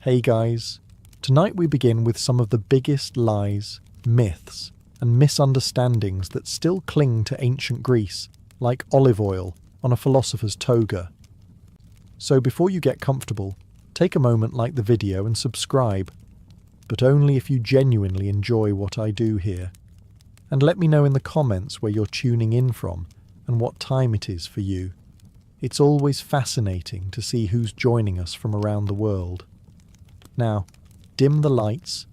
Hey guys, tonight we begin with some of the biggest lies, myths, and misunderstandings that still cling to ancient Greece, like olive oil on a philosopher's toga. So before you get comfortable, take a moment, like the video and subscribe, but only if you genuinely enjoy what I do here. And let me know in the comments where you're tuning in from and what time it is for you. It's always fascinating to see who's joining us from around the world. Now, dim the lights,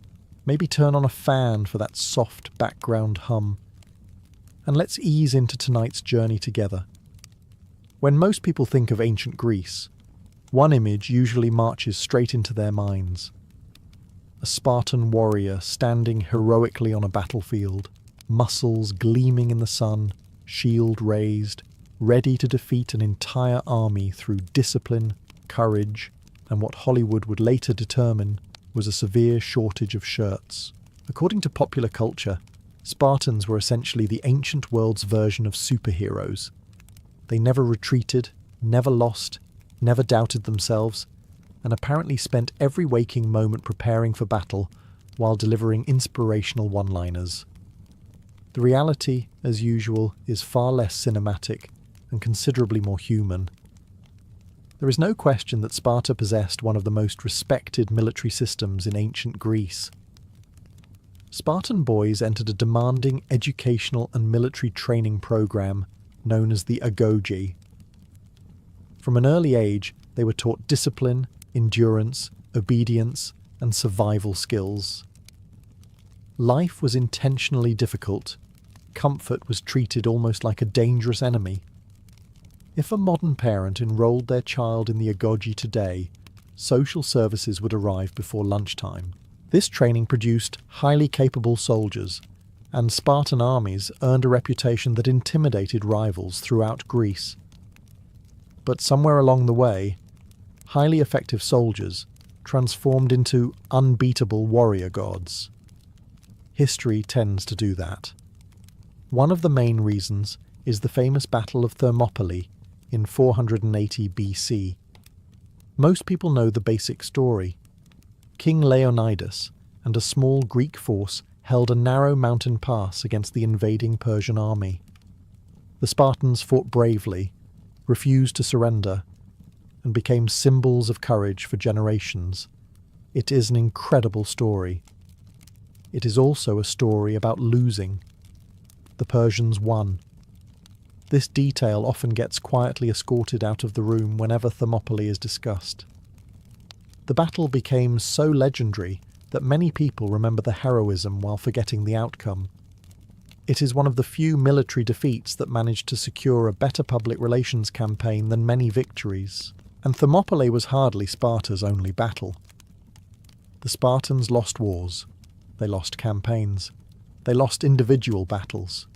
maybe turn on a fan for that soft background hum, and let's ease into tonight's journey together. When most people think of ancient Greece, one image usually marches straight into their minds. A Spartan warrior standing heroically on a battlefield, muscles gleaming in the sun, shield raised, ready to defeat an entire army through discipline, courage, and what Hollywood would later determine was a severe shortage of shirts. According to popular culture, Spartans were essentially the ancient world's version of superheroes. They never retreated, never lost, never doubted themselves, and apparently spent every waking moment preparing for battle while delivering inspirational one-liners. The reality, as usual, is far less cinematic and considerably more human. There is no question that Sparta possessed one of the most respected military systems in ancient Greece. Spartan boys entered a demanding educational and military training program known as the agoge. From an early age, they were taught discipline, endurance, obedience, and survival skills. Life was intentionally difficult. Comfort was treated almost like a dangerous enemy. If a modern parent enrolled their child in the agoge today, social services would arrive before lunchtime. This training produced highly capable soldiers, and Spartan armies earned a reputation that intimidated rivals throughout Greece. But somewhere along the way, highly effective soldiers transformed into unbeatable warrior gods. History tends to do that. One of the main reasons is the famous Battle of Thermopylae in 480 BC. Most people know the basic story. King Leonidas and a small Greek force held a narrow mountain pass against the invading Persian army. The Spartans fought bravely, refused to surrender, and became symbols of courage for generations. It is an incredible story. It is also a story about losing. The Persians won. This detail often gets quietly escorted out of the room whenever Thermopylae is discussed. The battle became so legendary that many people remember the heroism while forgetting the outcome. It is one of the few military defeats that managed to secure a better public relations campaign than many victories. And Thermopylae was hardly Sparta's only battle. The Spartans lost wars. They lost campaigns. They lost individual battles.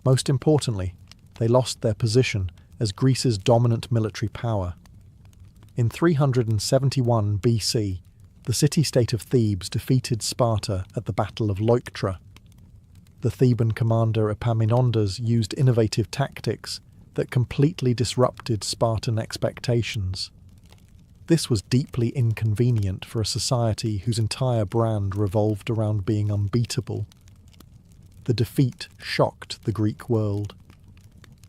Most importantly, they lost their position as Greece's dominant military power. In 371 BC, the city-state of Thebes defeated Sparta at the Battle of Leuctra. The Theban commander Epaminondas used innovative tactics that completely disrupted Spartan expectations. This was deeply inconvenient for a society whose entire brand revolved around being unbeatable. The defeat shocked the Greek world.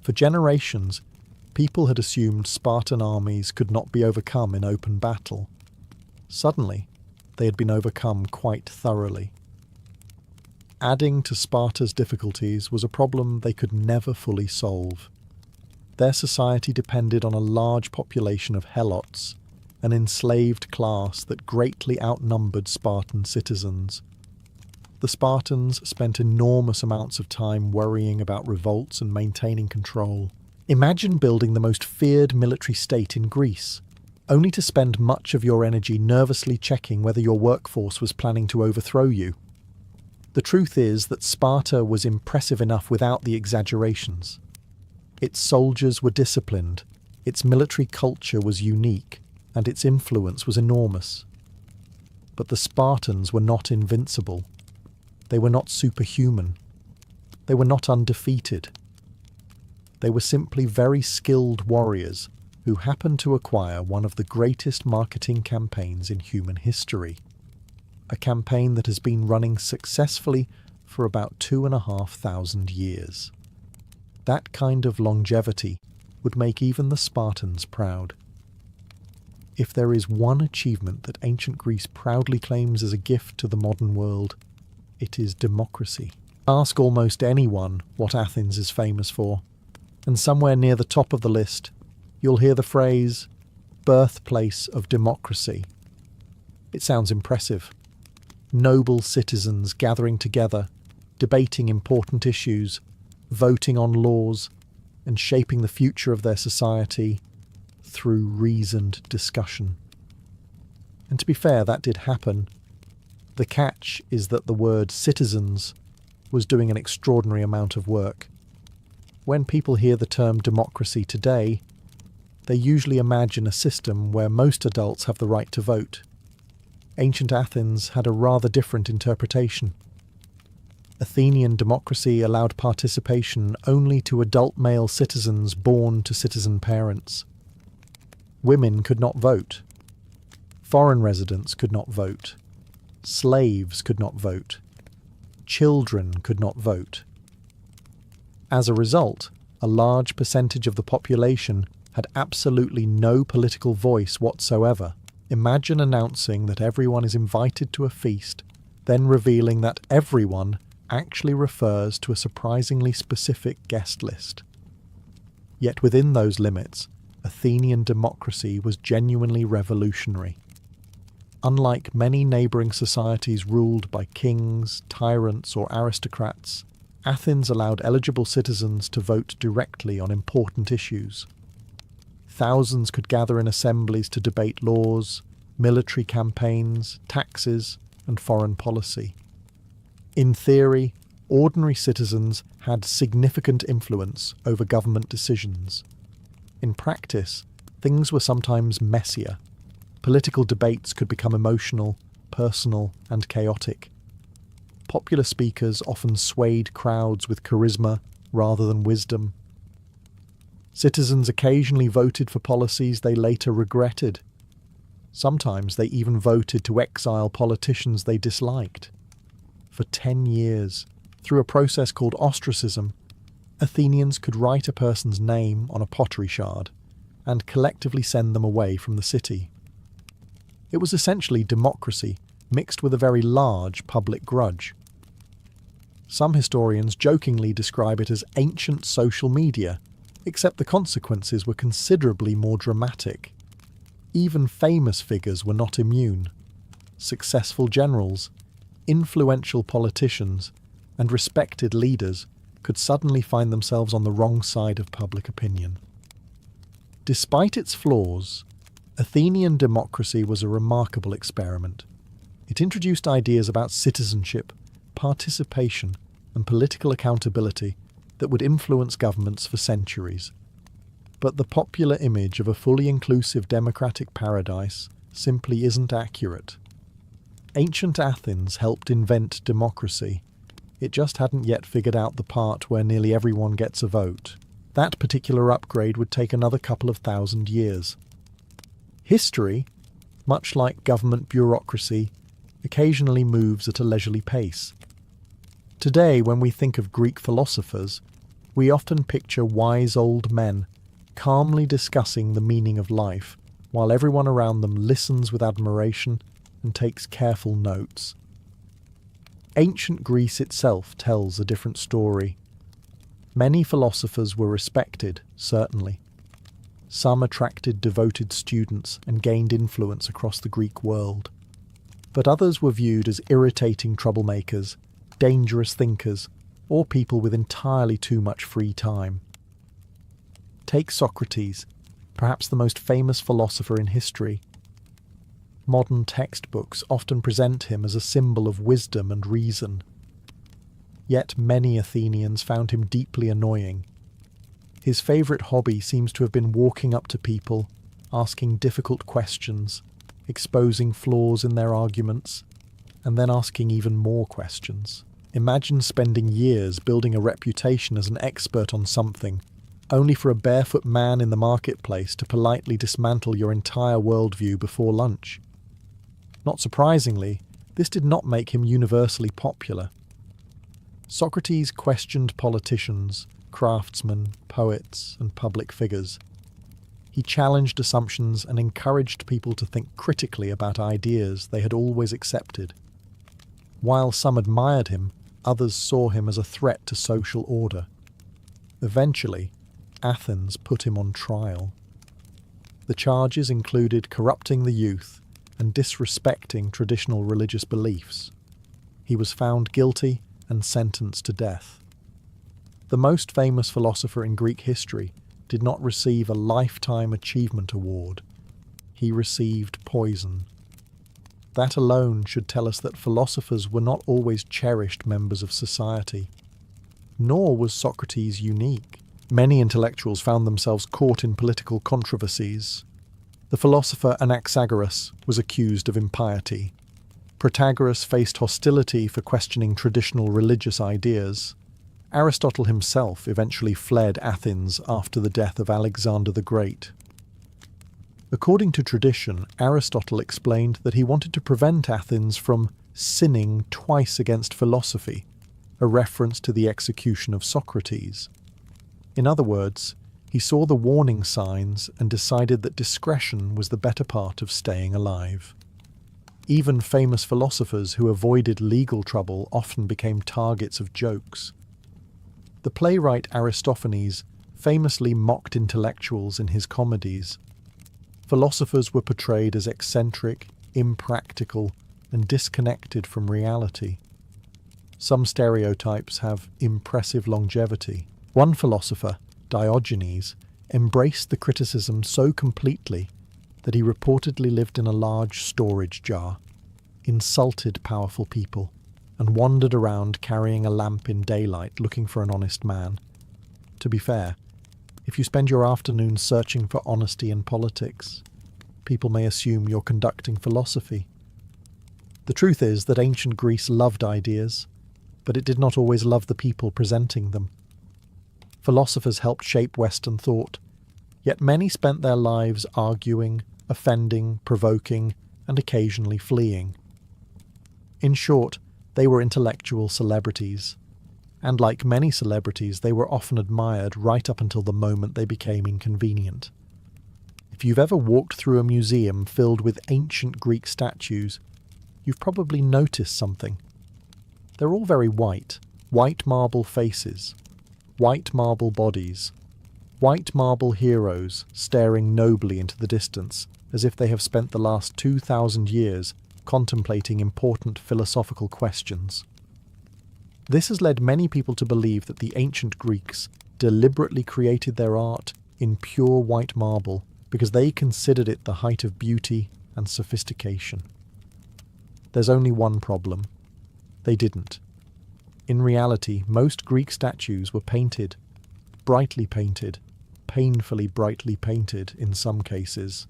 For generations, people had assumed Spartan armies could not be overcome in open battle. Suddenly, they had been overcome quite thoroughly. Adding to Sparta's difficulties was a problem they could never fully solve. Their society depended on a large population of helots, an enslaved class that greatly outnumbered Spartan citizens. The Spartans spent enormous amounts of time worrying about revolts and maintaining control. Imagine building the most feared military state in Greece, only to spend much of your energy nervously checking whether your workforce was planning to overthrow you. The truth is that Sparta was impressive enough without the exaggerations. Its soldiers were disciplined, its military culture was unique, and its influence was enormous. But the Spartans were not invincible. They were not superhuman. They were not undefeated. They were simply very skilled warriors who happened to acquire one of the greatest marketing campaigns in human history. A campaign that has been running successfully for about 2,500 years. That kind of longevity would make even the Spartans proud. If there is one achievement that ancient Greece proudly claims as a gift to the modern world, it is democracy. Ask almost anyone what Athens is famous for, and somewhere near the top of the list, you'll hear the phrase, birthplace of democracy. It sounds impressive. Noble citizens gathering together, debating important issues, voting on laws, and shaping the future of their society through reasoned discussion. And to be fair, that did happen. The catch is that the word citizens was doing an extraordinary amount of work. When people hear the term democracy today, they usually imagine a system where most adults have the right to vote. Ancient Athens had a rather different interpretation. Athenian democracy allowed participation only to adult male citizens born to citizen parents. Women could not vote. Foreign residents could not vote. Slaves could not vote. Children could not vote. As a result, a large percentage of the population had absolutely no political voice whatsoever. Imagine announcing that everyone is invited to a feast, then revealing that everyone actually refers to a surprisingly specific guest list. Yet within those limits, Athenian democracy was genuinely revolutionary. Unlike many neighbouring societies ruled by kings, tyrants, or aristocrats, Athens allowed eligible citizens to vote directly on important issues. Thousands could gather in assemblies to debate laws, military campaigns, taxes, and foreign policy. In theory, ordinary citizens had significant influence over government decisions. In practice, things were sometimes messier. Political debates could become emotional, personal, and chaotic. Popular speakers often swayed crowds with charisma rather than wisdom. Citizens occasionally voted for policies they later regretted. Sometimes they even voted to exile politicians they disliked. For 10 years, through a process called ostracism, Athenians could write a person's name on a pottery shard and collectively send them away from the city. It was essentially democracy mixed with a very large public grudge. Some historians jokingly describe it as ancient social media, except the consequences were considerably more dramatic. Even famous figures were not immune. Successful generals, influential politicians, and respected leaders could suddenly find themselves on the wrong side of public opinion. Despite its flaws, Athenian democracy was a remarkable experiment. It introduced ideas about citizenship, participation, and political accountability that would influence governments for centuries. But the popular image of a fully inclusive democratic paradise simply isn't accurate. Ancient Athens helped invent democracy. It just hadn't yet figured out the part where nearly everyone gets a vote. That particular upgrade would take another couple of thousand years. History, much like government bureaucracy, occasionally moves at a leisurely pace. Today, when we think of Greek philosophers, we often picture wise old men calmly discussing the meaning of life, while everyone around them listens with admiration and takes careful notes. Ancient Greece itself tells a different story. Many philosophers were respected, certainly. Some attracted devoted students and gained influence across the Greek world. But others were viewed as irritating troublemakers, dangerous thinkers, or people with entirely too much free time. Take Socrates, perhaps the most famous philosopher in history. Modern textbooks often present him as a symbol of wisdom and reason. Yet many Athenians found him deeply annoying. His favourite hobby seems to have been walking up to people, asking difficult questions, exposing flaws in their arguments, and then asking even more questions. Imagine spending years building a reputation as an expert on something, only for a barefoot man in the marketplace to politely dismantle your entire worldview before lunch. Not surprisingly, this did not make him universally popular. Socrates questioned politicians, craftsmen, poets, and public figures. He challenged assumptions and encouraged people to think critically about ideas they had always accepted. While some admired him, others saw him as a threat to social order. Eventually, Athens put him on trial. The charges included corrupting the youth and disrespecting traditional religious beliefs. He was found guilty and sentenced to death. The most famous philosopher in Greek history did not receive a Lifetime Achievement Award. He received poison. That alone should tell us that philosophers were not always cherished members of society. Nor was Socrates unique. Many intellectuals found themselves caught in political controversies. The philosopher Anaxagoras was accused of impiety. Protagoras faced hostility for questioning traditional religious ideas. Aristotle himself eventually fled Athens after the death of Alexander the Great. According to tradition, Aristotle explained that he wanted to prevent Athens from sinning twice against philosophy, a reference to the execution of Socrates. In other words, he saw the warning signs and decided that discretion was the better part of staying alive. Even famous philosophers who avoided legal trouble often became targets of jokes. The playwright Aristophanes famously mocked intellectuals in his comedies. Philosophers were portrayed as eccentric, impractical, and disconnected from reality. Some stereotypes have impressive longevity. One philosopher, Diogenes, embraced the criticism so completely that he reportedly lived in a large storage jar, insulted powerful people, and wandered around carrying a lamp in daylight looking for an honest man. To be fair, if you spend your afternoon searching for honesty in politics, people may assume you're conducting philosophy. The truth is that ancient Greece loved ideas, but it did not always love the people presenting them. Philosophers helped shape Western thought, yet many spent their lives arguing, offending, provoking, and occasionally fleeing. In short, they were intellectual celebrities, and like many celebrities, they were often admired right up until the moment they became inconvenient. If you've ever walked through a museum filled with ancient Greek statues, you've probably noticed something. They're all very white marble faces, white marble bodies, white marble heroes staring nobly into the distance as if they have spent the last 2,000 years contemplating important philosophical questions. This has led many people to believe that the ancient Greeks deliberately created their art in pure white marble because they considered it the height of beauty and sophistication. There's only one problem. They didn't. In reality, most Greek statues were painted, brightly painted, painfully brightly painted in some cases.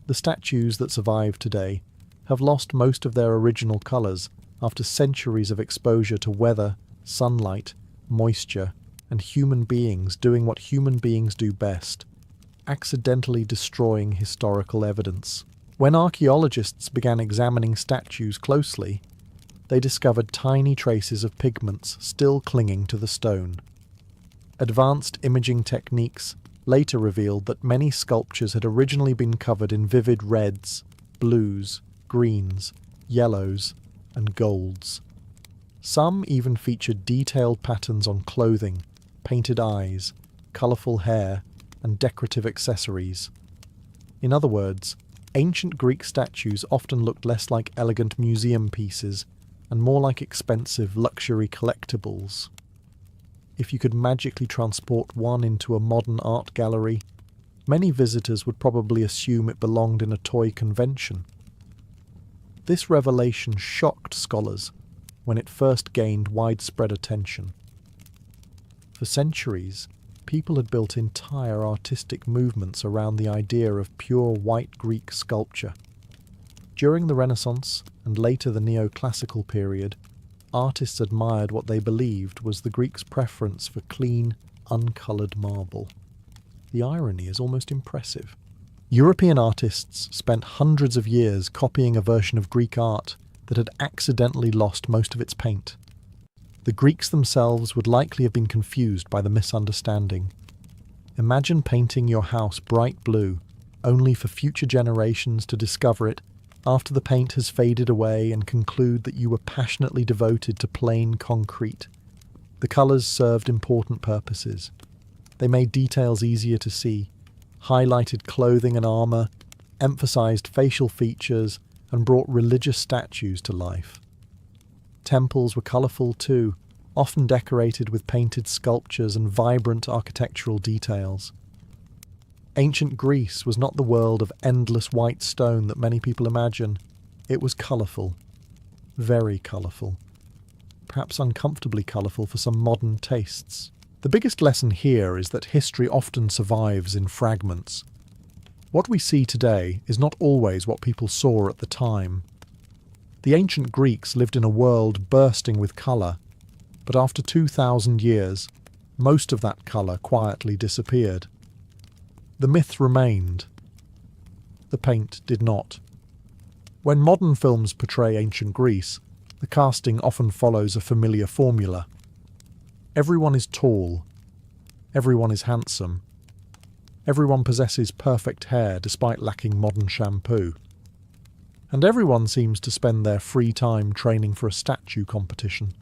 The statues that survive today have lost most of their original colours after centuries of exposure to weather, sunlight, moisture, and human beings doing what human beings do best, accidentally destroying historical evidence. When archaeologists began examining statues closely, they discovered tiny traces of pigments still clinging to the stone. Advanced imaging techniques later revealed that many sculptures had originally been covered in vivid reds, blues, greens, yellows, and golds. Some even featured detailed patterns on clothing, painted eyes, colourful hair, and decorative accessories. In other words, ancient Greek statues often looked less like elegant museum pieces and more like expensive luxury collectibles. If you could magically transport one into a modern art gallery, many visitors would probably assume it belonged in a toy convention. This revelation shocked scholars when it first gained widespread attention. For centuries, people had built entire artistic movements around the idea of pure white Greek sculpture. During the Renaissance and later the neoclassical period, artists admired what they believed was the Greeks' preference for clean, uncoloured marble. The irony is almost impressive. European artists spent hundreds of years copying a version of Greek art that had accidentally lost most of its paint. The Greeks themselves would likely have been confused by the misunderstanding. Imagine painting your house bright blue, only for future generations to discover it after the paint has faded away and conclude that you were passionately devoted to plain concrete. The colours served important purposes. They made details easier to see, highlighted clothing and armour, emphasised facial features, and brought religious statues to life. Temples were colourful too, often decorated with painted sculptures and vibrant architectural details. Ancient Greece was not the world of endless white stone that many people imagine. It was colourful. Very colourful. Perhaps uncomfortably colourful for some modern tastes. The biggest lesson here is that history often survives in fragments. What we see today is not always what people saw at the time. The ancient Greeks lived in a world bursting with colour, but after 2,000 years, most of that colour quietly disappeared. The myth remained. The paint did not. When modern films portray ancient Greece, the casting often follows a familiar formula. Everyone is tall. Everyone is handsome. Everyone possesses perfect hair despite lacking modern shampoo. And everyone seems to spend their free time training for a statue competition.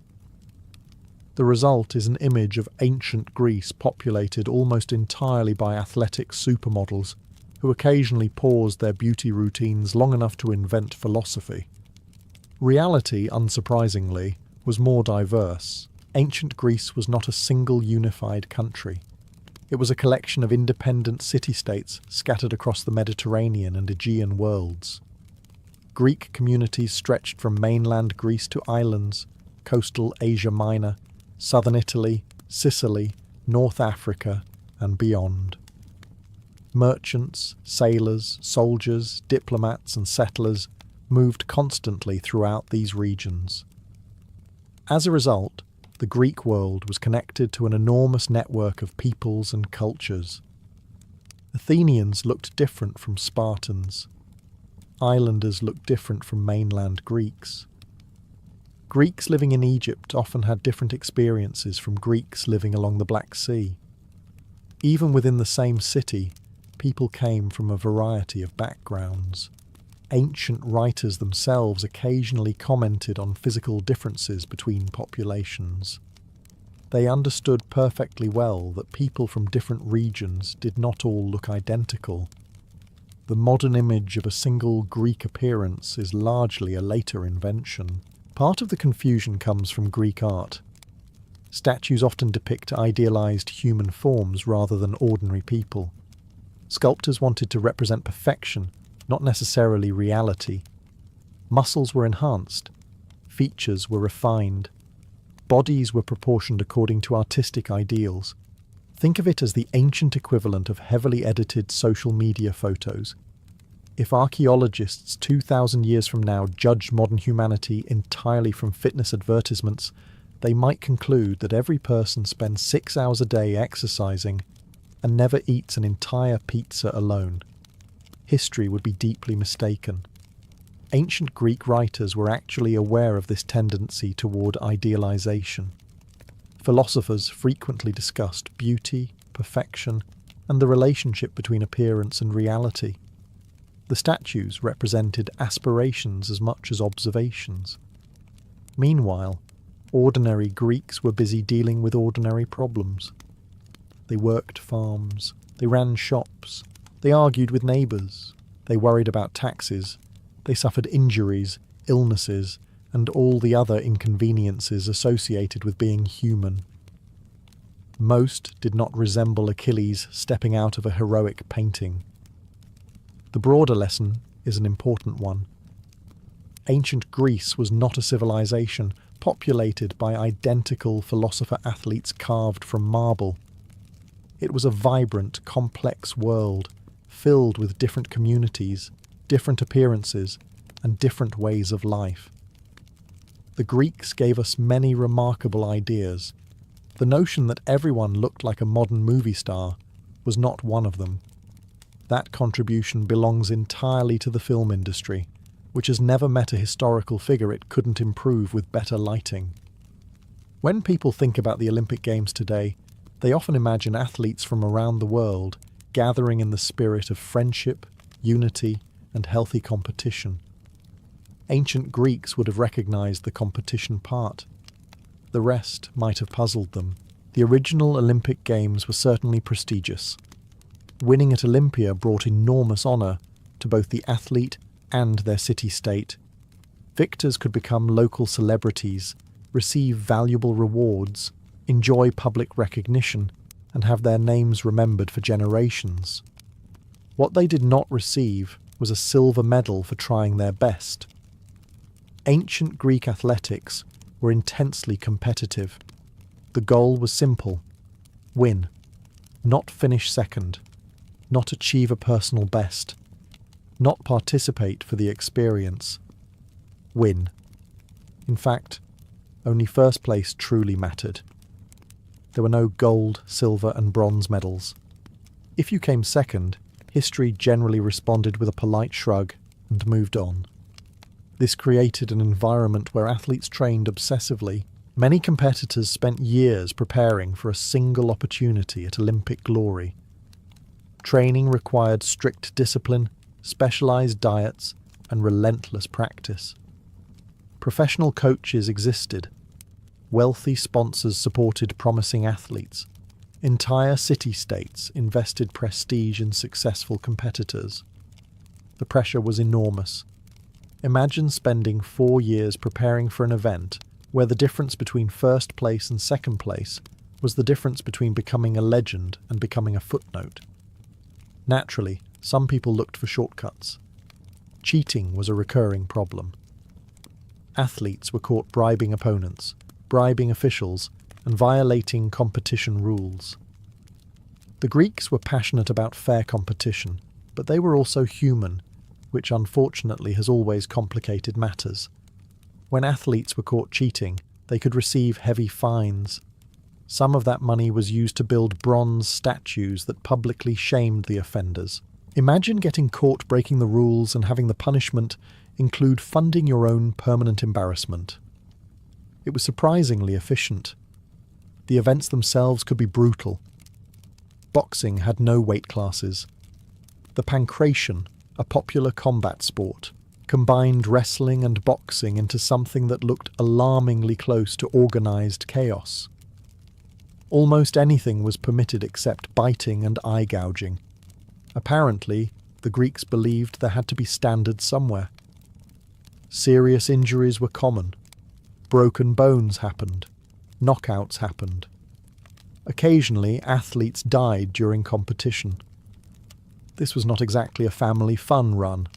The result is an image of ancient Greece populated almost entirely by athletic supermodels who occasionally paused their beauty routines long enough to invent philosophy. Reality, unsurprisingly, was more diverse. Ancient Greece was not a single unified country. It was a collection of independent city-states scattered across the Mediterranean and Aegean worlds. Greek communities stretched from mainland Greece to islands, coastal Asia Minor, southern Italy, Sicily, North Africa, and beyond. Merchants, sailors, soldiers, diplomats, and settlers moved constantly throughout these regions. As a result, the Greek world was connected to an enormous network of peoples and cultures. Athenians looked different from Spartans. Islanders looked different from mainland Greeks. Greeks living in Egypt often had different experiences from Greeks living along the Black Sea. Even within the same city, people came from a variety of backgrounds. Ancient writers themselves occasionally commented on physical differences between populations. They understood perfectly well that people from different regions did not all look identical. The modern image of a single Greek appearance is largely a later invention. Part of the confusion comes from Greek art. Statues often depict idealized human forms rather than ordinary people. Sculptors wanted to represent perfection, not necessarily reality. Muscles were enhanced. Features were refined. Bodies were proportioned according to artistic ideals. Think of it as the ancient equivalent of heavily edited social media photos. If archaeologists 2,000 years from now judged modern humanity entirely from fitness advertisements, they might conclude that every person spends 6 hours a day exercising and never eats an entire pizza alone. History would be deeply mistaken. Ancient Greek writers were actually aware of this tendency toward idealization. Philosophers frequently discussed beauty, perfection, and the relationship between appearance and reality. The statues represented aspirations as much as observations. Meanwhile, ordinary Greeks were busy dealing with ordinary problems. They worked farms, they ran shops, they argued with neighbours, they worried about taxes, they suffered injuries, illnesses, and all the other inconveniences associated with being human. Most did not resemble Achilles stepping out of a heroic painting. The broader lesson is an important one. Ancient Greece was not a civilization populated by identical philosopher-athletes carved from marble. It was a vibrant, complex world, filled with different communities, different appearances, and different ways of life. The Greeks gave us many remarkable ideas, The notion that everyone looked like a modern movie star was not one of them. That contribution belongs entirely to the film industry, which has never met a historical figure it couldn't improve with better lighting. When people think about the Olympic Games today, they often imagine athletes from around the world gathering in the spirit of friendship, unity, and healthy competition. Ancient Greeks would have recognized the competition part. The rest might have puzzled them. The original Olympic Games were certainly prestigious. Winning at Olympia brought enormous honor to both the athlete and their city-state. Victors could become local celebrities, receive valuable rewards, enjoy public recognition, and have their names remembered for generations. What they did not receive was a silver medal for trying their best. Ancient Greek athletics were intensely competitive. The goal was simple: win, not finish second, not achieve a personal best, not participate for the experience. Win. In fact, only first place truly mattered. There were no gold, silver, and bronze medals. If you came second, history generally responded with a polite shrug and moved on. This created an environment where athletes trained obsessively. Many competitors spent years preparing for a single opportunity at Olympic glory. Training required strict discipline, specialized diets, and relentless practice. Professional coaches existed. Wealthy sponsors supported promising athletes. Entire city-states invested prestige in successful competitors. The pressure was enormous. Imagine spending 4 years preparing for an event where the difference between first place and second place was the difference between becoming a legend and becoming a footnote. Naturally, some people looked for shortcuts. Cheating was a recurring problem. Athletes were caught bribing opponents, bribing officials, and violating competition rules. The Greeks were passionate about fair competition, but they were also human, which unfortunately has always complicated matters. When athletes were caught cheating, they could receive heavy fines. Some of that money was used to build bronze statues that publicly shamed the offenders. Imagine getting caught breaking the rules and having the punishment include funding your own permanent embarrassment. It was surprisingly efficient. The events themselves could be brutal. Boxing had no weight classes. The pancration, a popular combat sport, combined wrestling and boxing into something that looked alarmingly close to organized chaos. Almost anything was permitted except biting and eye gouging. Apparently, the Greeks believed there had to be standards somewhere. Serious injuries were common. Broken bones happened. Knockouts happened. Occasionally, athletes died during competition. This was not exactly a family fun run.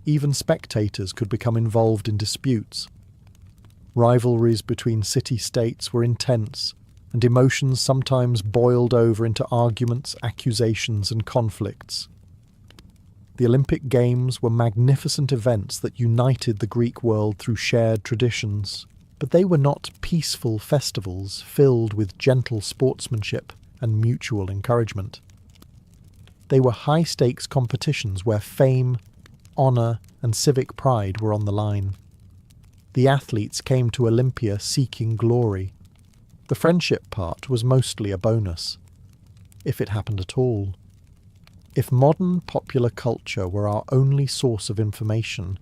Even spectators could become involved in disputes. Rivalries between city-states were intense, and emotions sometimes boiled over into arguments, accusations, and conflicts. The Olympic Games were magnificent events that united the Greek world through shared traditions, but they were not peaceful festivals filled with gentle sportsmanship and mutual encouragement. They were high-stakes competitions where fame, honour, and civic pride were on the line. The athletes came to Olympia seeking glory. The friendship part was mostly a bonus, if it happened at all. If modern popular culture were our only source of information,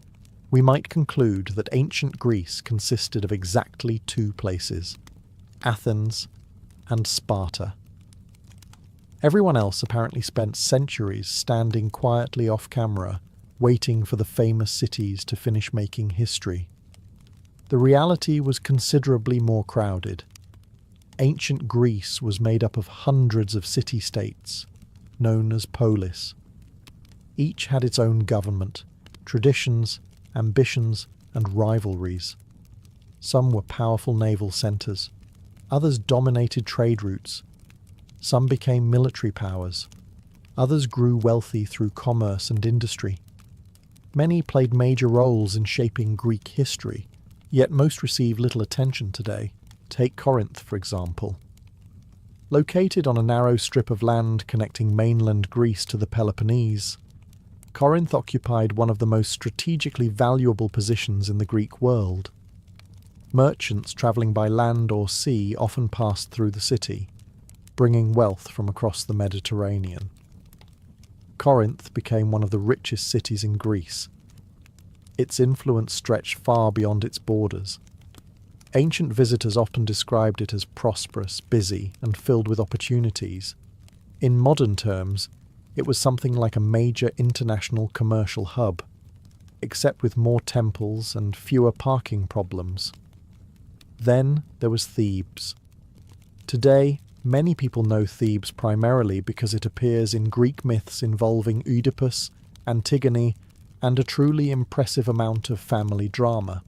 we might conclude that ancient Greece consisted of exactly 2 places: Athens and Sparta. Everyone else apparently spent centuries standing quietly off camera, waiting for the famous cities to finish making history. The reality was considerably more crowded. Ancient Greece was made up of hundreds of city-states, known as polis. Each had its own government, traditions, ambitions, and rivalries. Some were powerful naval centres. Others dominated trade routes. Some became military powers. Others grew wealthy through commerce and industry. Many played major roles in shaping Greek history, yet most receive little attention today. Take Corinth, for example. Located on a narrow strip of land connecting mainland Greece to the Peloponnese, Corinth occupied one of the most strategically valuable positions in the Greek world. Merchants travelling by land or sea often passed through the city, bringing wealth from across the Mediterranean. Corinth became one of the richest cities in Greece. Its influence stretched far beyond its borders. Ancient visitors often described it as prosperous, busy, and filled with opportunities. In modern terms, it was something like a major international commercial hub, except with more temples and fewer parking problems. Then there was Thebes. Today, many people know Thebes primarily because it appears in Greek myths involving Oedipus, Antigone, and a truly impressive amount of family drama.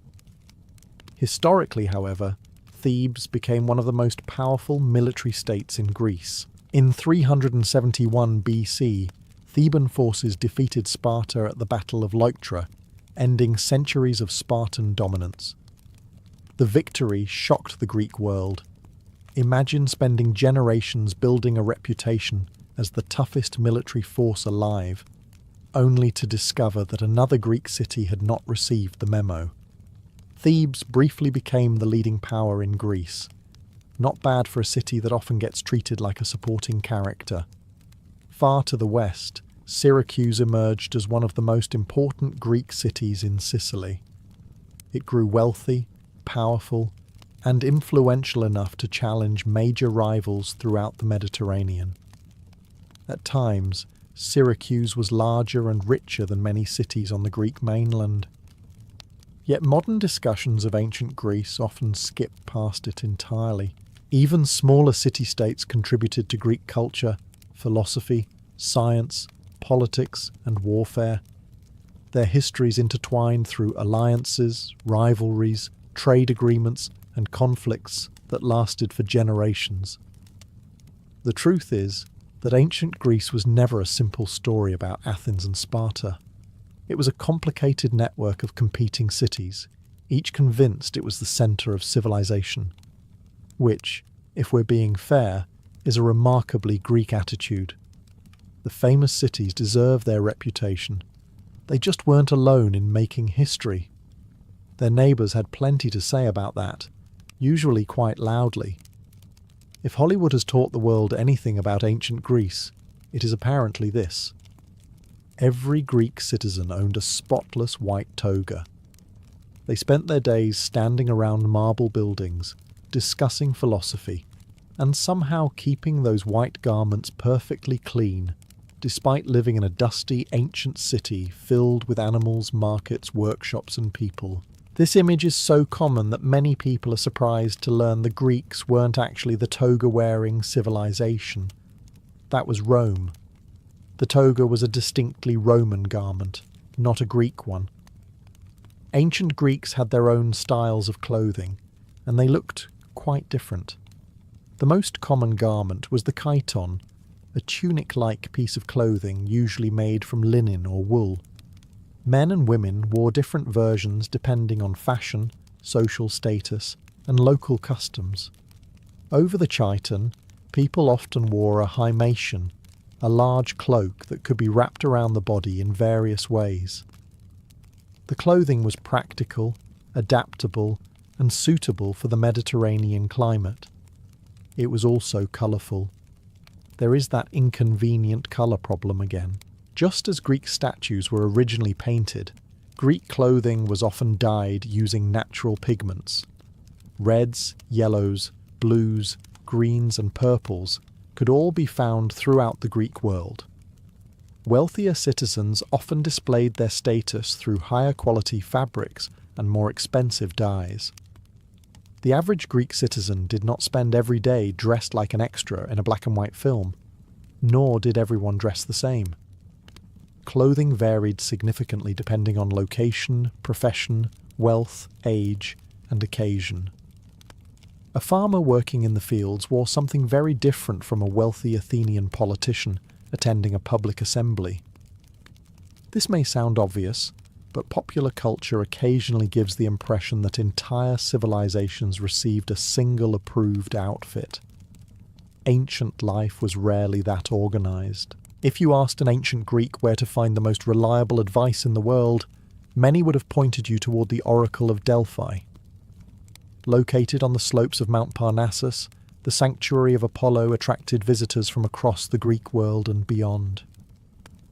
Historically, however, Thebes became one of the most powerful military states in Greece. In 371 BC, Theban forces defeated Sparta at the Battle of Leuctra, ending centuries of Spartan dominance. The victory shocked the Greek world. Imagine spending generations building a reputation as the toughest military force alive, only to discover that another Greek city had not received the memo. Thebes briefly became the leading power in Greece. Not bad for a city that often gets treated like a supporting character. Far to the west, Syracuse emerged as one of the most important Greek cities in Sicily. It grew wealthy, powerful, and influential enough to challenge major rivals throughout the Mediterranean. At times, Syracuse was larger and richer than many cities on the Greek mainland. Yet modern discussions of ancient Greece often skip past it entirely. Even smaller city-states contributed to Greek culture, philosophy, science, politics, and warfare. Their histories intertwined through alliances, rivalries, trade agreements, and conflicts that lasted for generations. The truth is that ancient Greece was never a simple story about Athens and Sparta. It was a complicated network of competing cities, each convinced it was the centre of civilization, which, if we're being fair, is a remarkably Greek attitude. The famous cities deserve their reputation. They just weren't alone in making history. Their neighbours had plenty to say about that, usually quite loudly. If Hollywood has taught the world anything about ancient Greece, it is apparently this. Every Greek citizen owned a spotless white toga. They spent their days standing around marble buildings, discussing philosophy, and somehow keeping those white garments perfectly clean, despite living in a dusty, ancient city filled with animals, markets, workshops, and people. This image is so common that many people are surprised to learn the Greeks weren't actually the toga-wearing civilization. That was Rome. The toga was a distinctly Roman garment, not a Greek one. Ancient Greeks had their own styles of clothing, and they looked quite different. The most common garment was the chiton, a tunic-like piece of clothing usually made from linen or wool. Men and women wore different versions depending on fashion, social status, and local customs. Over the chiton, people often wore a himation, a large cloak that could be wrapped around the body in various ways. The clothing was practical, adaptable, and suitable for the Mediterranean climate. It was also colourful. There is that inconvenient colour problem again. Just as Greek statues were originally painted, Greek clothing was often dyed using natural pigments. Reds, yellows, blues, greens, and purples could all be found throughout the Greek world. Wealthier citizens often displayed their status through higher quality fabrics and more expensive dyes. The average Greek citizen did not spend every day dressed like an extra in a black and white film, nor did everyone dress the same. Clothing varied significantly depending on location, profession, wealth, age, and occasion. A farmer working in the fields wore something very different from a wealthy Athenian politician attending a public assembly. This may sound obvious, but popular culture occasionally gives the impression that entire civilizations received a single approved outfit. Ancient life was rarely that organized. If you asked an ancient Greek where to find the most reliable advice in the world, many would have pointed you toward the Oracle of Delphi. Located on the slopes of Mount Parnassus, the sanctuary of Apollo attracted visitors from across the Greek world and beyond.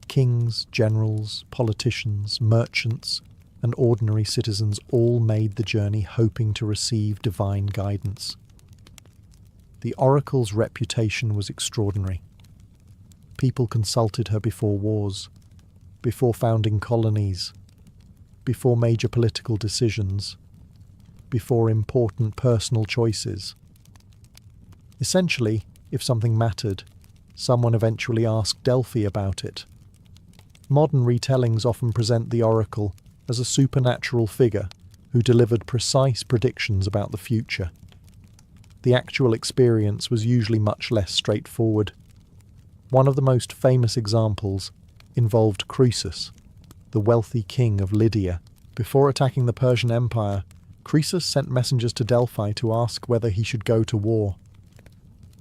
Kings, generals, politicians, merchants, and ordinary citizens all made the journey hoping to receive divine guidance. The oracle's reputation was extraordinary. People consulted her before wars, before founding colonies, before major political decisions, before important personal choices. Essentially, if something mattered, someone eventually asked Delphi about it. Modern retellings often present the oracle as a supernatural figure who delivered precise predictions about the future. The actual experience was usually much less straightforward. One of the most famous examples involved Croesus, the wealthy king of Lydia. Before attacking the Persian Empire, Croesus sent messengers to Delphi to ask whether he should go to war.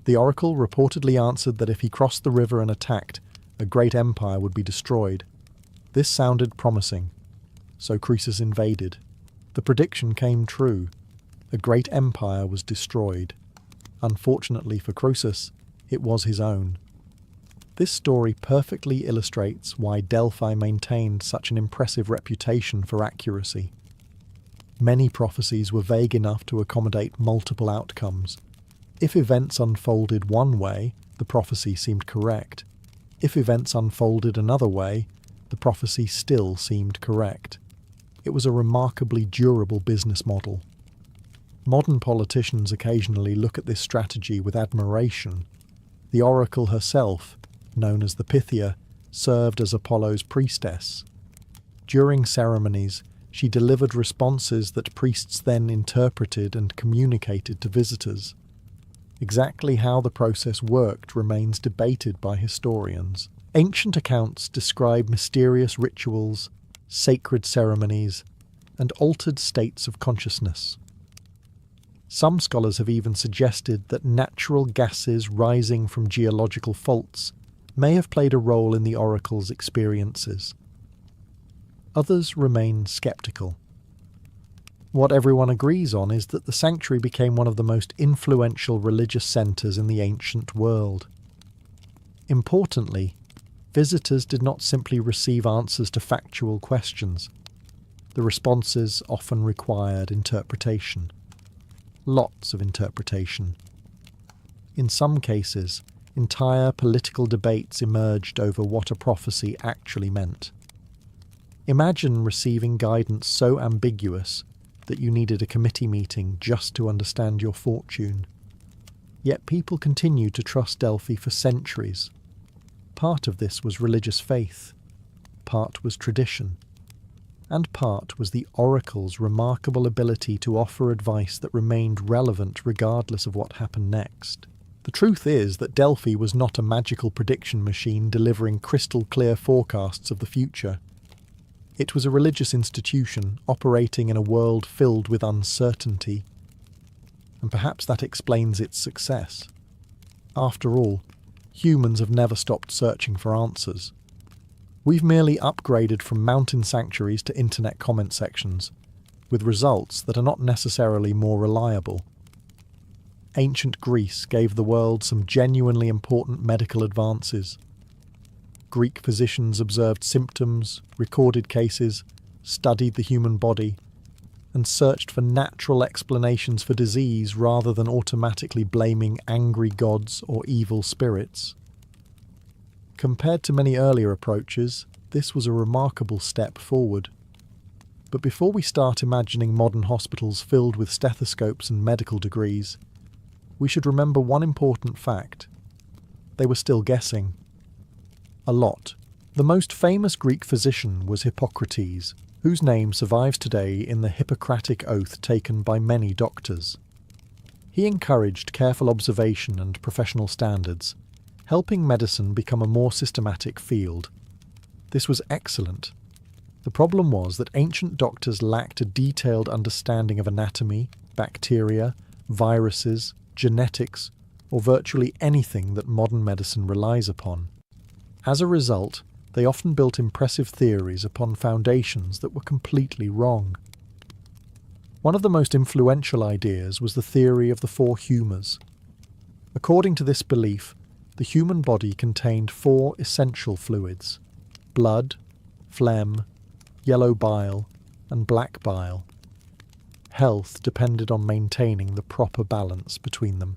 The oracle reportedly answered that if he crossed the river and attacked, a great empire would be destroyed. This sounded promising, so Croesus invaded. The prediction came true. A great empire was destroyed. Unfortunately for Croesus, it was his own. This story perfectly illustrates why Delphi maintained such an impressive reputation for accuracy. Many prophecies were vague enough to accommodate multiple outcomes. If events unfolded one way, the prophecy seemed correct. If events unfolded another way, the prophecy still seemed correct. It was a remarkably durable business model. Modern politicians occasionally look at this strategy with admiration. The oracle herself, known as the Pythia, served as Apollo's priestess. During ceremonies, she delivered responses that priests then interpreted and communicated to visitors. Exactly how the process worked remains debated by historians. Ancient accounts describe mysterious rituals, sacred ceremonies, and altered states of consciousness. Some scholars have even suggested that natural gases rising from geological faults may have played a role in the oracle's experiences. Others remain skeptical. What everyone agrees on is that the sanctuary became one of the most influential religious centres in the ancient world. Importantly, visitors did not simply receive answers to factual questions. The responses often required interpretation. Lots of interpretation. In some cases, entire political debates emerged over what a prophecy actually meant. Imagine receiving guidance so ambiguous that you needed a committee meeting just to understand your fortune. Yet people continued to trust Delphi for centuries. Part of this was religious faith, part was tradition, and part was the oracle's remarkable ability to offer advice that remained relevant regardless of what happened next. The truth is that Delphi was not a magical prediction machine delivering crystal-clear forecasts of the future. It was a religious institution operating in a world filled with uncertainty. And perhaps that explains its success. After all, humans have never stopped searching for answers. We've merely upgraded from mountain sanctuaries to internet comment sections, with results that are not necessarily more reliable. Ancient Greece gave the world some genuinely important medical advances. Greek physicians observed symptoms, recorded cases, studied the human body, and searched for natural explanations for disease rather than automatically blaming angry gods or evil spirits. Compared to many earlier approaches, this was a remarkable step forward. But before we start imagining modern hospitals filled with stethoscopes and medical degrees, we should remember one important fact. They were still guessing. A lot. The most famous Greek physician was Hippocrates, whose name survives today in the Hippocratic Oath taken by many doctors. He encouraged careful observation and professional standards, helping medicine become a more systematic field. This was excellent. The problem was that ancient doctors lacked a detailed understanding of anatomy, bacteria, viruses, genetics, or virtually anything that modern medicine relies upon. As a result, they often built impressive theories upon foundations that were completely wrong. One of the most influential ideas was the theory of the four humours. According to this belief, the human body contained four essential fluids: blood, phlegm, yellow bile, and black bile. Health depended on maintaining the proper balance between them.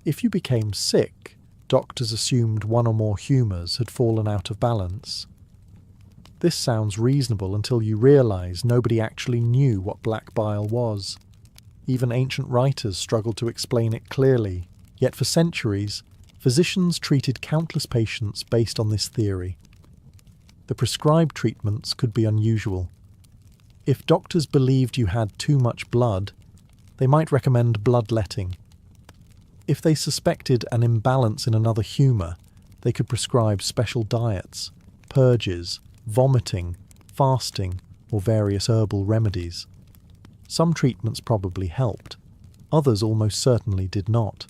If you became sick, doctors assumed one or more humours had fallen out of balance. This sounds reasonable until you realise nobody actually knew what black bile was. Even ancient writers struggled to explain it clearly, yet for centuries, physicians treated countless patients based on this theory. The prescribed treatments could be unusual. If doctors believed you had too much blood, they might recommend bloodletting. If they suspected an imbalance in another humour, they could prescribe special diets, purges, vomiting, fasting, or various herbal remedies. Some treatments probably helped, others almost certainly did not,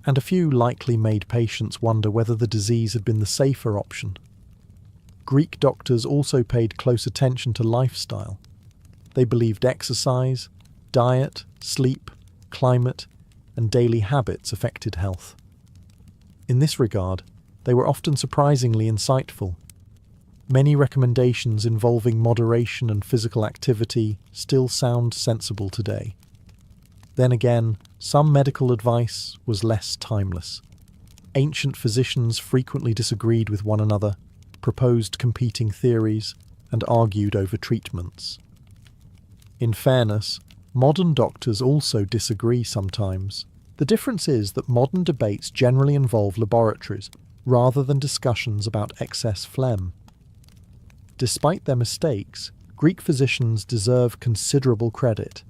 and a few likely made patients wonder whether the disease had been the safer option. Greek doctors also paid close attention to lifestyle. They believed exercise, diet, sleep, climate, and daily habits affected health. In this regard, they were often surprisingly insightful. Many recommendations involving moderation and physical activity still sound sensible today. Then again, some medical advice was less timeless. Ancient physicians frequently disagreed with one another, proposed competing theories, and argued over treatments. In fairness, modern doctors also disagree sometimes. The difference is that modern debates generally involve laboratories, rather than discussions about excess phlegm. Despite their mistakes, Greek physicians deserve considerable credit.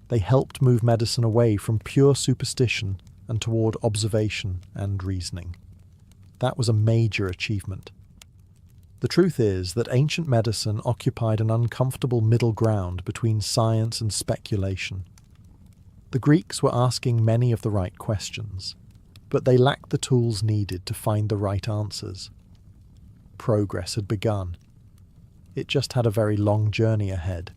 They helped move medicine away from pure superstition and toward observation and reasoning. That was a major achievement. The truth is that ancient medicine occupied an uncomfortable middle ground between science and speculation. The Greeks were asking many of the right questions, but they lacked the tools needed to find the right answers. Progress had begun. It just had a very long journey ahead.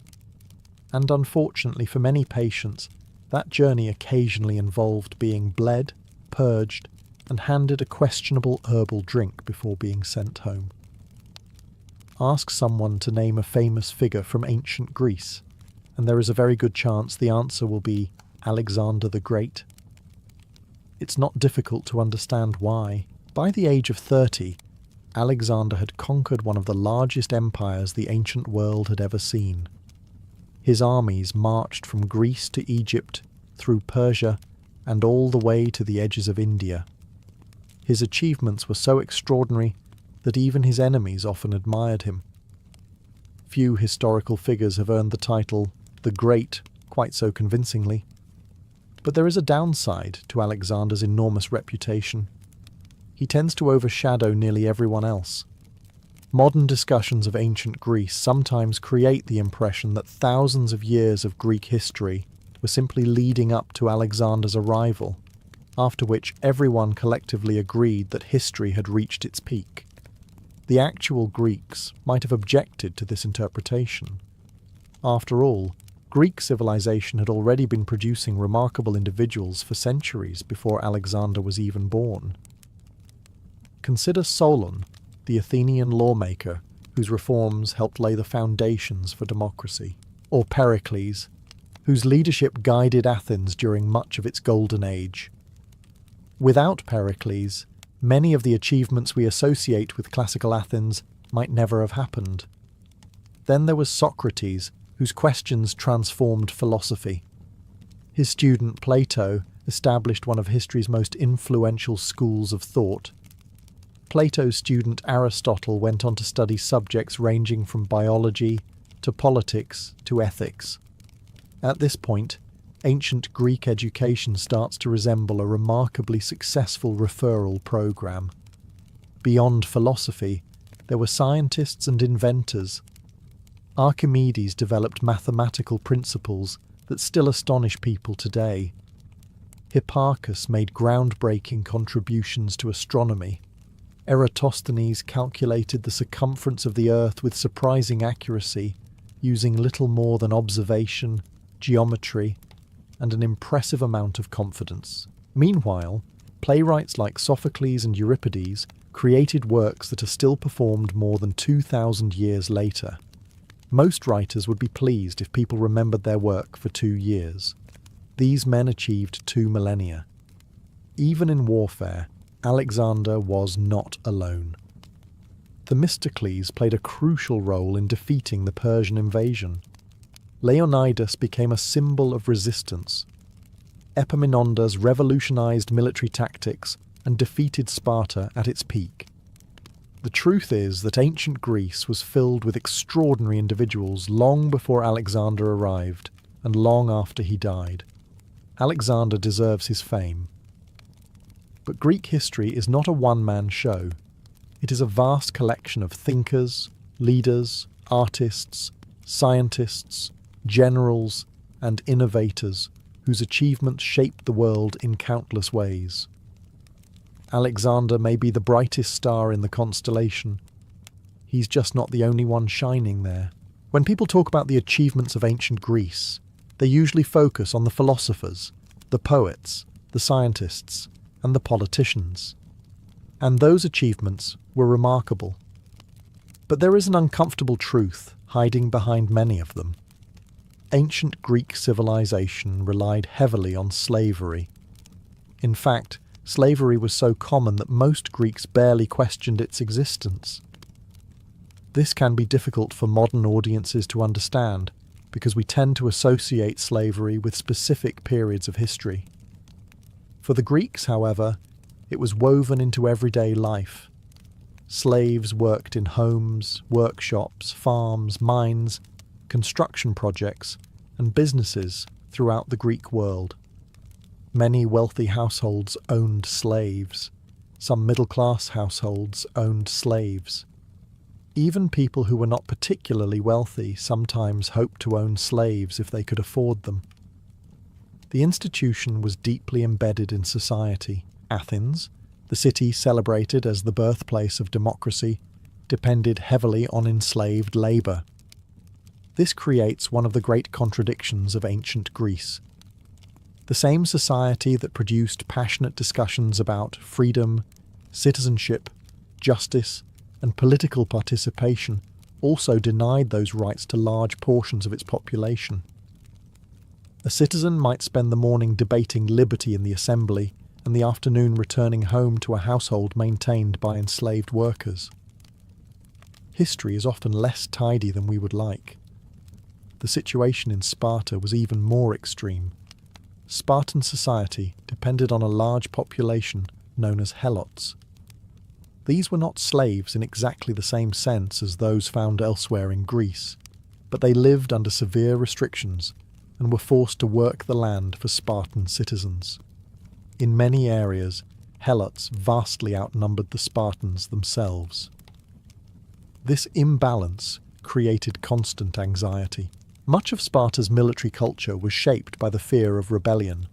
And unfortunately for many patients, that journey occasionally involved being bled, purged, and handed a questionable herbal drink before being sent home. Ask someone to name a famous figure from ancient Greece, and there is a very good chance the answer will be Alexander the Great. It's not difficult to understand why. By the age of 30, Alexander had conquered one of the largest empires the ancient world had ever seen. His armies marched from Greece to Egypt, through Persia, and all the way to the edges of India. His achievements were so extraordinary that even his enemies often admired him. Few historical figures have earned the title the Great quite so convincingly. But there is a downside to Alexander's enormous reputation. He tends to overshadow nearly everyone else. Modern discussions of ancient Greece sometimes create the impression that thousands of years of Greek history were simply leading up to Alexander's arrival, after which everyone collectively agreed that history had reached its peak. The actual Greeks might have objected to this interpretation. After all, Greek civilization had already been producing remarkable individuals for centuries before Alexander was even born. Consider Solon, the Athenian lawmaker whose reforms helped lay the foundations for democracy, or Pericles, whose leadership guided Athens during much of its golden age. Without Pericles, many of the achievements we associate with classical Athens might never have happened. Then there was Socrates, whose questions transformed philosophy. His student Plato established one of history's most influential schools of thought. Plato's student Aristotle went on to study subjects ranging from biology to politics to ethics. At this point, ancient Greek education starts to resemble a remarkably successful referral program. Beyond philosophy, there were scientists and inventors, Archimedes developed mathematical principles that still astonish people today. Hipparchus made groundbreaking contributions to astronomy. Eratosthenes calculated the circumference of the Earth with surprising accuracy, using little more than observation, geometry, and an impressive amount of confidence. Meanwhile, playwrights like Sophocles and Euripides created works that are still performed more than 2,000 years later. Most writers would be pleased if people remembered their work for 2 years. These men achieved 2 millennia. Even in warfare, Alexander was not alone. Themistocles played a crucial role in defeating the Persian invasion. Leonidas became a symbol of resistance. Epaminondas revolutionized military tactics and defeated Sparta at its peak. The truth is that ancient Greece was filled with extraordinary individuals long before Alexander arrived and long after he died. Alexander deserves his fame. But Greek history is not a one-man show. It is a vast collection of thinkers, leaders, artists, scientists, generals, and innovators whose achievements shaped the world in countless ways. Alexander may be the brightest star in the constellation. He's just not the only one shining there. When people talk about the achievements of ancient Greece, they usually focus on the philosophers, the poets, the scientists, and the politicians. And those achievements were remarkable. But there is an uncomfortable truth hiding behind many of them. Ancient Greek civilization relied heavily on slavery. In fact, slavery was so common that most Greeks barely questioned its existence. This can be difficult for modern audiences to understand, because we tend to associate slavery with specific periods of history. For the Greeks, however, it was woven into everyday life. Slaves worked in homes, workshops, farms, mines, construction projects, and businesses throughout the Greek world. Many wealthy households owned slaves. Some middle-class households owned slaves. Even people who were not particularly wealthy sometimes hoped to own slaves if they could afford them. The institution was deeply embedded in society. Athens, the city celebrated as the birthplace of democracy, depended heavily on enslaved labour. This creates one of the great contradictions of ancient Greece. The same society that produced passionate discussions about freedom, citizenship, justice, and political participation also denied those rights to large portions of its population. A citizen might spend the morning debating liberty in the assembly and the afternoon returning home to a household maintained by enslaved workers. History is often less tidy than we would like. The situation in Sparta was even more extreme. Spartan society depended on a large population known as helots. These were not slaves in exactly the same sense as those found elsewhere in Greece, but they lived under severe restrictions and were forced to work the land for Spartan citizens. In many areas, helots vastly outnumbered the Spartans themselves. This imbalance created constant anxiety. Much of Sparta's military culture was shaped by the fear of rebellion.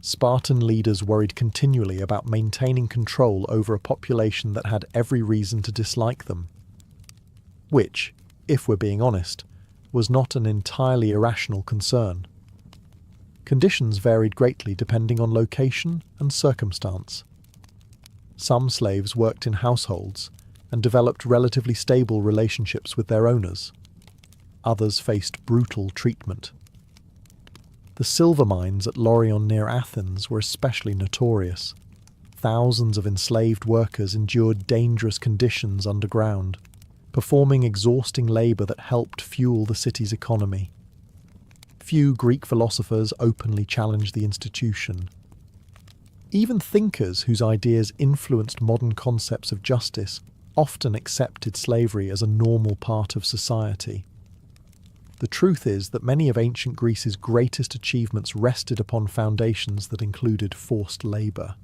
Spartan leaders worried continually about maintaining control over a population that had every reason to dislike them, which, if we're being honest, was not an entirely irrational concern. Conditions varied greatly depending on location and circumstance. Some slaves worked in households and developed relatively stable relationships with their owners. Others faced brutal treatment. The silver mines at Laurion near Athens were especially notorious. Thousands of enslaved workers endured dangerous conditions underground, performing exhausting labour that helped fuel the city's economy. Few Greek philosophers openly challenged the institution. Even thinkers whose ideas influenced modern concepts of justice often accepted slavery as a normal part of society. The truth is that many of ancient Greece's greatest achievements rested upon foundations that included forced labour.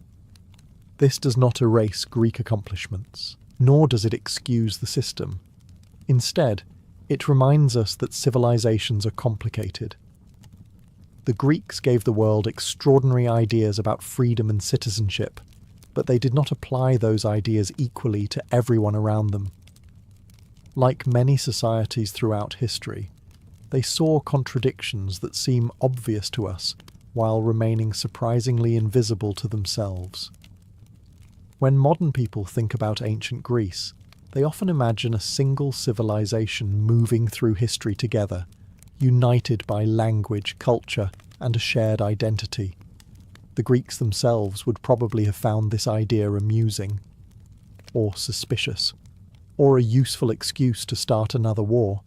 This does not erase Greek accomplishments, nor does it excuse the system. Instead, It reminds us that civilizations are complicated. The Greeks gave the world extraordinary ideas about freedom and citizenship, but they did not apply those ideas equally to everyone around them. Like many societies throughout history, they saw contradictions that seem obvious to us while remaining surprisingly invisible to themselves. When modern people think about ancient Greece, they often imagine a single civilization moving through history together, united by language, culture, and a shared identity. The Greeks themselves would probably have found this idea amusing, or suspicious, or a useful excuse to start another war.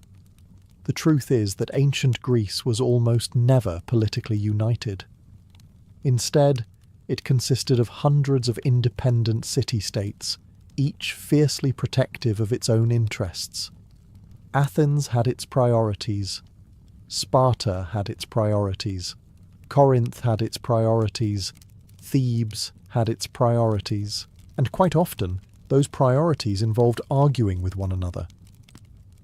The truth is that ancient Greece was almost never politically united. Instead, it consisted of hundreds of independent city-states, each fiercely protective of its own interests. Athens had its priorities. Sparta had its priorities. Corinth had its priorities. Thebes had its priorities. And quite often, those priorities involved arguing with one another.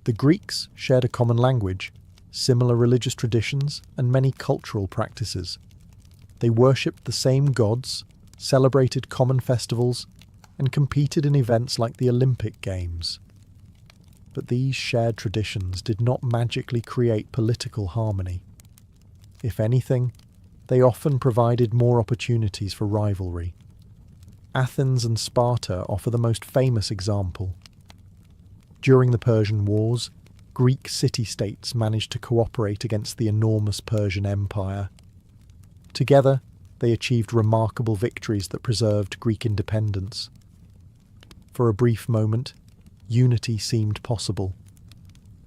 The Greeks shared a common language, similar religious traditions, and many cultural practices. They worshipped the same gods, celebrated common festivals, and competed in events like the Olympic Games. But these shared traditions did not magically create political harmony. If anything, they often provided more opportunities for rivalry. Athens and Sparta offer the most famous example. During the Persian Wars, Greek city-states managed to cooperate against the enormous Persian Empire. Together, they achieved remarkable victories that preserved Greek independence. For a brief moment, unity seemed possible.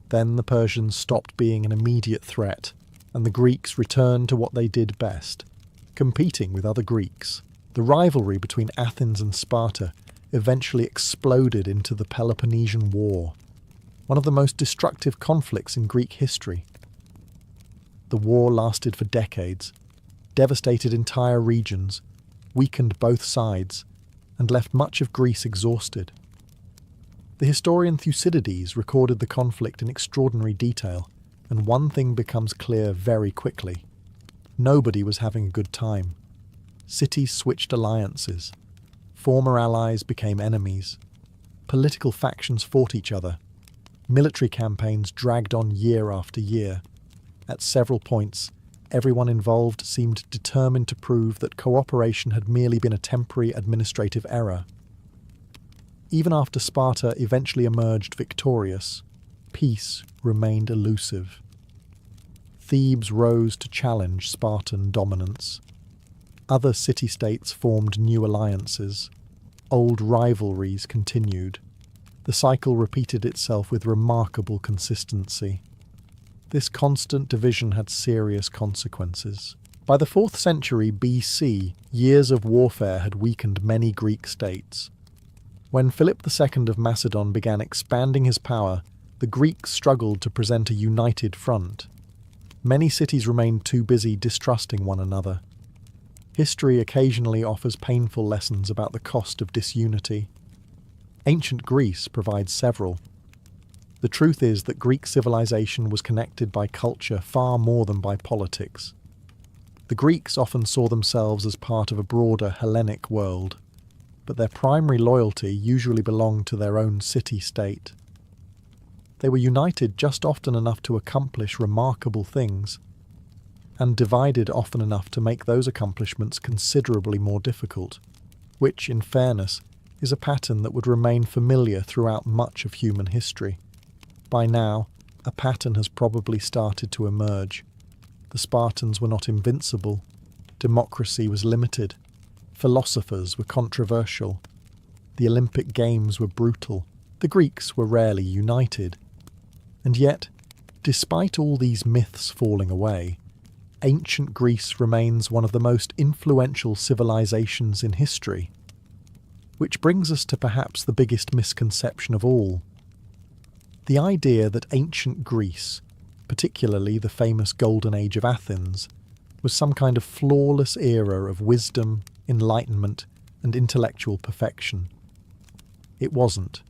Then the Persians stopped being an immediate threat, and the Greeks returned to what they did best, competing with other Greeks. The rivalry between Athens and Sparta eventually exploded into the Peloponnesian War, one of the most destructive conflicts in Greek history. The war lasted for decades, devastated entire regions, weakened both sides, and left much of Greece exhausted. The historian Thucydides recorded the conflict in extraordinary detail, and one thing becomes clear very quickly. Nobody was having a good time. Cities switched alliances. Former allies became enemies. Political factions fought each other. Military campaigns dragged on year after year. At several points, everyone involved seemed determined to prove that cooperation had merely been a temporary administrative error. Even after Sparta eventually emerged victorious, peace remained elusive. Thebes rose to challenge Spartan dominance. Other city-states formed new alliances. Old rivalries continued. The cycle repeated itself with remarkable consistency. This constant division had serious consequences. By the 4th century BC, years of warfare had weakened many Greek states. When Philip II of Macedon began expanding his power, the Greeks struggled to present a united front. Many cities remained too busy distrusting one another. History occasionally offers painful lessons about the cost of disunity. Ancient Greece provides several. The truth is that Greek civilization was connected by culture far more than by politics. The Greeks often saw themselves as part of a broader Hellenic world, but their primary loyalty usually belonged to their own city-state. They were united just often enough to accomplish remarkable things, and divided often enough to make those accomplishments considerably more difficult, which, in fairness, is a pattern that would remain familiar throughout much of human history. By now, a pattern has probably started to emerge. The Spartans were not invincible. Democracy was limited. Philosophers were controversial. The Olympic Games were brutal. The Greeks were rarely united. And yet, despite all these myths falling away, ancient Greece remains one of the most influential civilizations in history. Which brings us to perhaps the biggest misconception of all. The idea that ancient Greece, particularly the famous Golden Age of Athens, was some kind of flawless era of wisdom, enlightenment, and intellectual perfection. It wasn't.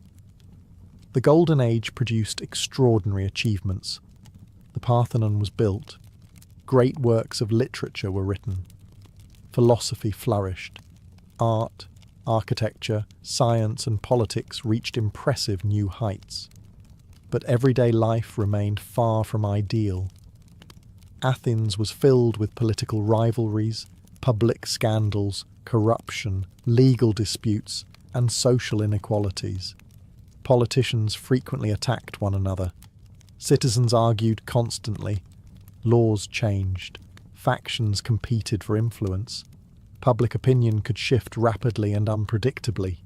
The Golden Age produced extraordinary achievements. The Parthenon was built. Great works of literature were written. Philosophy flourished. Art, architecture, science, and politics reached impressive new heights. But everyday life remained far from ideal. Athens was filled with political rivalries, public scandals, corruption, legal disputes, and social inequalities. Politicians frequently attacked one another. Citizens argued constantly. Laws changed. Factions competed for influence. Public opinion could shift rapidly and unpredictably.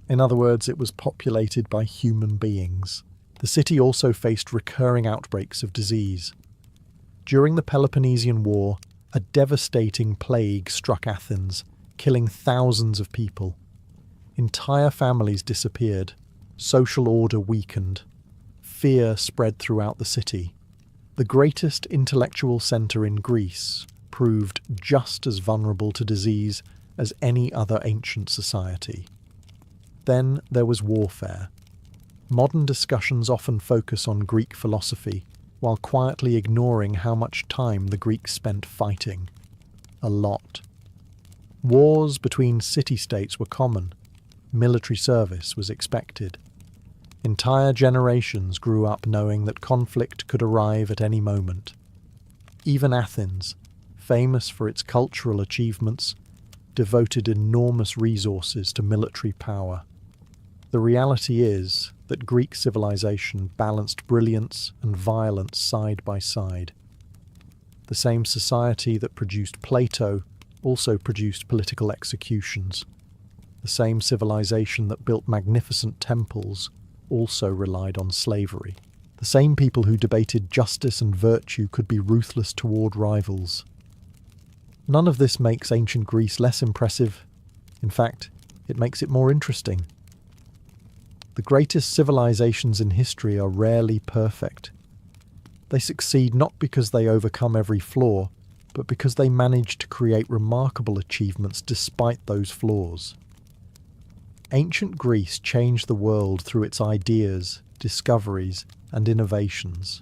In other words, it was populated by human beings. The city also faced recurring outbreaks of disease. During the Peloponnesian War, a devastating plague struck Athens, killing thousands of people. Entire families disappeared. Social order weakened. Fear spread throughout the city. The greatest intellectual centre in Greece proved just as vulnerable to disease as any other ancient society. Then there was warfare. Modern discussions often focus on Greek philosophy, while quietly ignoring how much time the Greeks spent fighting. A lot. Wars between city-states were common. Military service was expected. Entire generations grew up knowing that conflict could arrive at any moment. Even Athens, famous for its cultural achievements, devoted enormous resources to military power. The reality is that Greek civilization balanced brilliance and violence side by side. The same society that produced Plato also produced political executions. The same civilization that built magnificent temples also relied on slavery. The same people who debated justice and virtue could be ruthless toward rivals. None of this makes ancient Greece less impressive. In fact, it makes it more interesting. The greatest civilizations in history are rarely perfect. They succeed not because they overcome every flaw, but because they manage to create remarkable achievements despite those flaws. Ancient Greece changed the world through its ideas, discoveries, and innovations.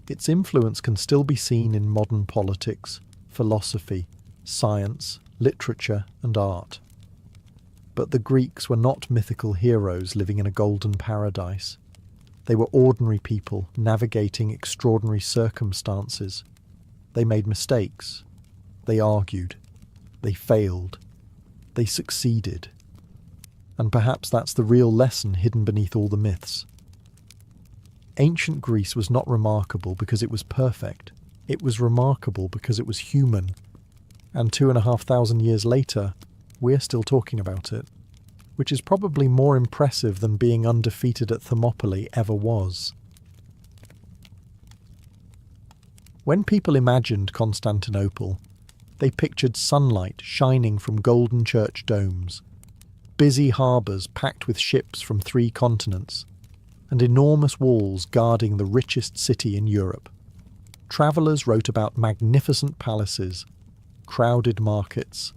Its influence can still be seen in modern politics, philosophy, science, literature, and art. But the Greeks were not mythical heroes living in a golden paradise. They were ordinary people navigating extraordinary circumstances. They made mistakes. They argued. They failed. They succeeded. And perhaps that's the real lesson hidden beneath all the myths. Ancient Greece was not remarkable because it was perfect. It was remarkable because it was human. And 2,500 years later, we're still talking about it, which is probably more impressive than being undefeated at Thermopylae ever was. When people imagined Constantinople, they pictured sunlight shining from golden church domes, busy harbours packed with ships from 3 continents, and enormous walls guarding the richest city in Europe. Travellers wrote about magnificent palaces, crowded markets,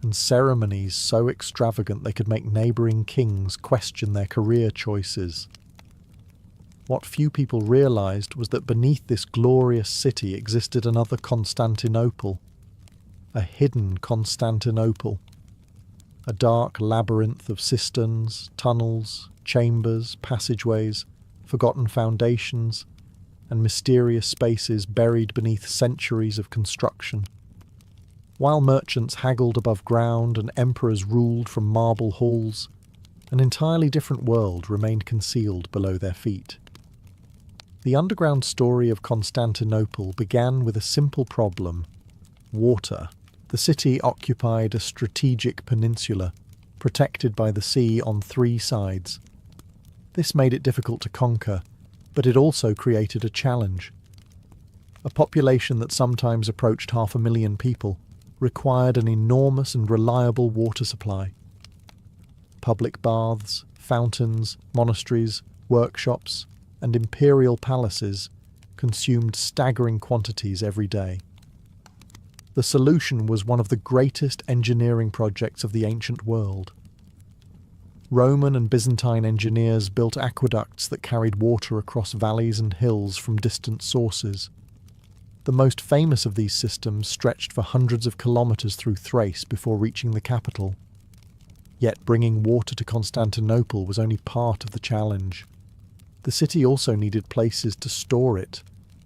and ceremonies so extravagant they could make neighbouring kings question their career choices. What few people realised was that beneath this glorious city existed another Constantinople, a hidden Constantinople, a dark labyrinth of cisterns, tunnels, chambers, passageways, forgotten foundations, and mysterious spaces buried beneath centuries of construction. While merchants haggled above ground and emperors ruled from marble halls, an entirely different world remained concealed below their feet. The underground story of Constantinople began with a simple problem: water. The city occupied a strategic peninsula, protected by the sea on 3 sides. This made it difficult to conquer, but it also created a challenge. A population that sometimes approached 500,000 people required an enormous and reliable water supply. Public baths, fountains, monasteries, workshops, and imperial palaces consumed staggering quantities every day. The solution was one of the greatest engineering projects of the ancient world. Roman and Byzantine engineers built aqueducts that carried water across valleys and hills from distant sources. The most famous of these systems stretched for hundreds of kilometres through Thrace before reaching the capital. Yet bringing water to Constantinople was only part of the challenge. The city also needed places to store it,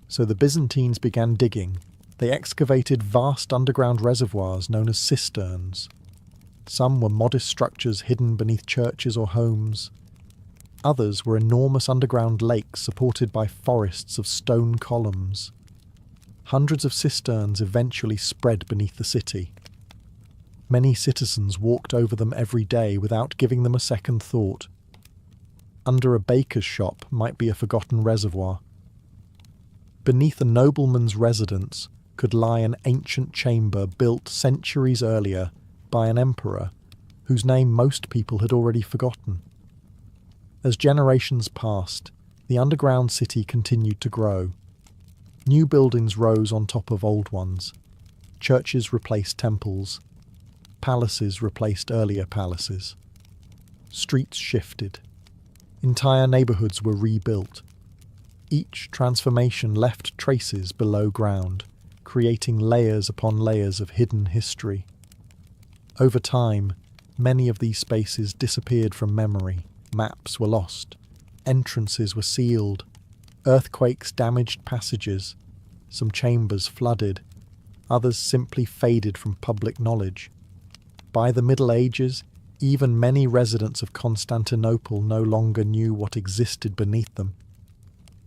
so the Byzantines began digging. They excavated vast underground reservoirs known as cisterns. Some were modest structures hidden beneath churches or homes. Others were enormous underground lakes supported by forests of stone columns. Hundreds of cisterns eventually spread beneath the city. Many citizens walked over them every day without giving them a second thought. Under a baker's shop might be a forgotten reservoir. Beneath a nobleman's residence could lie an ancient chamber built centuries earlier by an emperor whose name most people had already forgotten. As generations passed, the underground city continued to grow. New buildings rose on top of old ones. Churches replaced temples. Palaces replaced earlier palaces. Streets shifted. Entire neighbourhoods were rebuilt. Each transformation left traces below ground, creating layers upon layers of hidden history. Over time, many of these spaces disappeared from memory. Maps were lost. Entrances were sealed. Earthquakes damaged passages. Some chambers flooded. Others simply faded from public knowledge. By the Middle Ages, even many residents of Constantinople no longer knew what existed beneath them.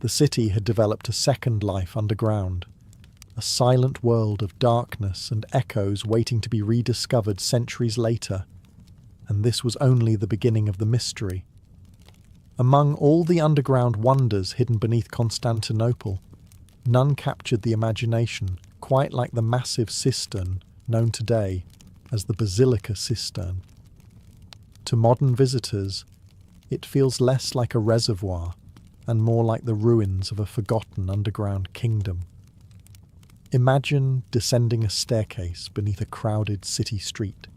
The city had developed a second life underground, a silent world of darkness and echoes waiting to be rediscovered centuries later, and this was only the beginning of the mystery. Among all the underground wonders hidden beneath Constantinople, none captured the imagination quite like the massive cistern known today as the Basilica Cistern. To modern visitors, it feels less like a reservoir and more like the ruins of a forgotten underground kingdom. Imagine descending a staircase beneath a crowded city street.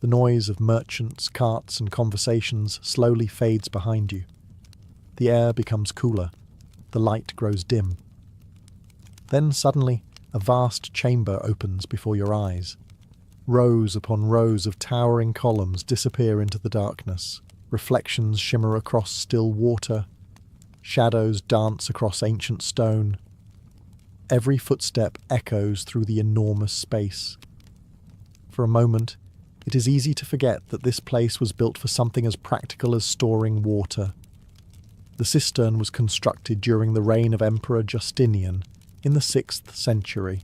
The noise of merchants, carts, and conversations slowly fades behind you. The air becomes cooler. The light grows dim. Then suddenly, a vast chamber opens before your eyes. Rows upon rows of towering columns disappear into the darkness. Reflections shimmer across still water. Shadows dance across ancient stone. Every footstep echoes through the enormous space. For a moment, it is easy to forget that this place was built for something as practical as storing water. The cistern was constructed during the reign of Emperor Justinian in the 6th century.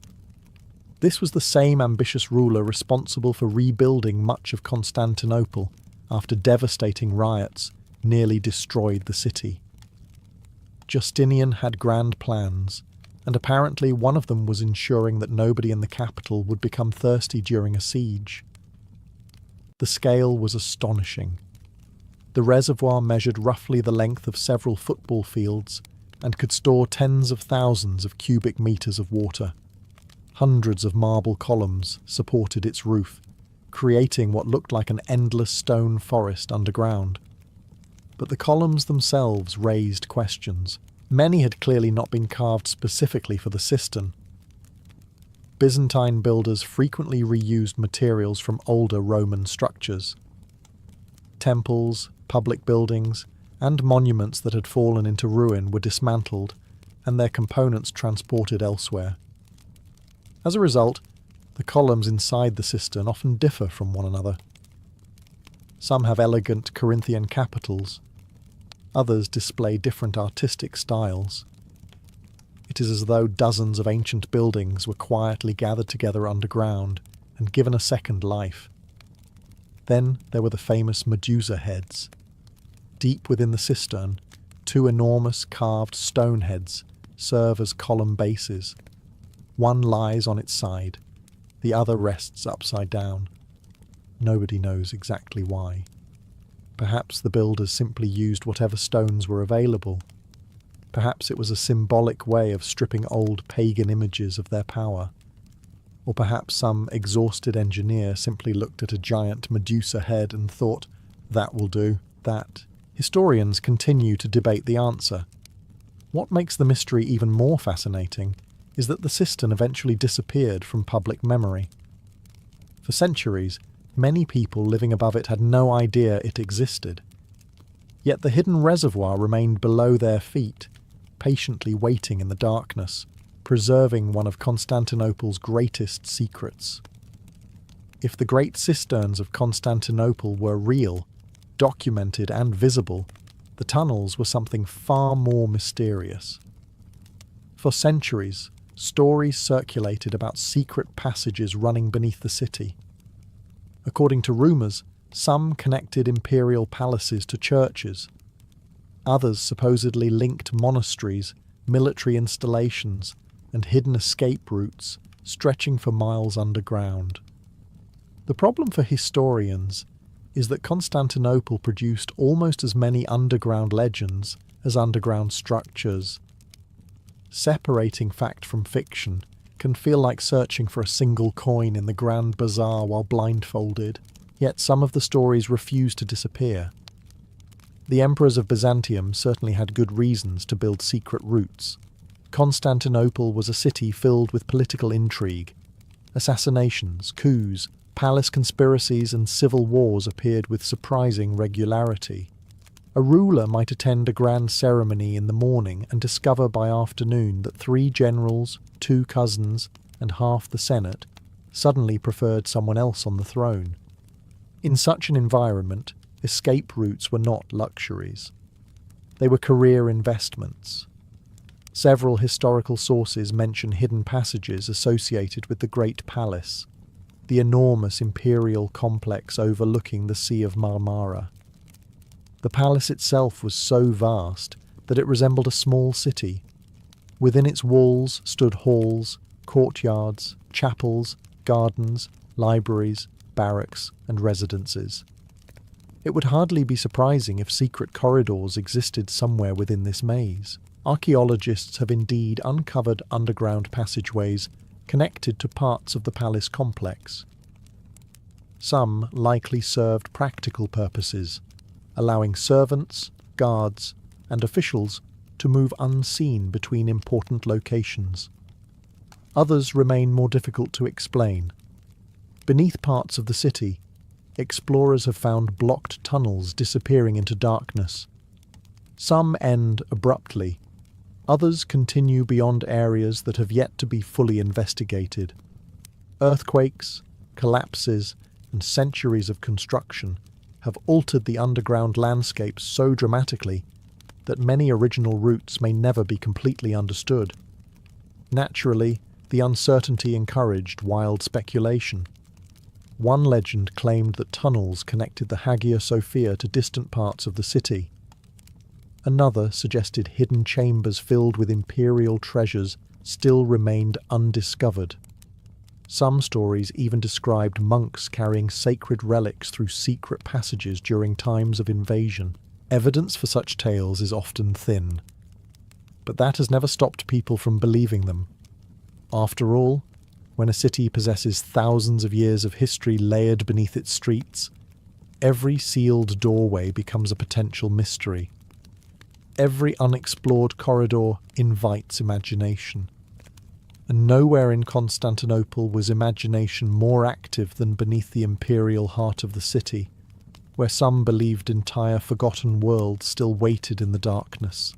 This was the same ambitious ruler responsible for rebuilding much of Constantinople after devastating riots nearly destroyed the city. Justinian had grand plans, and apparently one of them was ensuring that nobody in the capital would become thirsty during a siege. The scale was astonishing. The reservoir measured roughly the length of several football fields and could store tens of thousands of cubic meters of water. Hundreds of marble columns supported its roof, creating what looked like an endless stone forest underground. But the columns themselves raised questions. Many had clearly not been carved specifically for the cistern. Byzantine builders frequently reused materials from older Roman structures. Temples, public buildings, and monuments that had fallen into ruin were dismantled and their components transported elsewhere. As a result, the columns inside the cistern often differ from one another. Some have elegant Corinthian capitals. Others display different artistic styles. It is as though dozens of ancient buildings were quietly gathered together underground and given a second life. Then there were the famous Medusa heads. Deep within the cistern, two enormous carved stone heads serve as column bases. One lies on its side, the other rests upside down. Nobody knows exactly why. Perhaps the builders simply used whatever stones were available. Perhaps it was a symbolic way of stripping old pagan images of their power. Or perhaps some exhausted engineer simply looked at a giant Medusa head and thought, That will do. That. Historians continue to debate the answer. What makes the mystery even more fascinating is that the cistern eventually disappeared from public memory. For centuries, many people living above it had no idea it existed. Yet the hidden reservoir remained below their feet, patiently waiting in the darkness, preserving one of Constantinople's greatest secrets. If the great cisterns of Constantinople were real, documented and visible, the tunnels were something far more mysterious. For centuries, stories circulated about secret passages running beneath the city. According to rumours, some connected imperial palaces to churches. Others supposedly linked monasteries, military installations, and hidden escape routes stretching for miles underground. The problem for historians is that Constantinople produced almost as many underground legends as underground structures. Separating fact from fiction can feel like searching for a single coin in the grand bazaar while blindfolded, yet some of the stories refuse to disappear. The emperors of Byzantium certainly had good reasons to build secret routes. Constantinople was a city filled with political intrigue. Assassinations, coups, palace conspiracies and civil wars appeared with surprising regularity. A ruler might attend a grand ceremony in the morning and discover by afternoon that 3 generals, 2 cousins, and half the Senate suddenly preferred someone else on the throne. In such an environment, escape routes were not luxuries. They were career investments. Several historical sources mention hidden passages associated with the Great Palace, the enormous imperial complex overlooking the Sea of Marmara. The palace itself was so vast that it resembled a small city. Within its walls stood halls, courtyards, chapels, gardens, libraries, barracks, and residences. It would hardly be surprising if secret corridors existed somewhere within this maze. Archaeologists have indeed uncovered underground passageways connected to parts of the palace complex. Some likely served practical purposes, allowing servants, guards, and officials to move unseen between important locations. Others remain more difficult to explain. Beneath parts of the city, explorers have found blocked tunnels disappearing into darkness. Some end abruptly. Others continue beyond areas that have yet to be fully investigated. Earthquakes, collapses, and centuries of construction have altered the underground landscape so dramatically that many original routes may never be completely understood. Naturally, the uncertainty encouraged wild speculation. One legend claimed that tunnels connected the Hagia Sophia to distant parts of the city. Another suggested hidden chambers filled with imperial treasures still remained undiscovered. Some stories even described monks carrying sacred relics through secret passages during times of invasion. Evidence for such tales is often thin, but that has never stopped people from believing them. After all, when a city possesses thousands of years of history layered beneath its streets, every sealed doorway becomes a potential mystery. Every unexplored corridor invites imagination. And nowhere in Constantinople was imagination more active than beneath the imperial heart of the city, where some believed entire forgotten worlds still waited in the darkness.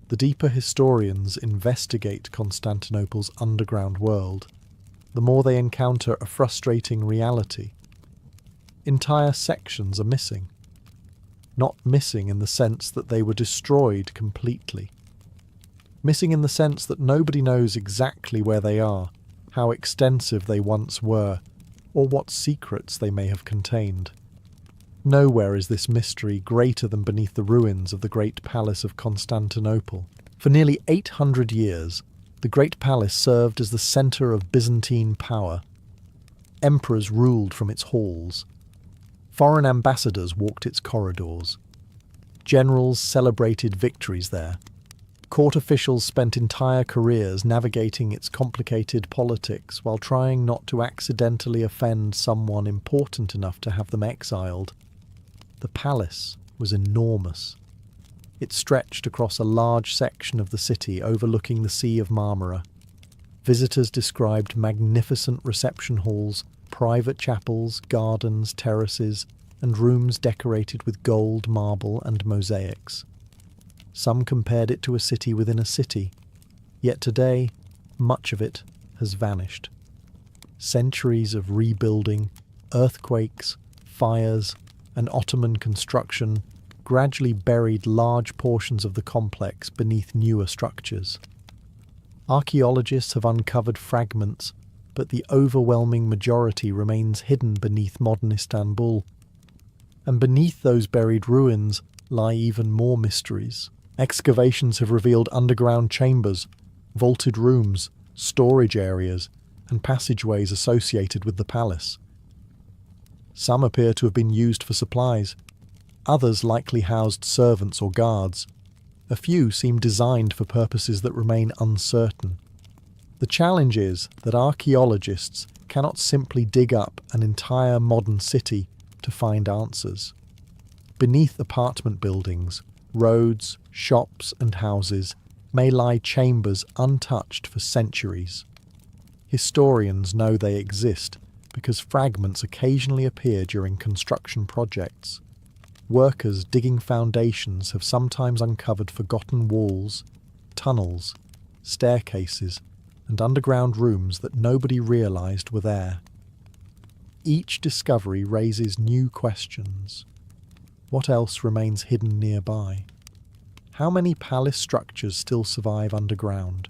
The deeper historians investigate Constantinople's underground world, the more they encounter a frustrating reality. Entire sections are missing. Not missing in the sense that they were destroyed completely. Missing in the sense that nobody knows exactly where they are, how extensive they once were, or what secrets they may have contained. Nowhere is this mystery greater than beneath the ruins of the Great Palace of Constantinople. For nearly 800 years, the Great Palace served as the centre of Byzantine power. Emperors ruled from its halls. Foreign ambassadors walked its corridors. Generals celebrated victories there. Court officials spent entire careers navigating its complicated politics while trying not to accidentally offend someone important enough to have them exiled. The palace was enormous. It stretched across a large section of the city overlooking the Sea of Marmara. Visitors described magnificent reception halls, private chapels, gardens, terraces, and rooms decorated with gold, marble, and mosaics. Some compared it to a city within a city, yet today, much of it has vanished. Centuries of rebuilding, earthquakes, fires, and Ottoman construction gradually buried large portions of the complex beneath newer structures. Archaeologists have uncovered fragments, but the overwhelming majority remains hidden beneath modern Istanbul. And beneath those buried ruins lie even more mysteries. Excavations have revealed underground chambers, vaulted rooms, storage areas, and passageways associated with the palace. Some appear to have been used for supplies. Others likely housed servants or guards. A few seem designed for purposes that remain uncertain. The challenge is that archaeologists cannot simply dig up an entire modern city to find answers. Beneath apartment buildings, roads, shops, and houses may lie chambers untouched for centuries. Historians know they exist because fragments occasionally appear during construction projects. Workers digging foundations have sometimes uncovered forgotten walls, tunnels, staircases, and underground rooms that nobody realized were there. Each discovery raises new questions. What else remains hidden nearby? How many palace structures still survive underground?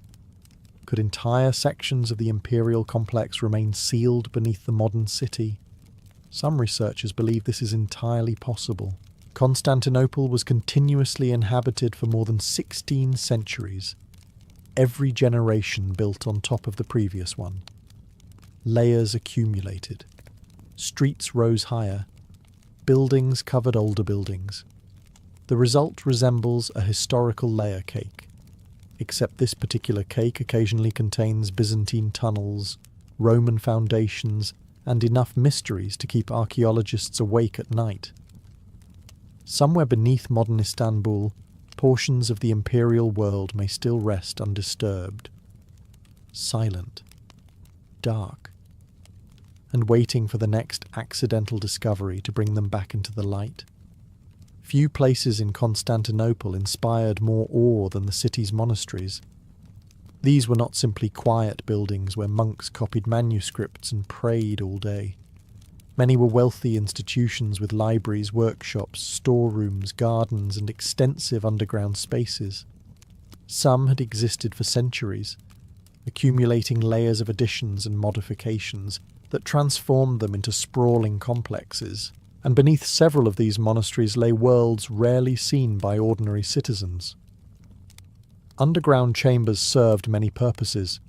Could entire sections of the imperial complex remain sealed beneath the modern city? Some researchers believe this is entirely possible. Constantinople was continuously inhabited for more than 16 centuries. Every generation built on top of the previous one. Layers accumulated. Streets rose higher. Buildings covered older buildings. The result resembles a historical layer cake, except this particular cake occasionally contains Byzantine tunnels, Roman foundations, and enough mysteries to keep archaeologists awake at night. Somewhere beneath modern Istanbul, portions of the imperial world may still rest undisturbed, silent, dark, and waiting for the next accidental discovery to bring them back into the light. Few places in Constantinople inspired more awe than the city's monasteries. These were not simply quiet buildings where monks copied manuscripts and prayed all day. Many were wealthy institutions with libraries, workshops, storerooms, gardens, and extensive underground spaces. Some had existed for centuries, accumulating layers of additions and modifications that transformed them into sprawling complexes. And beneath several of these monasteries lay worlds rarely seen by ordinary citizens. Underground chambers served many purposes.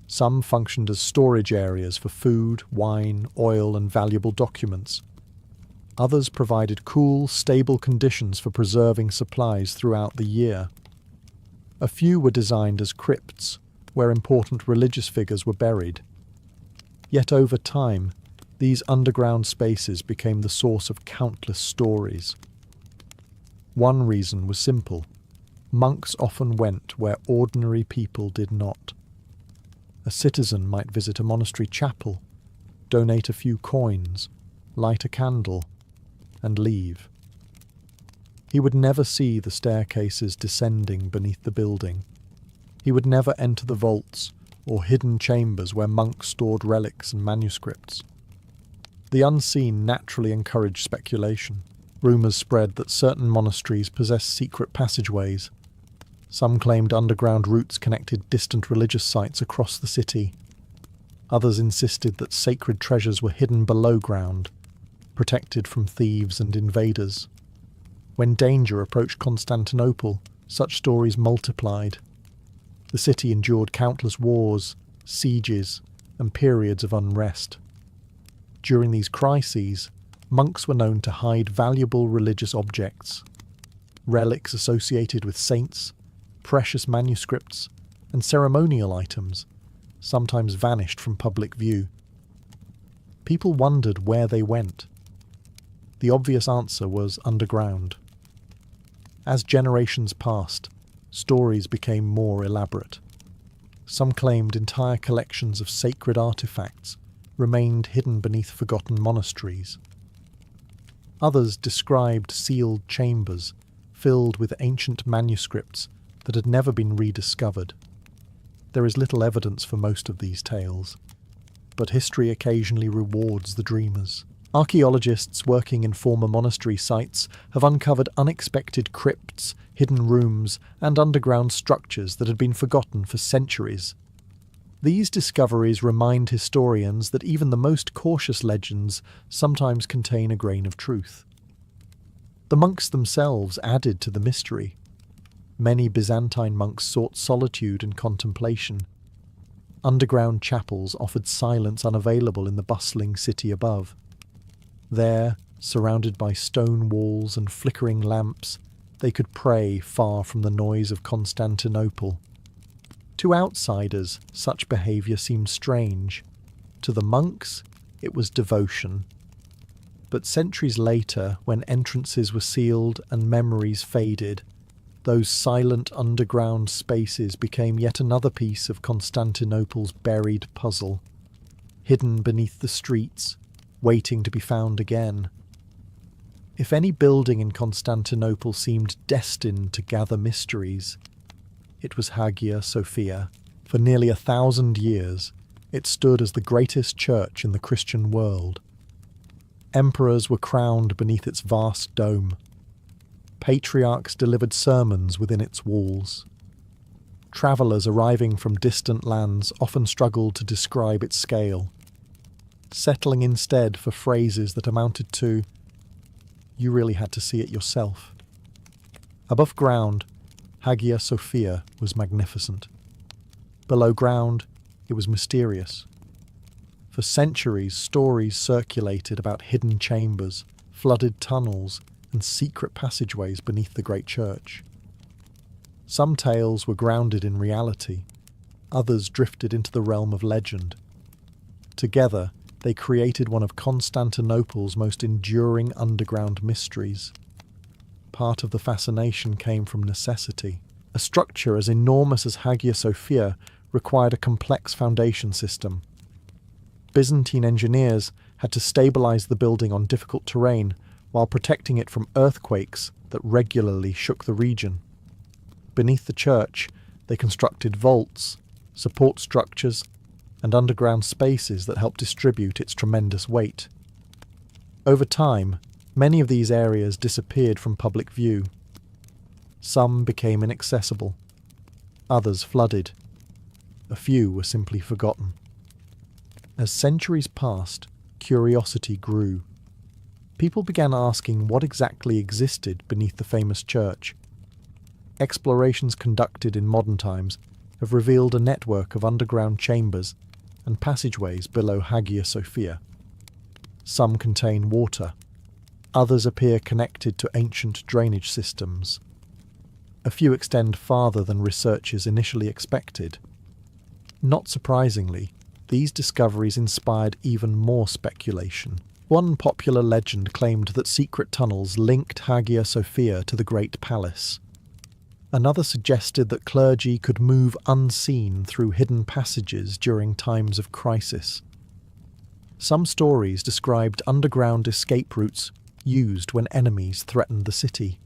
Some functioned as storage areas for food, wine, oil, and valuable documents. Others provided cool, stable conditions for preserving supplies throughout the year. A few were designed as crypts, where important religious figures were buried. Yet over time, these underground spaces became the source of countless stories. One reason was simple. Monks often went where ordinary people did not. A citizen might visit a monastery chapel, donate a few coins, light a candle, and leave. He would never see the staircases descending beneath the building. He would never enter the vaults or hidden chambers where monks stored relics and manuscripts. The unseen naturally encouraged speculation. Rumours spread that certain monasteries possessed secret passageways. Some claimed underground routes connected distant religious sites across the city. Others insisted that sacred treasures were hidden below ground, protected from thieves and invaders. When danger approached Constantinople, such stories multiplied. The city endured countless wars, sieges, and periods of unrest. During these crises, monks were known to hide valuable religious objects. Relics associated with saints, precious manuscripts, and ceremonial items sometimes vanished from public view. People wondered where they went. The obvious answer was underground. As generations passed, stories became more elaborate. Some claimed entire collections of sacred artifacts remained hidden beneath forgotten monasteries. Others described sealed chambers filled with ancient manuscripts that had never been rediscovered. There is little evidence for most of these tales, but history occasionally rewards the dreamers. Archaeologists working in former monastery sites have uncovered unexpected crypts, hidden rooms, and underground structures that had been forgotten for centuries. These discoveries remind historians that even the most cautious legends sometimes contain a grain of truth. The monks themselves added to the mystery. Many Byzantine monks sought solitude and contemplation. Underground chapels offered silence unavailable in the bustling city above. There, surrounded by stone walls and flickering lamps, they could pray far from the noise of Constantinople. To outsiders, such behaviour seemed strange. To the monks, it was devotion. But centuries later, when entrances were sealed and memories faded, those silent underground spaces became yet another piece of Constantinople's buried puzzle, hidden beneath the streets, waiting to be found again. If any building in Constantinople seemed destined to gather mysteries, it was Hagia Sophia. For nearly 1,000 years, it stood as the greatest church in the Christian world. Emperors were crowned beneath its vast dome. Patriarchs delivered sermons within its walls. Travellers arriving from distant lands often struggled to describe its scale, settling instead for phrases that amounted to, "You really had to see it yourself." Above ground, Hagia Sophia was magnificent. Below ground, it was mysterious. For centuries, stories circulated about hidden chambers, flooded tunnels, and secret passageways beneath the great church. Some tales were grounded in reality, others drifted into the realm of legend. Together, they created one of Constantinople's most enduring underground mysteries. Part of the fascination came from necessity. A structure as enormous as Hagia Sophia required a complex foundation system. Byzantine engineers had to stabilize the building on difficult terrain while protecting it from earthquakes that regularly shook the region. Beneath the church, they constructed vaults, support structures, and underground spaces that helped distribute its tremendous weight. Over time, many of these areas disappeared from public view. Some became inaccessible, others flooded. A few were simply forgotten. As centuries passed, curiosity grew. People began asking what exactly existed beneath the famous church. Explorations conducted in modern times have revealed a network of underground chambers and passageways below Hagia Sophia. Some contain water, others appear connected to ancient drainage systems. A few extend farther than researchers initially expected. Not surprisingly, these discoveries inspired even more speculation. One popular legend claimed that secret tunnels linked Hagia Sophia to the Great Palace. Another suggested that clergy could move unseen through hidden passages during times of crisis. Some stories described underground escape routes used when enemies threatened the city.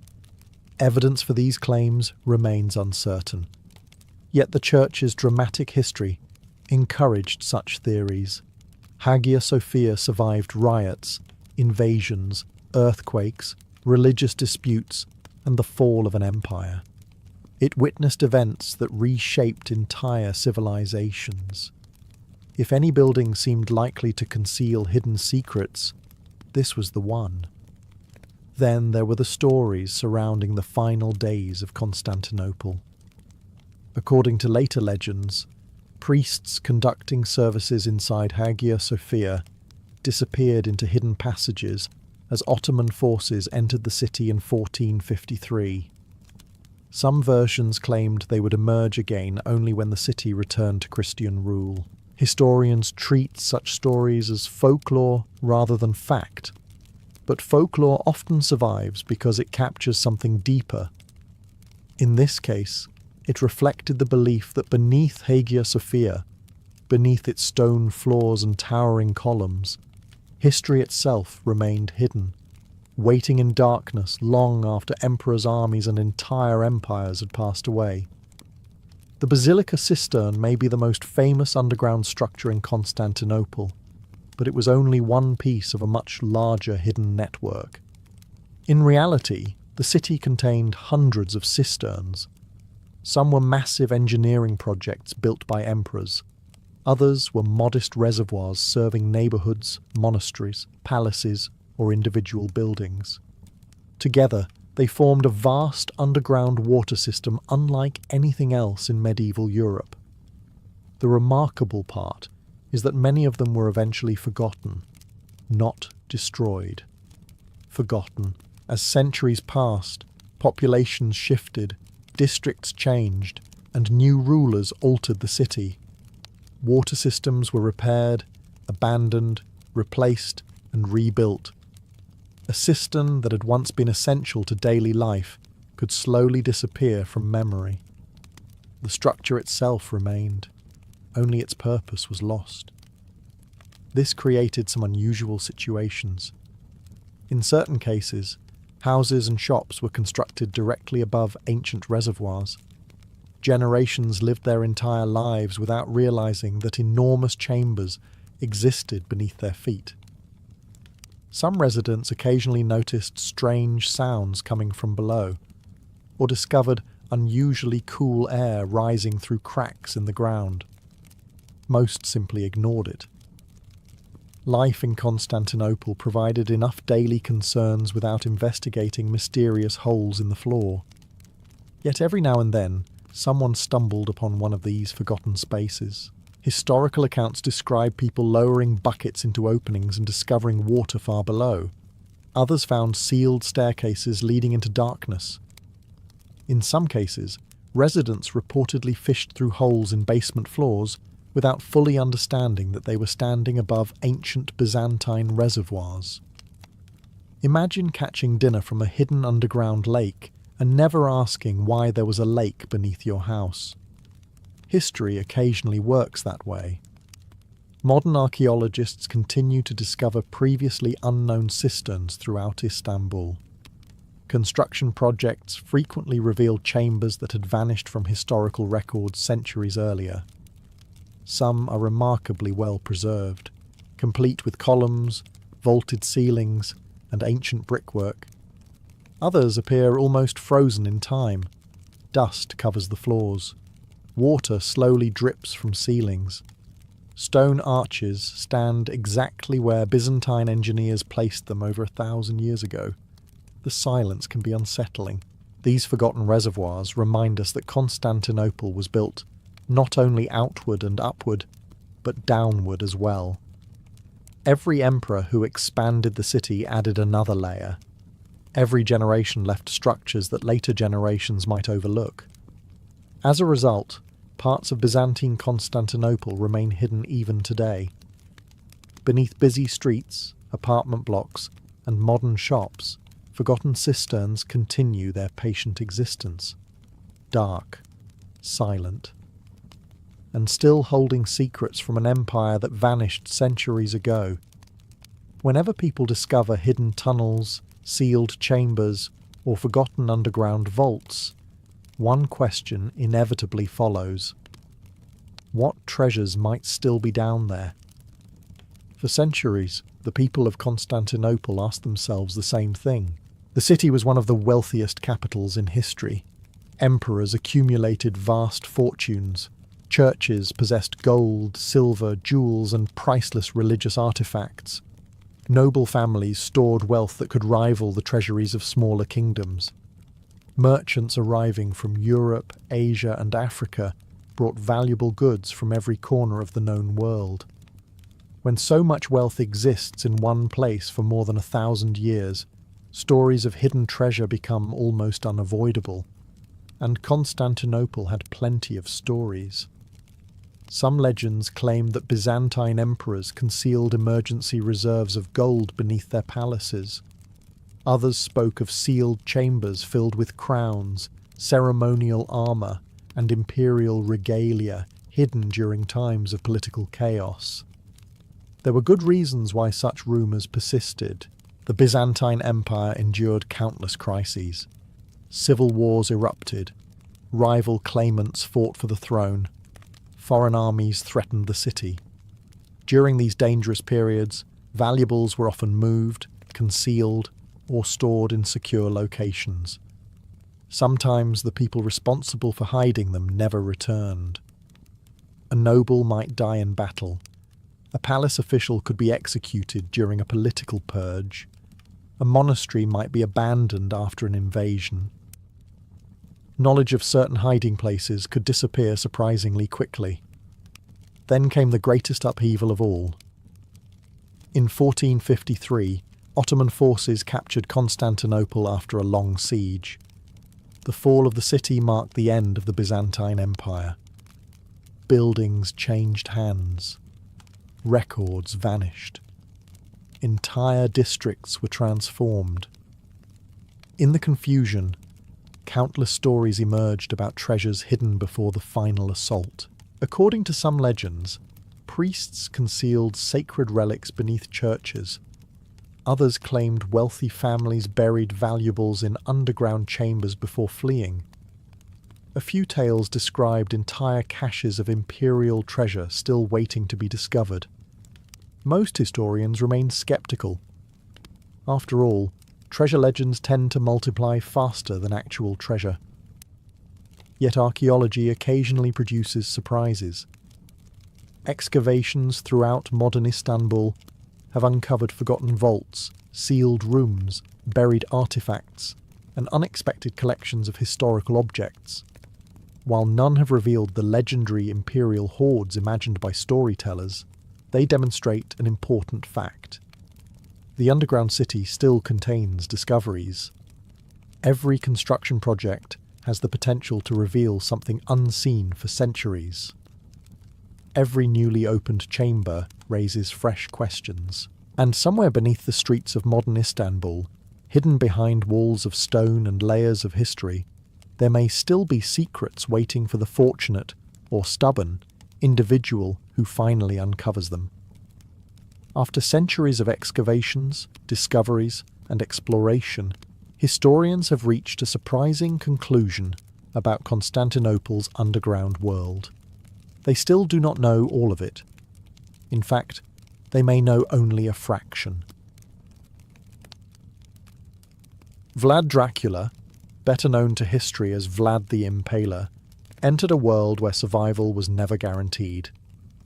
Evidence for these claims remains uncertain. Yet the church's dramatic history encouraged such theories. Hagia Sophia survived riots, invasions, earthquakes, religious disputes, and the fall of an empire. It witnessed events that reshaped entire civilizations. If any building seemed likely to conceal hidden secrets, this was the one. Then there were the stories surrounding the final days of Constantinople. According to later legends, priests conducting services inside Hagia Sophia disappeared into hidden passages as Ottoman forces entered the city in 1453. Some versions claimed they would emerge again only when the city returned to Christian rule. Historians treat such stories as folklore rather than fact, but folklore often survives because it captures something deeper. In this case, it reflected the belief that beneath Hagia Sophia, beneath its stone floors and towering columns, history itself remained hidden, waiting in darkness long after emperors' armies and entire empires had passed away. The Basilica Cistern may be the most famous underground structure in Constantinople, but it was only one piece of a much larger hidden network. In reality, the city contained hundreds of cisterns. Some were massive engineering projects built by emperors. Others were modest reservoirs serving neighbourhoods, monasteries, palaces, or individual buildings. Together, they formed a vast underground water system unlike anything else in medieval Europe. The remarkable part is that many of them were eventually forgotten, not destroyed. Forgotten as centuries passed, populations shifted, districts changed, and new rulers altered the city. Water systems were repaired, abandoned, replaced, and rebuilt. A cistern that had once been essential to daily life could slowly disappear from memory. The structure itself remained, only its purpose was lost. This created some unusual situations. In certain cases, houses and shops were constructed directly above ancient reservoirs. Generations lived their entire lives without realizing that enormous chambers existed beneath their feet. Some residents occasionally noticed strange sounds coming from below, or discovered unusually cool air rising through cracks in the ground. Most simply ignored it. Life in Constantinople provided enough daily concerns without investigating mysterious holes in the floor. Yet every now and then, someone stumbled upon one of these forgotten spaces. Historical accounts describe people lowering buckets into openings and discovering water far below. Others found sealed staircases leading into darkness. In some cases, residents reportedly fished through holes in basement floors without fully understanding that they were standing above ancient Byzantine reservoirs. Imagine catching dinner from a hidden underground lake and never asking why there was a lake beneath your house. History occasionally works that way. Modern archaeologists continue to discover previously unknown cisterns throughout Istanbul. Construction projects frequently reveal chambers that had vanished from historical records centuries earlier. Some are remarkably well preserved, complete with columns, vaulted ceilings, and ancient brickwork. Others appear almost frozen in time. Dust covers the floors. Water slowly drips from ceilings. Stone arches stand exactly where Byzantine engineers placed them over 1,000 years ago. The silence can be unsettling. These forgotten reservoirs remind us that Constantinople was built not only outward and upward, but downward as well. Every emperor who expanded the city added another layer. Every generation left structures that later generations might overlook. As a result, parts of Byzantine Constantinople remain hidden even today. Beneath busy streets, apartment blocks, and modern shops, forgotten cisterns continue their patient existence. Dark, silent, and still holding secrets from an empire that vanished centuries ago. Whenever people discover hidden tunnels, sealed chambers, or forgotten underground vaults, one question inevitably follows. What treasures might still be down there? For centuries, the people of Constantinople asked themselves the same thing. The city was one of the wealthiest capitals in history. Emperors accumulated vast fortunes. Churches possessed gold, silver, jewels, and priceless religious artifacts. Noble families stored wealth that could rival the treasuries of smaller kingdoms. Merchants arriving from Europe, Asia, and Africa brought valuable goods from every corner of the known world. When so much wealth exists in one place for more than 1,000 years, stories of hidden treasure become almost unavoidable. And Constantinople had plenty of stories. Some legends claim that Byzantine emperors concealed emergency reserves of gold beneath their palaces. Others spoke of sealed chambers filled with crowns, ceremonial armour, and imperial regalia hidden during times of political chaos. There were good reasons why such rumours persisted. The Byzantine Empire endured countless crises. Civil wars erupted. Rival claimants fought for the throne. Foreign armies threatened the city. During these dangerous periods, valuables were often moved, concealed, or stored in secure locations. Sometimes the people responsible for hiding them never returned. A noble might die in battle. A palace official could be executed during a political purge. A monastery might be abandoned after an invasion. Knowledge of certain hiding places could disappear surprisingly quickly. Then came the greatest upheaval of all. In 1453, Ottoman forces captured Constantinople after a long siege. The fall of the city marked the end of the Byzantine Empire. Buildings changed hands. Records vanished. Entire districts were transformed. In the confusion, countless stories emerged about treasures hidden before the final assault. According to some legends, priests concealed sacred relics beneath churches. Others claimed wealthy families buried valuables in underground chambers before fleeing. A few tales described entire caches of imperial treasure still waiting to be discovered. Most historians remained skeptical. After all, treasure legends tend to multiply faster than actual treasure. Yet archaeology occasionally produces surprises. Excavations throughout modern Istanbul have uncovered forgotten vaults, sealed rooms, buried artifacts, and unexpected collections of historical objects. While none have revealed the legendary imperial hoards imagined by storytellers, they demonstrate an important fact. The underground city still contains discoveries. Every construction project has the potential to reveal something unseen for centuries. Every newly opened chamber raises fresh questions. And somewhere beneath the streets of modern Istanbul, hidden behind walls of stone and layers of history, there may still be secrets waiting for the fortunate, or stubborn, individual who finally uncovers them. After centuries of excavations, discoveries, and exploration, historians have reached a surprising conclusion about Constantinople's underground world. They still do not know all of it. In fact, they may know only a fraction. Vlad Dracula, better known to history as Vlad the Impaler, entered a world where survival was never guaranteed.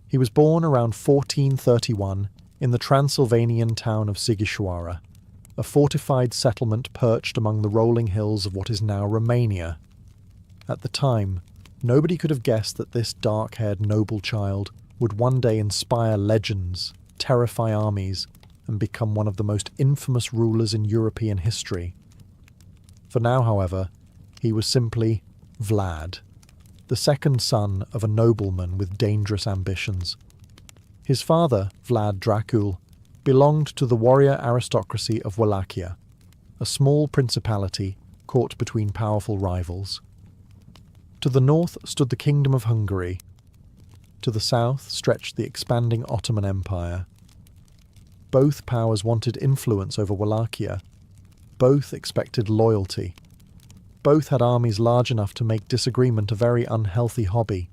He was born around 1431 in the Transylvanian town of Sighișoara, a fortified settlement perched among the rolling hills of what is now Romania. At the time, nobody could have guessed that this dark-haired noble child would one day inspire legends, terrify armies, and become one of the most infamous rulers in European history. For now, however, he was simply Vlad, the second son of a nobleman with dangerous ambitions. His father, Vlad Dracul, belonged to the warrior aristocracy of Wallachia, a small principality caught between powerful rivals. To the north stood the Kingdom of Hungary. To the south stretched the expanding Ottoman Empire. Both powers wanted influence over Wallachia. Both expected loyalty. Both had armies large enough to make disagreement a very unhealthy hobby.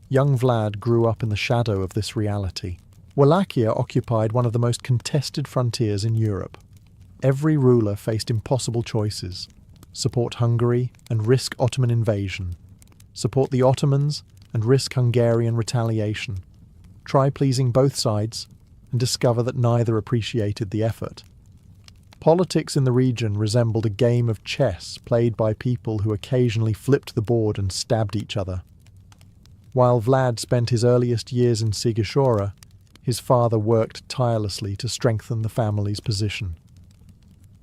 Young Vlad grew up in the shadow of this reality. Wallachia occupied one of the most contested frontiers in Europe. Every ruler faced impossible choices: support Hungary and risk Ottoman invasion, support the Ottomans and risk Hungarian retaliation, try pleasing both sides and discover that neither appreciated the effort. Politics in the region resembled a game of chess played by people who occasionally flipped the board and stabbed each other. While Vlad spent his earliest years in Sighișoara, his father worked tirelessly to strengthen the family's position.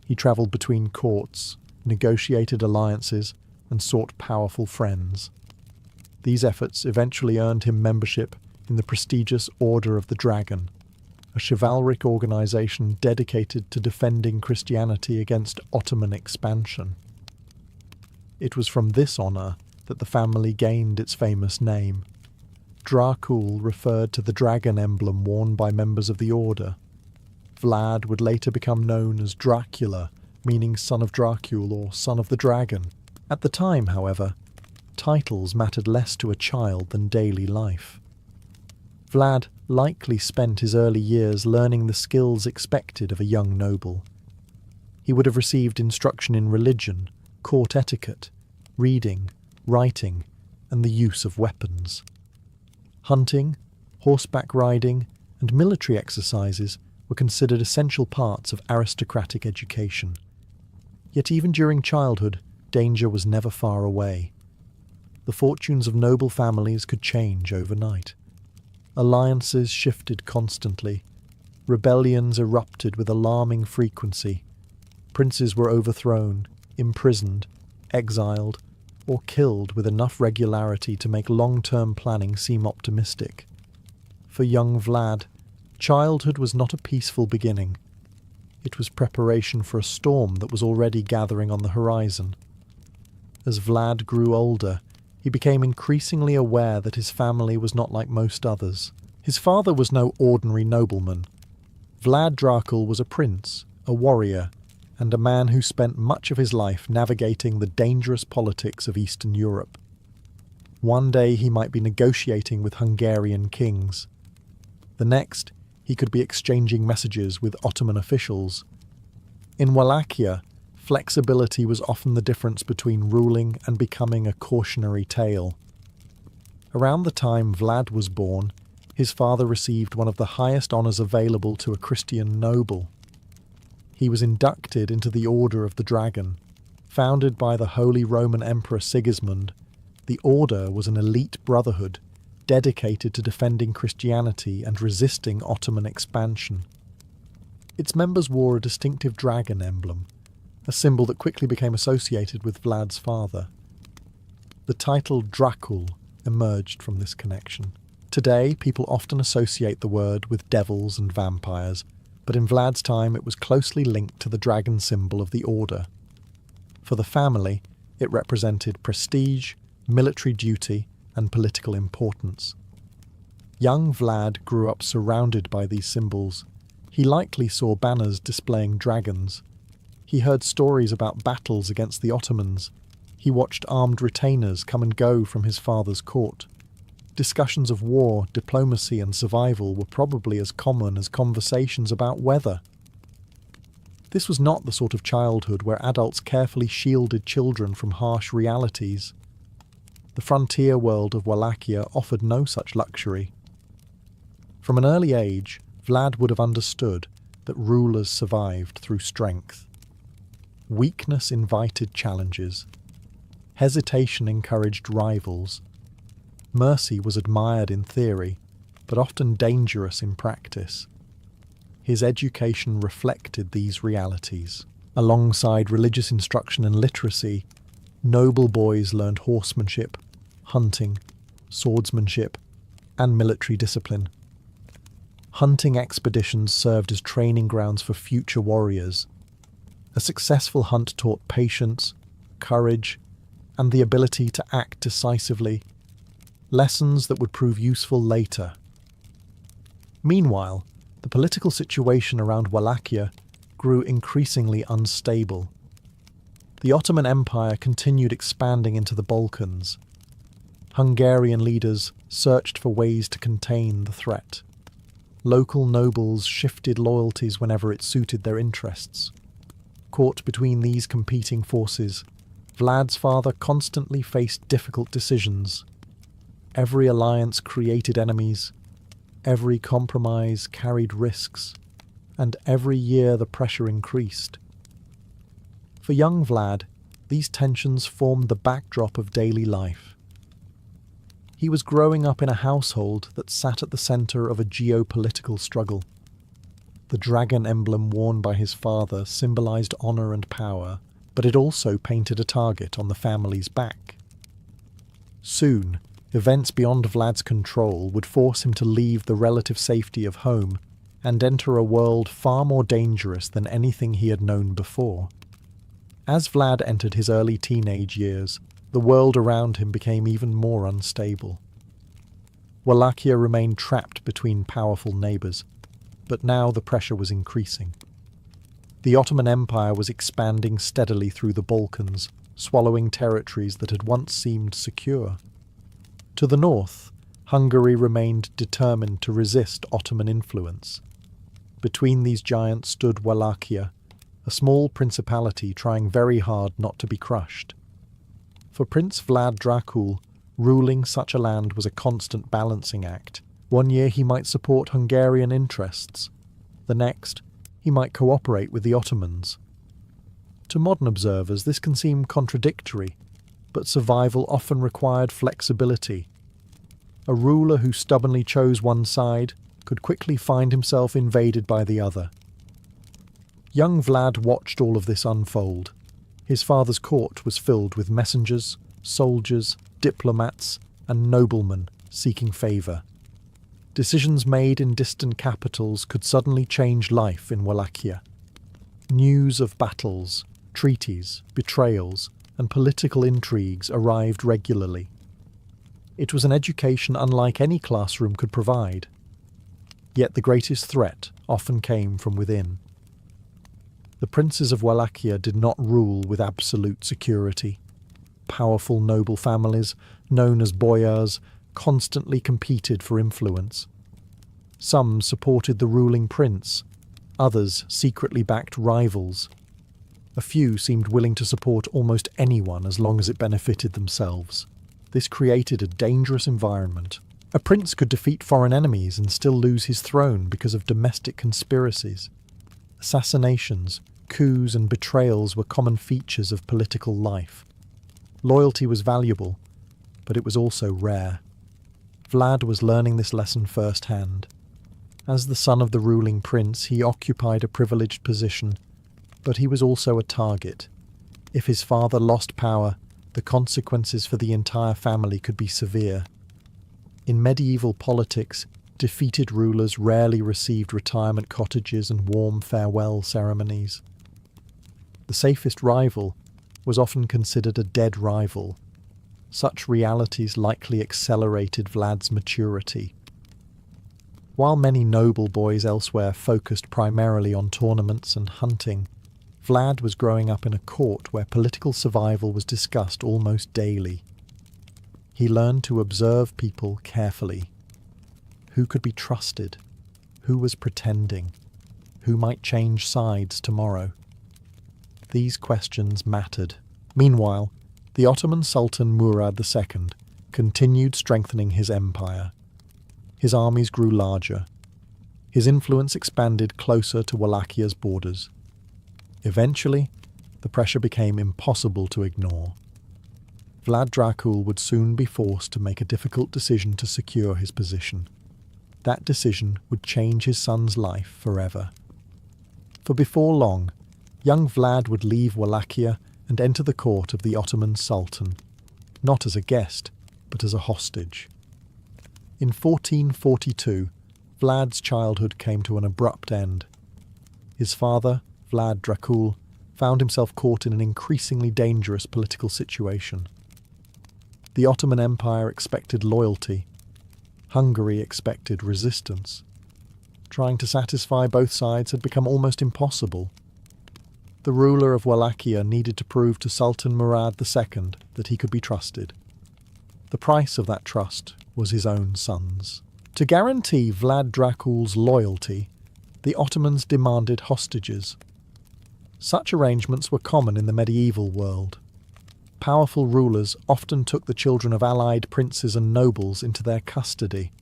He travelled between courts, negotiated alliances, and sought powerful friends. These efforts eventually earned him membership in the prestigious Order of the Dragon, a chivalric organization dedicated to defending Christianity against Ottoman expansion. It was from this honor that the family gained its famous name. Dracul referred to the dragon emblem worn by members of the order. Vlad would later become known as Dracula, meaning son of Dracul or son of the dragon. At the time, however, titles mattered less to a child than daily life. Vlad likely spent his early years learning the skills expected of a young noble. He would have received instruction in religion, court etiquette, reading, writing, and the use of weapons. Hunting, horseback riding, and military exercises were considered essential parts of aristocratic education. Yet even during childhood, danger was never far away. The fortunes of noble families could change overnight. Alliances shifted constantly. Rebellions erupted with alarming frequency. Princes were overthrown, imprisoned, exiled, or killed with enough regularity to make long-term planning seem optimistic. For young Vlad, childhood was not a peaceful beginning. It was preparation for a storm that was already gathering on the horizon. As Vlad grew older, he became increasingly aware that his family was not like most others. His father was no ordinary nobleman. Vlad Dracul was a prince, a warrior, and a man who spent much of his life navigating the dangerous politics of Eastern Europe. One day he might be negotiating with Hungarian kings. The next, he could be exchanging messages with Ottoman officials. In Wallachia, flexibility was often the difference between ruling and becoming a cautionary tale. Around the time Vlad was born, his father received one of the highest honours available to a Christian noble. He was inducted into the Order of the Dragon. Founded by the Holy Roman Emperor Sigismund, the Order was an elite brotherhood dedicated to defending Christianity and resisting Ottoman expansion. Its members wore a distinctive dragon emblem, a symbol that quickly became associated with Vlad's father. The title Dracul emerged from this connection. Today, people often associate the word with devils and vampires, but in Vlad's time it was closely linked to the dragon symbol of the Order. For the family, it represented prestige, military duty, and political importance. Young Vlad grew up surrounded by these symbols. He likely saw banners displaying dragons. He heard stories about battles against the Ottomans. He watched armed retainers come and go from his father's court. Discussions of war, diplomacy, and survival were probably as common as conversations about weather. This was not the sort of childhood where adults carefully shielded children from harsh realities. The frontier world of Wallachia offered no such luxury. From an early age, Vlad would have understood that rulers survived through strength. Weakness invited challenges. Hesitation encouraged rivals. Mercy was admired in theory, but often dangerous in practice. His education reflected these realities. Alongside religious instruction and literacy, noble boys learned horsemanship, hunting, swordsmanship, and military discipline. Hunting expeditions served as training grounds for future warriors. A successful hunt taught patience, courage, and the ability to act decisively, lessons that would prove useful later. Meanwhile, the political situation around Wallachia grew increasingly unstable. The Ottoman Empire continued expanding into the Balkans. Hungarian leaders searched for ways to contain the threat. Local nobles shifted loyalties whenever it suited their interests. Caught between these competing forces, Vlad's father constantly faced difficult decisions. Every alliance created enemies, every compromise carried risks, and every year the pressure increased. For young Vlad, these tensions formed the backdrop of daily life. He was growing up in a household that sat at the centre of a geopolitical struggle. The dragon emblem worn by his father symbolised honour and power, but it also painted a target on the family's back. Soon, events beyond Vlad's control would force him to leave the relative safety of home and enter a world far more dangerous than anything he had known before. As Vlad entered his early teenage years, the world around him became even more unstable. Wallachia remained trapped between powerful neighbours, but now the pressure was increasing. The Ottoman Empire was expanding steadily through the Balkans, swallowing territories that had once seemed secure. To the north, Hungary remained determined to resist Ottoman influence. Between these giants stood Wallachia, a small principality trying very hard not to be crushed. For Prince Vlad Dracul, ruling such a land was a constant balancing act. One year he might support Hungarian interests. The next, he might cooperate with the Ottomans. To modern observers, this can seem contradictory, but survival often required flexibility. A ruler who stubbornly chose one side could quickly find himself invaded by the other. Young Vlad watched all of this unfold. His father's court was filled with messengers, soldiers, diplomats, and noblemen seeking favour. Decisions made in distant capitals could suddenly change life in Wallachia. News of battles, treaties, betrayals, and political intrigues arrived regularly. It was an education unlike any classroom could provide. Yet the greatest threat often came from within. The princes of Wallachia did not rule with absolute security. Powerful noble families, known as boyars, constantly competed for influence. Some supported the ruling prince, others secretly backed rivals. A few seemed willing to support almost anyone as long as it benefited themselves. This created a dangerous environment. A prince could defeat foreign enemies and still lose his throne because of domestic conspiracies. Assassinations, coups, and betrayals were common features of political life. Loyalty was valuable, but it was also rare. Vlad was learning this lesson firsthand. As the son of the ruling prince, he occupied a privileged position, but he was also a target. If his father lost power, the consequences for the entire family could be severe. In medieval politics, defeated rulers rarely received retirement cottages and warm farewell ceremonies. The safest rival was often considered a dead rival. Such realities likely accelerated Vlad's maturity. While many noble boys elsewhere focused primarily on tournaments and hunting, Vlad was growing up in a court where political survival was discussed almost daily. He learned to observe people carefully. Who could be trusted? Who was pretending? Who might change sides tomorrow? These questions mattered. Meanwhile, the Ottoman Sultan Murad II continued strengthening his empire. His armies grew larger. His influence expanded closer to Wallachia's borders. Eventually, the pressure became impossible to ignore. Vlad Dracul would soon be forced to make a difficult decision to secure his position. That decision would change his son's life forever. For before long, young Vlad would leave Wallachia and enter the court of the Ottoman Sultan, not as a guest, but as a hostage. In 1442, Vlad's childhood came to an abrupt end. His father, Vlad Dracul, found himself caught in an increasingly dangerous political situation. The Ottoman Empire expected loyalty. Hungary expected resistance. Trying to satisfy both sides had become almost impossible. The ruler of Wallachia needed to prove to Sultan Murad II that he could be trusted. The price of that trust was his own sons. To guarantee Vlad Dracul's loyalty, the Ottomans demanded hostages. Such arrangements were common in the medieval world. Powerful rulers often took the children of allied princes and nobles into their custody.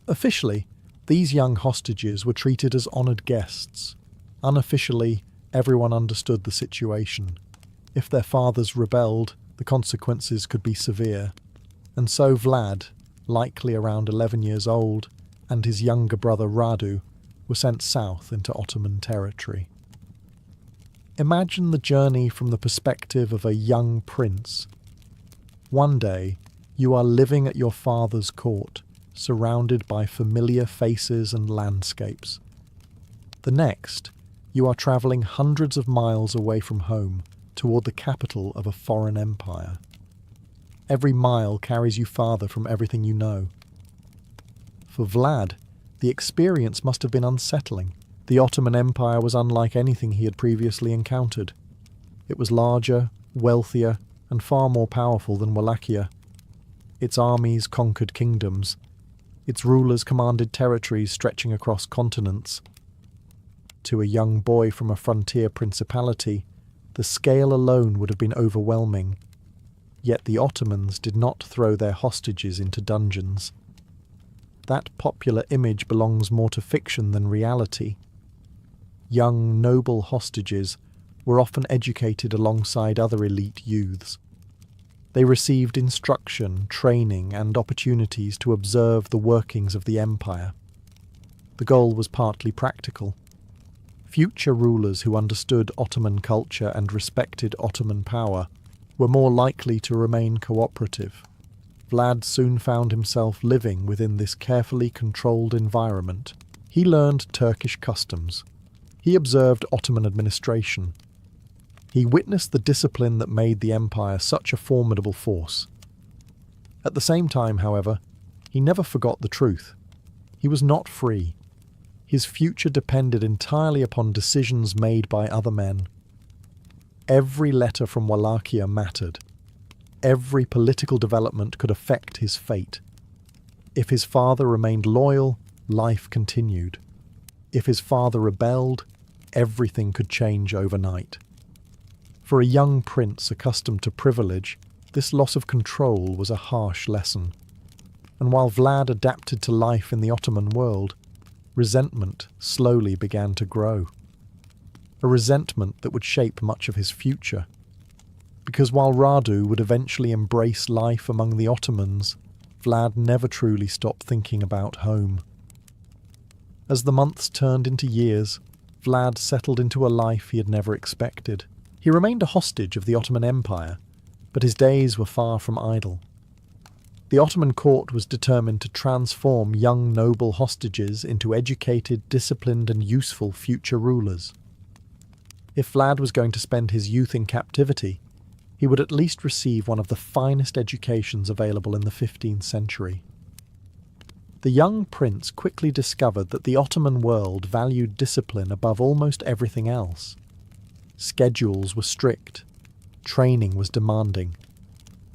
Officially, these young hostages were treated as honoured guests. Unofficially, everyone understood the situation. If their fathers rebelled, the consequences could be severe. And so Vlad, likely around 11 years old, and his younger brother Radu were sent south into Ottoman territory. Imagine the journey from the perspective of a young prince. One day, you are living at your father's court, surrounded by familiar faces and landscapes. The next, you are travelling hundreds of miles away from home toward the capital of a foreign empire. Every mile carries you farther from everything you know. For Vlad, the experience must have been unsettling. The Ottoman Empire was unlike anything he had previously encountered. It was larger, wealthier, and far more powerful than Wallachia. Its armies conquered kingdoms. Its rulers commanded territories stretching across continents. To a young boy from a frontier principality, the scale alone would have been overwhelming. Yet the Ottomans did not throw their hostages into dungeons. That popular image belongs more to fiction than reality. Young, noble hostages were often educated alongside other elite youths. They received instruction, training, and opportunities to observe the workings of the empire. The goal was partly practical. Future rulers who understood Ottoman culture and respected Ottoman power were more likely to remain cooperative. Vlad soon found himself living within this carefully controlled environment. He learned Turkish customs. He observed Ottoman administration. He witnessed the discipline that made the empire such a formidable force. At the same time, however, he never forgot the truth. He was not free. His future depended entirely upon decisions made by other men. Every letter from Wallachia mattered. Every political development could affect his fate. If his father remained loyal, life continued. If his father rebelled, everything could change overnight. For a young prince accustomed to privilege, this loss of control was a harsh lesson. And while Vlad adapted to life in the Ottoman world, resentment slowly began to grow. A resentment that would shape much of his future. Because while Radu would eventually embrace life among the Ottomans, Vlad never truly stopped thinking about home. As the months turned into years, Vlad settled into a life he had never expected. He remained a hostage of the Ottoman Empire, but his days were far from idle. The Ottoman court was determined to transform young noble hostages into educated, disciplined, and useful future rulers. If Vlad was going to spend his youth in captivity, he would at least receive one of the finest educations available in the 15th century. The young prince quickly discovered that the Ottoman world valued discipline above almost everything else. Schedules were strict, training was demanding,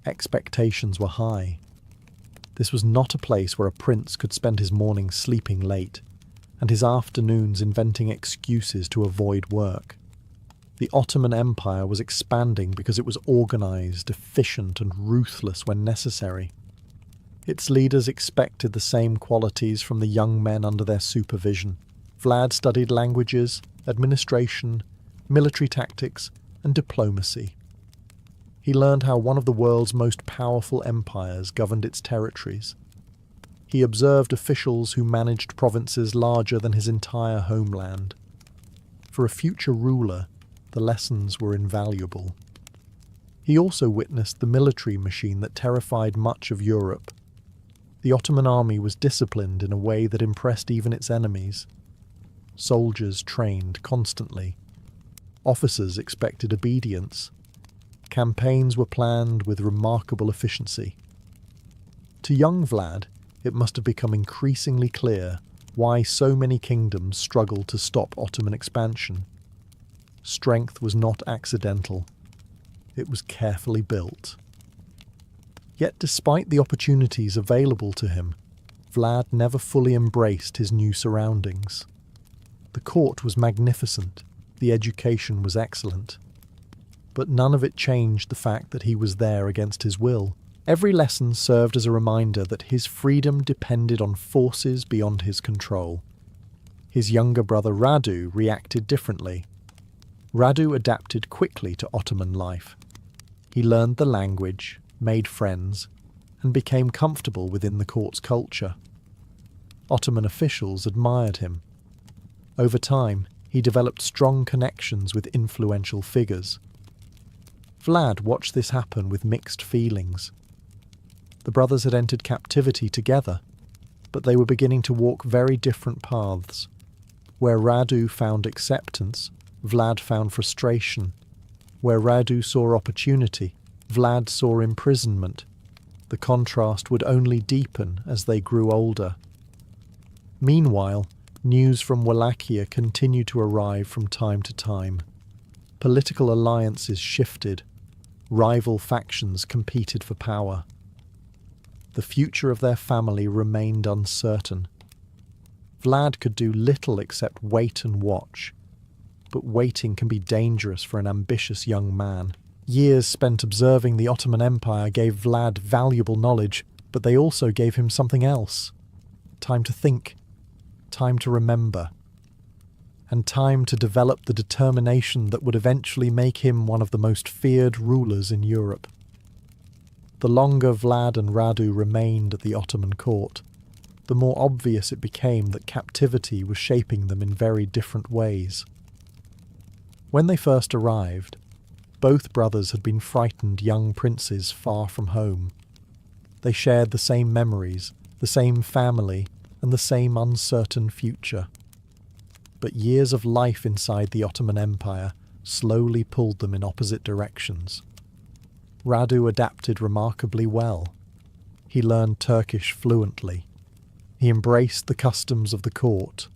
expectations were high. This was not a place where a prince could spend his mornings sleeping late, and his afternoons inventing excuses to avoid work. The Ottoman Empire was expanding because it was organized, efficient, and ruthless when necessary. Its leaders expected the same qualities from the young men under their supervision. Vlad studied languages, administration, military tactics, and diplomacy. He learned how one of the world's most powerful empires governed its territories. He observed officials who managed provinces larger than his entire homeland. For a future ruler, the lessons were invaluable. He also witnessed the military machine that terrified much of Europe. The Ottoman army was disciplined in a way that impressed even its enemies. Soldiers trained constantly. Officers expected obedience. Campaigns were planned with remarkable efficiency. To young Vlad, it must have become increasingly clear why so many kingdoms struggled to stop Ottoman expansion. Strength was not accidental. It was carefully built. Yet despite the opportunities available to him, Vlad never fully embraced his new surroundings. The court was magnificent, the education was excellent. But none of it changed the fact that he was there against his will. Every lesson served as a reminder that his freedom depended on forces beyond his control. His younger brother Radu reacted differently. Radu adapted quickly to Ottoman life. He learned the language, made friends, and became comfortable within the court's culture. Ottoman officials admired him. Over time, he developed strong connections with influential figures. Vlad watched this happen with mixed feelings. The brothers had entered captivity together, but they were beginning to walk very different paths. Where Radu found acceptance, Vlad found frustration. Where Radu saw opportunity, Vlad saw imprisonment. The contrast would only deepen as they grew older. Meanwhile, news from Wallachia continued to arrive from time to time. Political alliances shifted. Rival factions competed for power. The future of their family remained uncertain. Vlad could do little except wait and watch. But waiting can be dangerous for an ambitious young man. Years spent observing the Ottoman Empire gave Vlad valuable knowledge, but they also gave him something else. Time to think. Time to remember. And time to develop the determination that would eventually make him one of the most feared rulers in Europe. The longer Vlad and Radu remained at the Ottoman court, the more obvious it became that captivity was shaping them in very different ways. When they first arrived, both brothers had been frightened young princes far from home. They shared the same memories, the same family, and the same uncertain future. But years of life inside the Ottoman Empire slowly pulled them in opposite directions. Radu adapted remarkably well. He learned Turkish fluently. He embraced the customs of the court.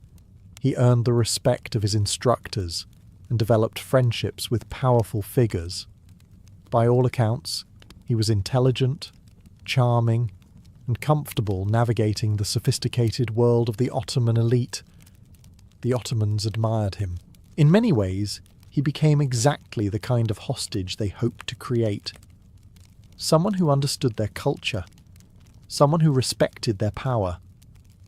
He earned the respect of his instructors and developed friendships with powerful figures. By all accounts, he was intelligent, charming, and comfortable navigating the sophisticated world of the Ottoman elite. The Ottomans admired him. In many ways, he became exactly the kind of hostage they hoped to create. Someone who understood their culture, someone who respected their power,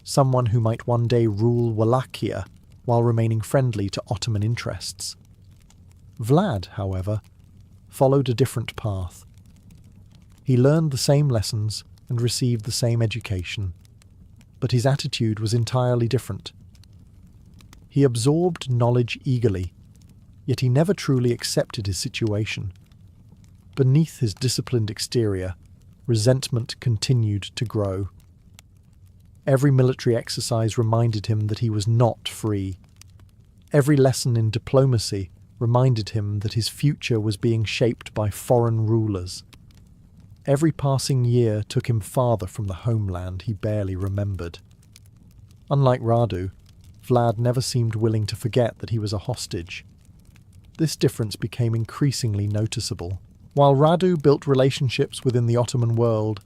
someone who might one day rule Wallachia while remaining friendly to Ottoman interests. Vlad, however, followed a different path. He learned the same lessons and received the same education, but his attitude was entirely different. He absorbed knowledge eagerly, yet he never truly accepted his situation. Beneath his disciplined exterior, resentment continued to grow. Every military exercise reminded him that he was not free. Every lesson in diplomacy reminded him that his future was being shaped by foreign rulers. Every passing year took him farther from the homeland he barely remembered. Unlike Radu, Vlad never seemed willing to forget that he was a hostage. This difference became increasingly noticeable. While Radu built relationships within the Ottoman world,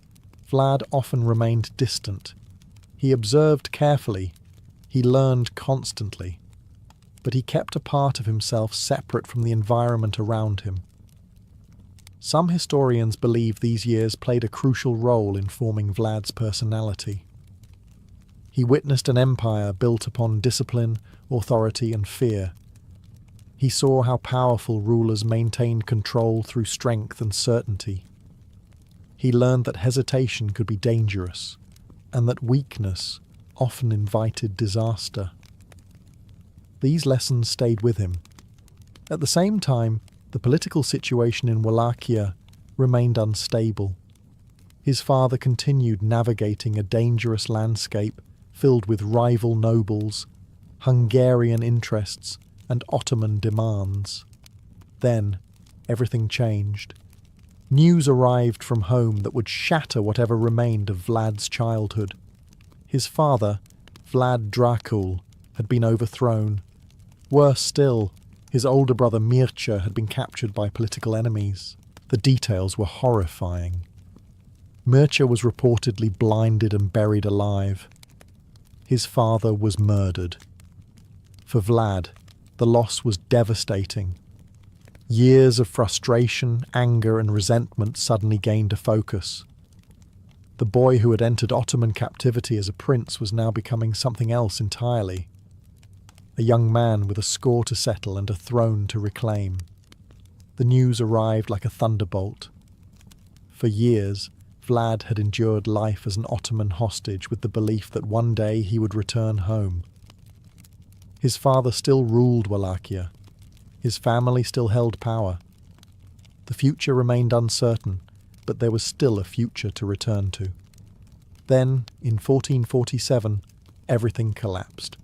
Vlad often remained distant. He observed carefully, he learned constantly, but he kept a part of himself separate from the environment around him. Some historians believe these years played a crucial role in forming Vlad's personality. He witnessed an empire built upon discipline, authority, and fear. He saw how powerful rulers maintained control through strength and certainty. He learned that hesitation could be dangerous, and that weakness often invited disaster. These lessons stayed with him. At the same time, the political situation in Wallachia remained unstable. His father continued navigating a dangerous landscape filled with rival nobles, Hungarian interests, and Ottoman demands. Then, everything changed. News arrived from home that would shatter whatever remained of Vlad's childhood. His father, Vlad Dracul, had been overthrown. Worse still, his older brother Mircea had been captured by political enemies. The details were horrifying. Mircea was reportedly blinded and buried alive. His father was murdered. For Vlad, the loss was devastating. Years of frustration, anger, and resentment suddenly gained a focus. The boy who had entered Ottoman captivity as a prince was now becoming something else entirely. A young man with a score to settle and a throne to reclaim. The news arrived like a thunderbolt. For years, Vlad had endured life as an Ottoman hostage with the belief that one day he would return home. His father still ruled Wallachia. His family still held power. The future remained uncertain, but there was still a future to return to. Then, in 1447, everything collapsed.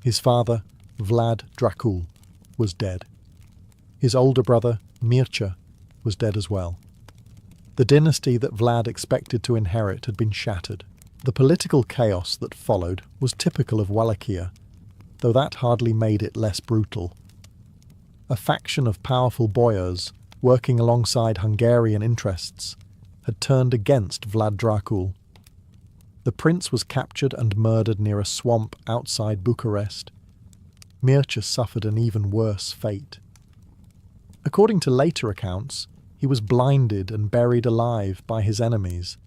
His father, Vlad Dracul, was dead. His older brother, Mircea, was dead as well. The dynasty that Vlad expected to inherit had been shattered. The political chaos that followed was typical of Wallachia, though that hardly made it less brutal. A faction of powerful boyars, working alongside Hungarian interests, had turned against Vlad Dracul. The prince was captured and murdered near a swamp outside Bucharest. Mircea suffered an even worse fate. According to later accounts, he was blinded and buried alive by his enemies.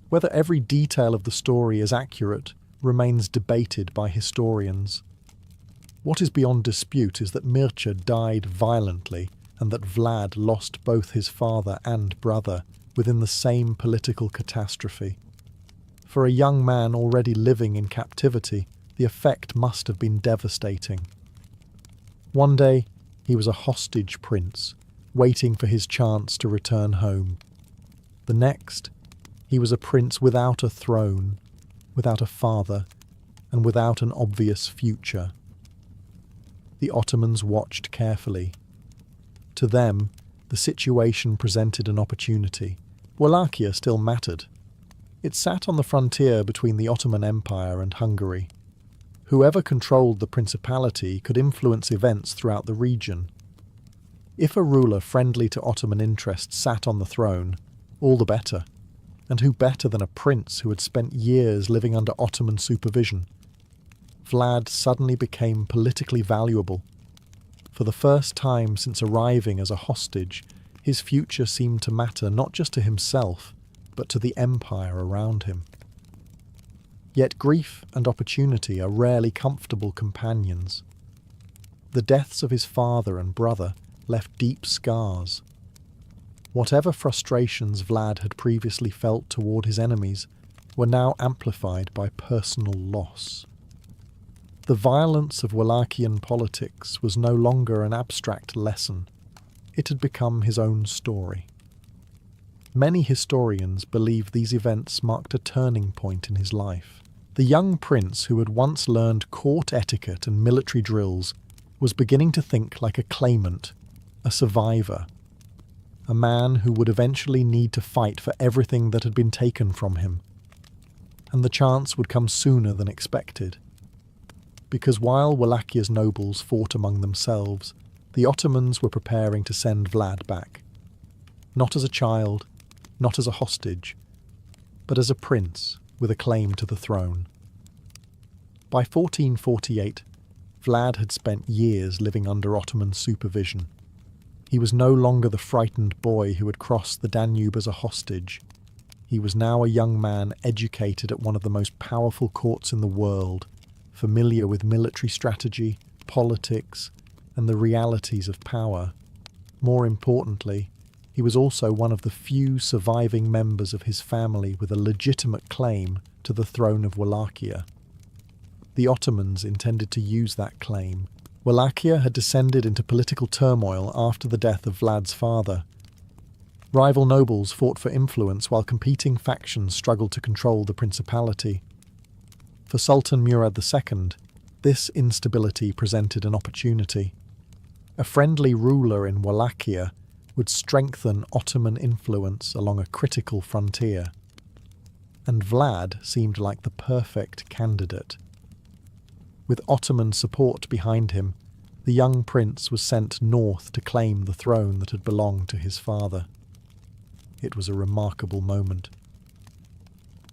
Whether every detail of the story is accurate remains debated by historians. What is beyond dispute is that Mircea died violently and that Vlad lost both his father and brother within the same political catastrophe. For a young man already living in captivity, the effect must have been devastating. One day, he was a hostage prince, waiting for his chance to return home. The next, he was a prince without a throne, without a father, and without an obvious future. The Ottomans watched carefully. To them, the situation presented an opportunity. Wallachia still mattered. It sat on the frontier between the Ottoman Empire and Hungary. Whoever controlled the principality could influence events throughout the region. If a ruler friendly to Ottoman interests sat on the throne, all the better. And who better than a prince who had spent years living under Ottoman supervision? Vlad suddenly became politically valuable. For the first time since arriving as a hostage, his future seemed to matter not just to himself, but to the empire around him. Yet grief and opportunity are rarely comfortable companions. The deaths of his father and brother left deep scars. Whatever frustrations Vlad had previously felt toward his enemies were now amplified by personal loss. The violence of Wallachian politics was no longer an abstract lesson. It had become his own story. Many historians believe these events marked a turning point in his life. The young prince who had once learned court etiquette and military drills was beginning to think like a claimant, a survivor, a man who would eventually need to fight for everything that had been taken from him. And the chance would come sooner than expected. Because while Wallachia's nobles fought among themselves, the Ottomans were preparing to send Vlad back. Not as a child, not as a hostage, but as a prince with a claim to the throne. By 1448, Vlad had spent years living under Ottoman supervision. He was no longer the frightened boy who had crossed the Danube as a hostage. He was now a young man educated at one of the most powerful courts in the world, familiar with military strategy, politics, and the realities of power. More importantly, he was also one of the few surviving members of his family with a legitimate claim to the throne of Wallachia. The Ottomans intended to use that claim. Wallachia had descended into political turmoil after the death of Vlad's father. Rival nobles fought for influence while competing factions struggled to control the principality. For Sultan Murad II, this instability presented an opportunity. A friendly ruler in Wallachia would strengthen Ottoman influence along a critical frontier. And Vlad seemed like the perfect candidate. With Ottoman support behind him, the young prince was sent north to claim the throne that had belonged to his father. It was a remarkable moment.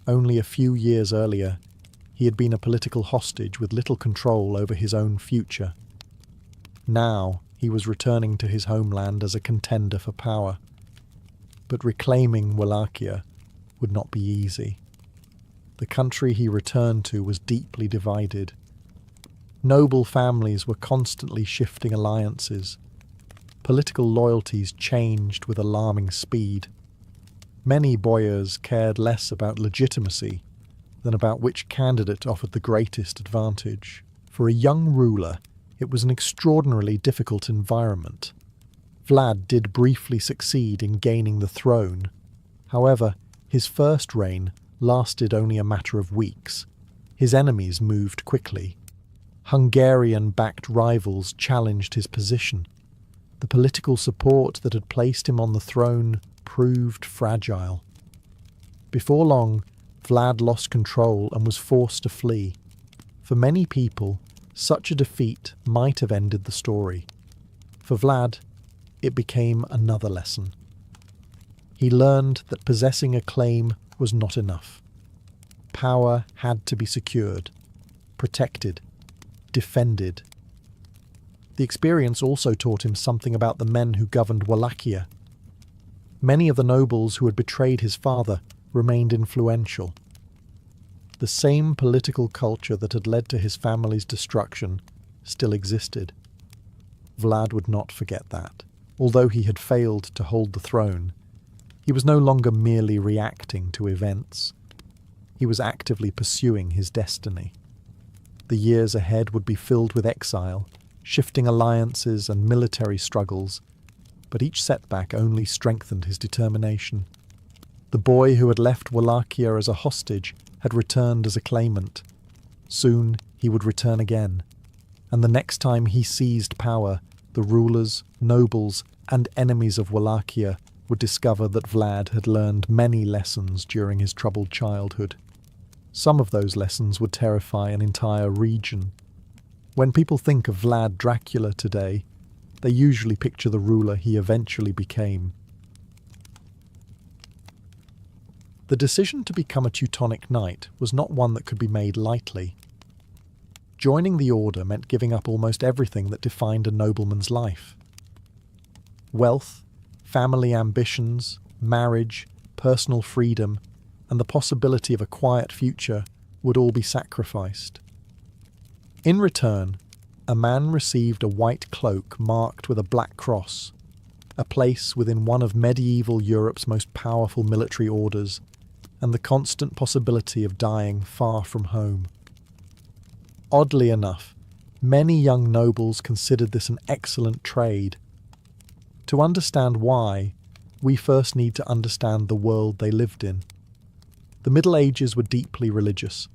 Only a few years earlier, he had been a political hostage with little control over his own future. Now, he was returning to his homeland as a contender for power. But reclaiming Wallachia would not be easy. The country he returned to was deeply divided. Noble families were constantly shifting alliances. Political loyalties changed with alarming speed. Many boyars cared less about legitimacy than about which candidate offered the greatest advantage. For a young ruler, it was an extraordinarily difficult environment. Vlad did briefly succeed in gaining the throne. However, his first reign lasted only a matter of weeks. His enemies moved quickly. Hungarian-backed rivals challenged his position. The political support that had placed him on the throne proved fragile. Before long, Vlad lost control and was forced to flee. For many people, such a defeat might have ended the story. For Vlad, it became another lesson. He learned that possessing a claim was not enough. Power had to be secured, protected, defended. The experience also taught him something about the men who governed Wallachia. Many of the nobles who had betrayed his father remained influential. The same political culture that had led to his family's destruction still existed. Vlad would not forget that. Although he had failed to hold the throne, he was no longer merely reacting to events. He was actively pursuing his destiny. The years ahead would be filled with exile, shifting alliances and military struggles, but each setback only strengthened his determination. The boy who had left Wallachia as a hostage had returned as a claimant. Soon he would return again, and the next time he seized power, the rulers, nobles, and enemies of Wallachia would discover that Vlad had learned many lessons during his troubled childhood. Some of those lessons would terrify an entire region. When people think of Vlad Dracula today, they usually picture the ruler he eventually became. The decision to become a Teutonic Knight was not one that could be made lightly. Joining the order meant giving up almost everything that defined a nobleman's life. Wealth, family ambitions, marriage, personal freedom, and the possibility of a quiet future would all be sacrificed. In return, a man received a white cloak marked with a black cross, a place within one of medieval Europe's most powerful military orders, and the constant possibility of dying far from home. Oddly enough, many young nobles considered this an excellent trade. To understand why, we first need to understand the world they lived in. The Middle Ages were deeply religious.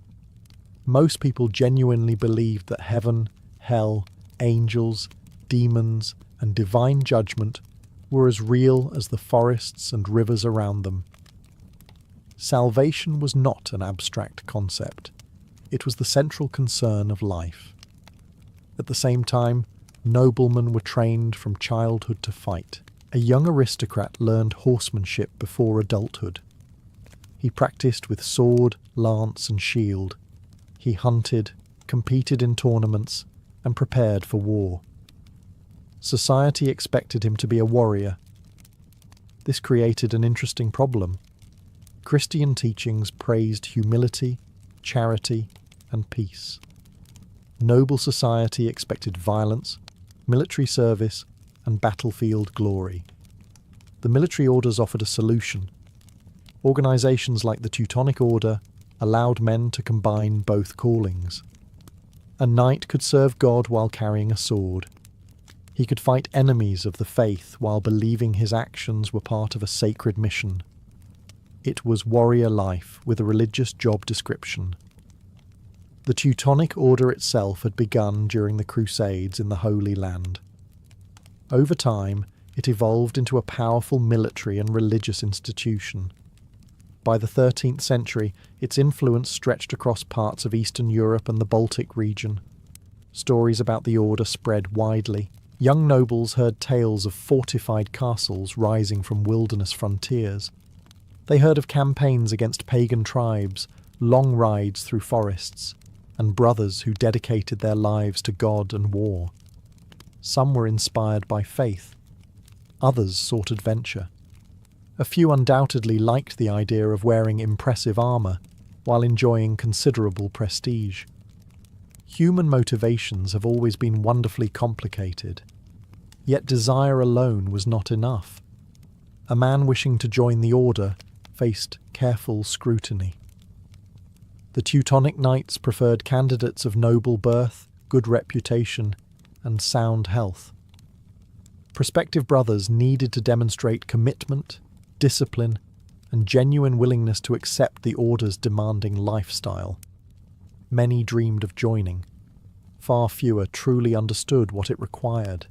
Most people genuinely believed that heaven, hell, angels, demons, and divine judgment were as real as the forests and rivers around them. Salvation was not an abstract concept. It was the central concern of life. At the same time, noblemen were trained from childhood to fight. A young aristocrat learned horsemanship before adulthood. He practiced with sword, lance, and shield. He hunted, competed in tournaments, and prepared for war. Society expected him to be a warrior. This created an interesting problem. Christian teachings praised humility, charity, and peace. Noble society expected violence, military service, and battlefield glory. The military orders offered a solution. Organizations like the Teutonic Order allowed men to combine both callings. A knight could serve God while carrying a sword. He could fight enemies of the faith while believing his actions were part of a sacred mission. It was warrior life with a religious job description. The Teutonic Order itself had begun during the Crusades in the Holy Land. Over time, it evolved into a powerful military and religious institution. By the 13th century, its influence stretched across parts of Eastern Europe and the Baltic region. Stories about the order spread widely. Young nobles heard tales of fortified castles rising from wilderness frontiers. They heard of campaigns against pagan tribes, long rides through forests, and brothers who dedicated their lives to God and war. Some were inspired by faith. Others sought adventure. A few undoubtedly liked the idea of wearing impressive armour while enjoying considerable prestige. Human motivations have always been wonderfully complicated. Yet desire alone was not enough. A man wishing to join the order faced careful scrutiny. The Teutonic Knights preferred candidates of noble birth, good reputation, and sound health. Prospective brothers needed to demonstrate commitment, discipline, and genuine willingness to accept the order's demanding lifestyle. Many dreamed of joining. Far fewer truly understood what it required.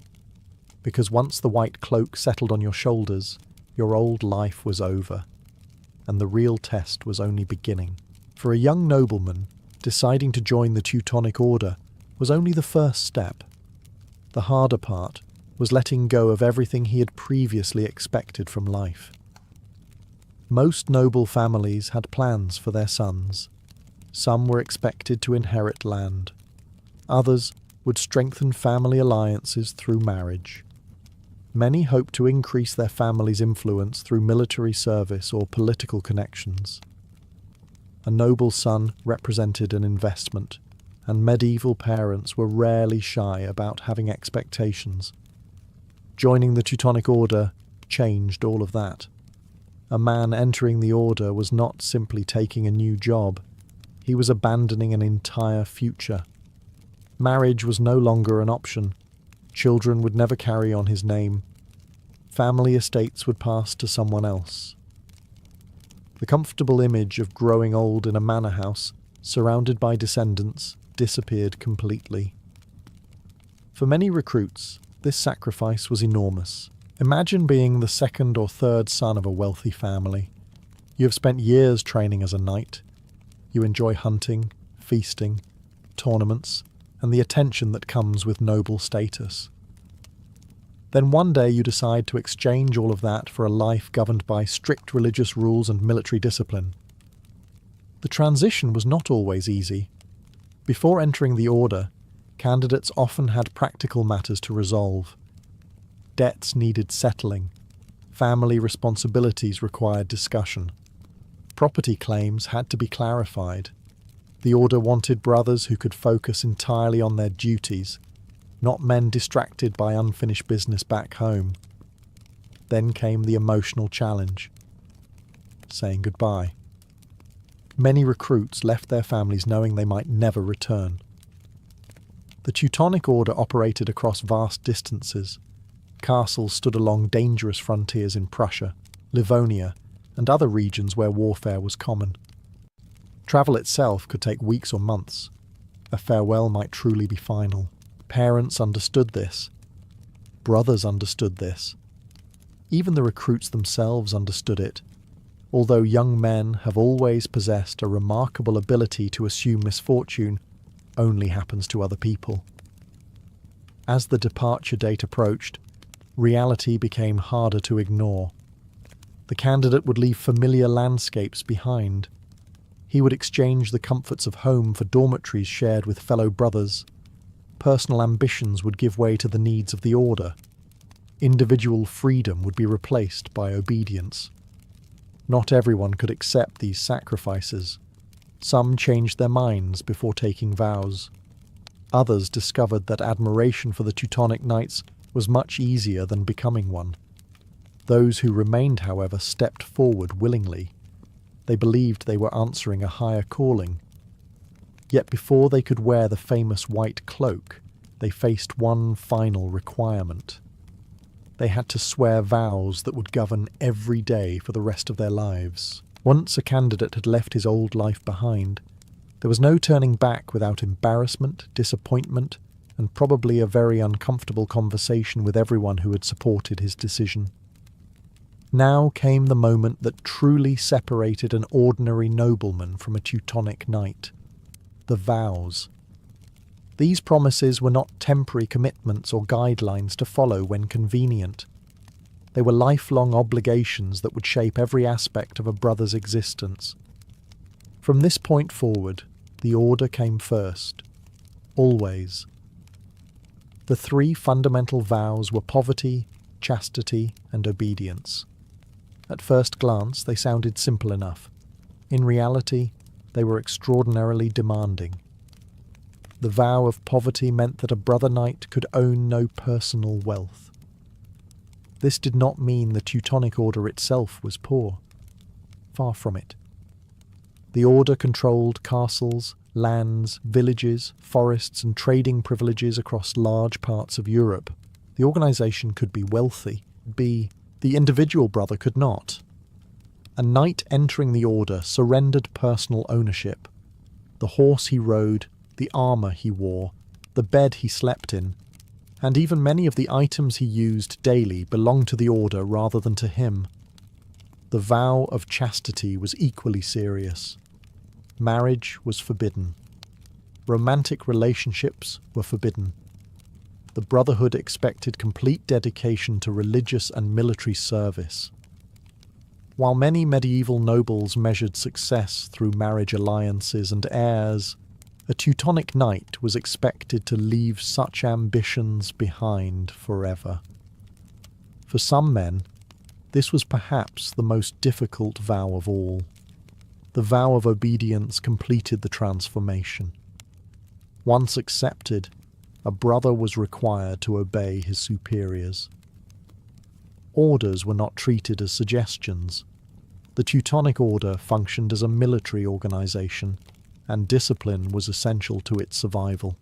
Because once the white cloak settled on your shoulders, your old life was over, and the real test was only beginning. For a young nobleman, deciding to join the Teutonic Order was only the first step. The harder part was letting go of everything he had previously expected from life. Most noble families had plans for their sons. Some were expected to inherit land. Others would strengthen family alliances through marriage. Many hoped to increase their family's influence through military service or political connections. A noble son represented an investment, and medieval parents were rarely shy about having expectations. Joining the Teutonic Order changed all of that. A man entering the order was not simply taking a new job, he was abandoning an entire future. Marriage was no longer an option. Children would never carry on his name. Family estates would pass to someone else. The comfortable image of growing old in a manor house, surrounded by descendants, disappeared completely. For many recruits, this sacrifice was enormous. Imagine being the second or third son of a wealthy family. You have spent years training as a knight. You enjoy hunting, feasting, tournaments, and the attention that comes with noble status. Then one day you decide to exchange all of that for a life governed by strict religious rules and military discipline. The transition was not always easy. Before entering the order, candidates often had practical matters to resolve. Debts needed settling. Family responsibilities required discussion. Property claims had to be clarified. The order wanted brothers who could focus entirely on their duties, not men distracted by unfinished business back home. Then came the emotional challenge: saying goodbye. Many recruits left their families knowing they might never return. The Teutonic Order operated across vast distances. Castles stood along dangerous frontiers in Prussia, Livonia, and other regions where warfare was common. Travel itself could take weeks or months. A farewell might truly be final. Parents understood this. Brothers understood this. Even the recruits themselves understood it, although young men have always possessed a remarkable ability to assume misfortune only happens to other people. As the departure date approached, reality became harder to ignore. The candidate would leave familiar landscapes behind. He would exchange the comforts of home for dormitories shared with fellow brothers. Personal ambitions would give way to the needs of the order. Individual freedom would be replaced by obedience. Not everyone could accept these sacrifices. Some changed their minds before taking vows. Others discovered that admiration for the Teutonic Knights was much easier than becoming one. Those who remained, however, stepped forward willingly. They believed they were answering a higher calling. Yet before they could wear the famous white cloak, they faced one final requirement. They had to swear vows that would govern every day for the rest of their lives. Once a candidate had left his old life behind, there was no turning back without embarrassment, disappointment, and probably a very uncomfortable conversation with everyone who had supported his decision. Now came the moment that truly separated an ordinary nobleman from a Teutonic knight: the vows. These promises were not temporary commitments or guidelines to follow when convenient. They were lifelong obligations that would shape every aspect of a brother's existence. From this point forward, the order came first. Always. The three fundamental vows were poverty, chastity, and obedience. At first glance, they sounded simple enough. In reality, they were extraordinarily demanding. The vow of poverty meant that a brother knight could own no personal wealth. This did not mean the Teutonic Order itself was poor. Far from it. The order controlled castles, lands, villages, forests, and trading privileges across large parts of Europe. The organisation could be wealthy, the individual brother could not. A knight entering the order surrendered personal ownership. The horse he rode, the armour he wore, the bed he slept in, and even many of the items he used daily belonged to the order rather than to him. The vow of chastity was equally serious. Marriage was forbidden. Romantic relationships were forbidden. The brotherhood expected complete dedication to religious and military service. While many medieval nobles measured success through marriage alliances and heirs, a Teutonic knight was expected to leave such ambitions behind forever. For some men, this was perhaps the most difficult vow of all. The vow of obedience completed the transformation. Once accepted, a brother was required to obey his superiors. Orders were not treated as suggestions. The Teutonic Order functioned as a military organization, and discipline was essential to its survival.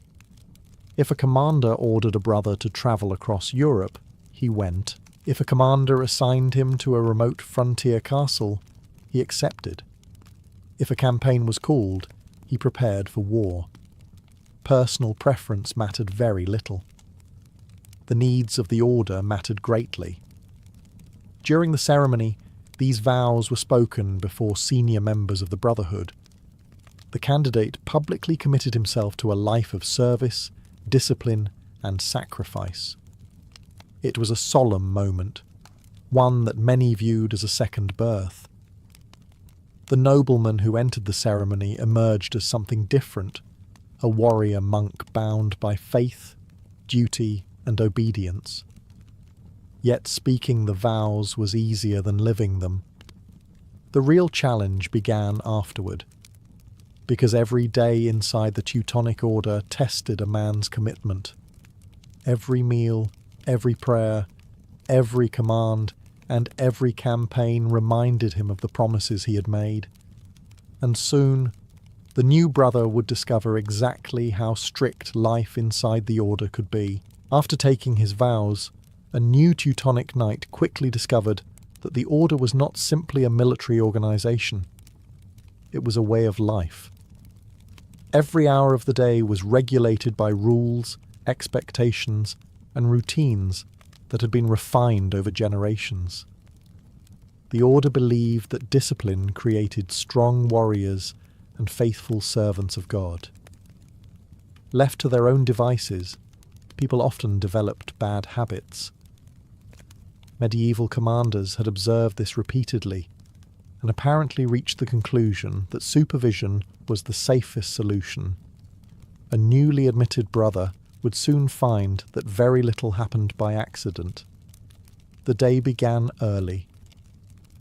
If a commander ordered a brother to travel across Europe, he went. If a commander assigned him to a remote frontier castle, he accepted. If a campaign was called, he prepared for war. Personal preference mattered very little. The needs of the order mattered greatly. During the ceremony, these vows were spoken before senior members of the Brotherhood. The candidate publicly committed himself to a life of service, discipline, and sacrifice. It was a solemn moment, one that many viewed as a second birth. The nobleman who entered the ceremony emerged as something different, a warrior monk bound by faith, duty, and obedience. Yet speaking the vows was easier than living them. The real challenge began afterward, because every day inside the Teutonic Order tested a man's commitment. Every meal, every prayer, every command, and every campaign reminded him of the promises he had made. And soon, the new brother would discover exactly how strict life inside the order could be. After taking his vows, a new Teutonic knight quickly discovered that the order was not simply a military organization. It was a way of life. Every hour of the day was regulated by rules, expectations, and routines that had been refined over generations. The order believed that discipline created strong warriors and faithful servants of God. Left to their own devices, people often developed bad habits. Medieval commanders had observed this repeatedly and apparently reached the conclusion that supervision was the safest solution. A newly admitted brother would soon find that very little happened by accident. The day began early.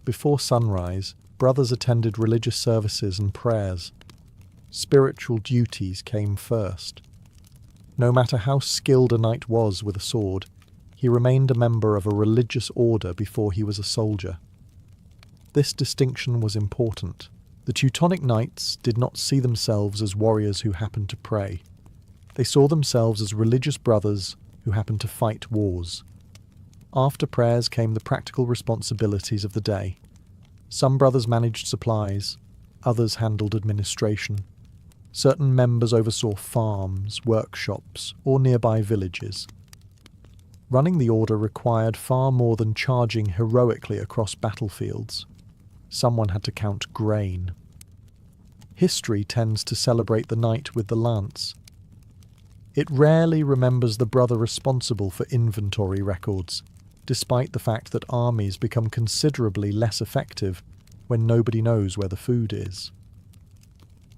Before sunrise, brothers attended religious services and prayers. Spiritual duties came first. No matter how skilled a knight was with a sword, he remained a member of a religious order before he was a soldier. This distinction was important. The Teutonic knights did not see themselves as warriors who happened to pray. They saw themselves as religious brothers who happened to fight wars. After prayers came the practical responsibilities of the day. Some brothers managed supplies, others handled administration. Certain members oversaw farms, workshops, or nearby villages. Running the order required far more than charging heroically across battlefields. Someone had to count grain. History tends to celebrate the knight with the lance. It rarely remembers the brother responsible for inventory records, despite the fact that armies become considerably less effective when nobody knows where the food is.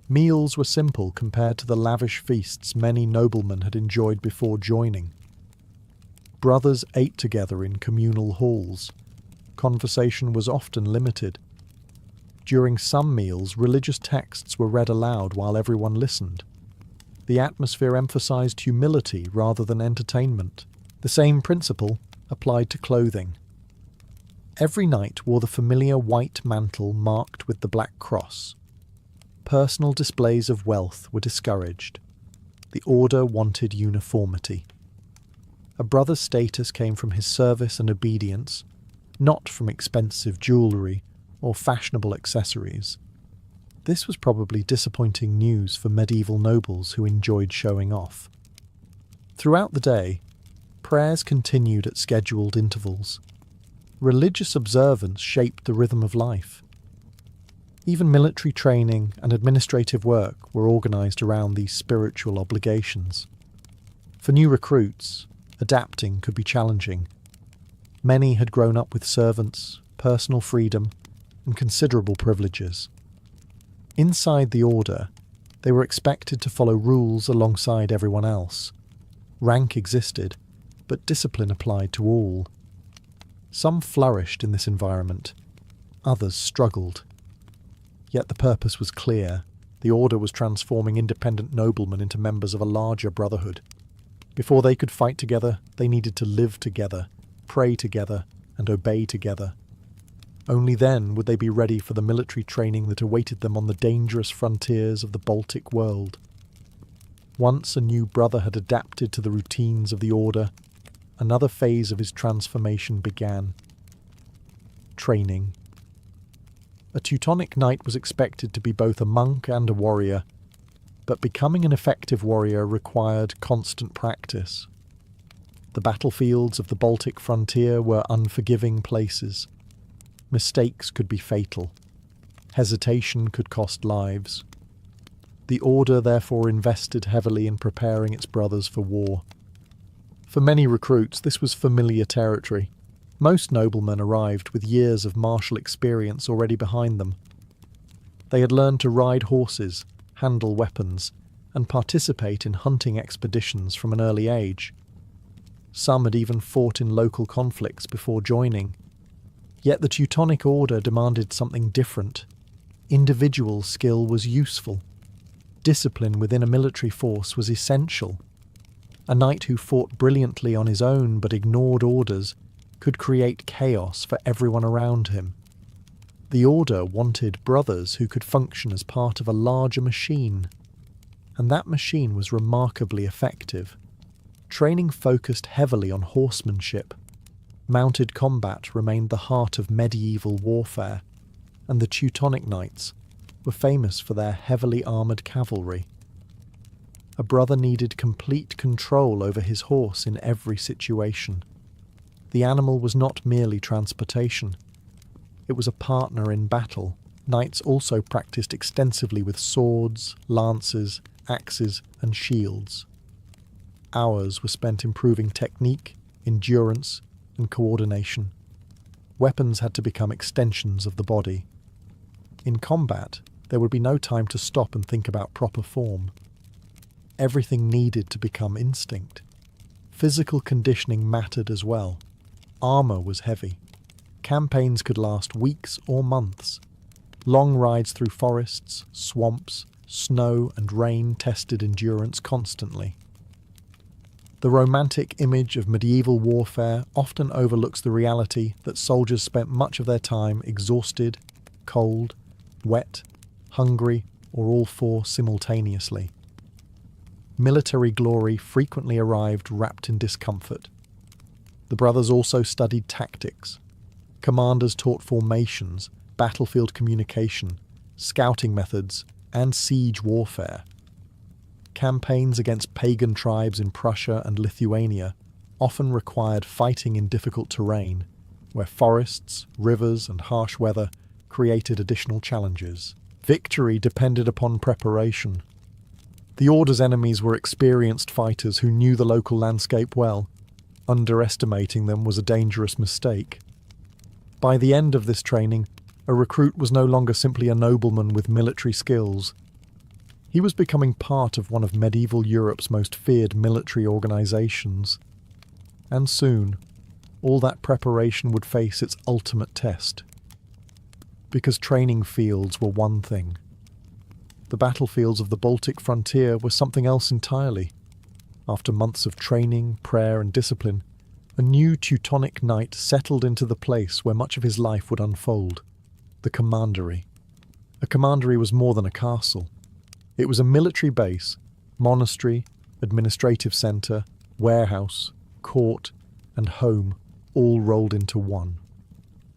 Meals were simple compared to the lavish feasts many noblemen had enjoyed before joining. Brothers ate together in communal halls. Conversation was often limited. During some meals, religious texts were read aloud while everyone listened. The atmosphere emphasized humility rather than entertainment. The same principle applied to clothing. Every knight wore the familiar white mantle marked with the black cross. Personal displays of wealth were discouraged. The order wanted uniformity. A brother's status came from his service and obedience, not from expensive jewellery or fashionable accessories. This was probably disappointing news for medieval nobles who enjoyed showing off. Throughout the day, prayers continued at scheduled intervals. Religious observance shaped the rhythm of life. Even military training and administrative work were organised around these spiritual obligations. For new recruits, adapting could be challenging. Many had grown up with servants, personal freedom, and considerable privileges. Inside the order, they were expected to follow rules alongside everyone else. Rank existed, but discipline applied to all. Some flourished in this environment, others struggled. Yet the purpose was clear. The order was transforming independent noblemen into members of a larger brotherhood. Before they could fight together, they needed to live together, pray together, and obey together. Only then would they be ready for the military training that awaited them on the dangerous frontiers of the Baltic world. Once a new brother had adapted to the routines of the order, another phase of his transformation began. Training. A Teutonic knight was expected to be both a monk and a warrior, but becoming an effective warrior required constant practice. The battlefields of the Baltic frontier were unforgiving places. Mistakes could be fatal. Hesitation could cost lives. The order therefore invested heavily in preparing its brothers for war. For many recruits, this was familiar territory. Most noblemen arrived with years of martial experience already behind them. They had learned to ride horses, handle weapons, and participate in hunting expeditions from an early age. Some had even fought in local conflicts before joining. Yet the Teutonic Order demanded something different. Individual skill was useful. Discipline within a military force was essential. A knight who fought brilliantly on his own but ignored orders could create chaos for everyone around him. The Order wanted brothers who could function as part of a larger machine. And that machine was remarkably effective. Training focused heavily on horsemanship. Mounted combat remained the heart of medieval warfare, and the Teutonic knights were famous for their heavily armoured cavalry. A brother needed complete control over his horse in every situation. The animal was not merely transportation. It was a partner in battle. Knights also practiced extensively with swords, lances, axes, and shields. Hours were spent improving technique, endurance, and coordination. Weapons had to become extensions of the body. In combat, there would be no time to stop and think about proper form. Everything needed to become instinct. Physical conditioning mattered as well. Armour was heavy. Campaigns could last weeks or months. Long rides through forests, swamps, snow and rain tested endurance constantly. The romantic image of medieval warfare often overlooks the reality that soldiers spent much of their time exhausted, cold, wet, hungry, or all four simultaneously. Military glory frequently arrived wrapped in discomfort. The brothers also studied tactics. Commanders taught formations, battlefield communication, scouting methods, and siege warfare. Campaigns against pagan tribes in Prussia and Lithuania often required fighting in difficult terrain, where forests, rivers, and harsh weather created additional challenges. Victory depended upon preparation. The Order's enemies were experienced fighters who knew the local landscape well. Underestimating them was a dangerous mistake. By the end of this training, a recruit was no longer simply a nobleman with military skills. He was becoming part of one of medieval Europe's most feared military organisations. And soon, all that preparation would face its ultimate test. Because training fields were one thing. The battlefields of the Baltic frontier were something else entirely. After months of training, prayer and discipline, a new Teutonic knight settled into the place where much of his life would unfold. The commandery. A commandery was more than a castle. It was a military base, monastery, administrative centre, warehouse, court, and home, all rolled into one.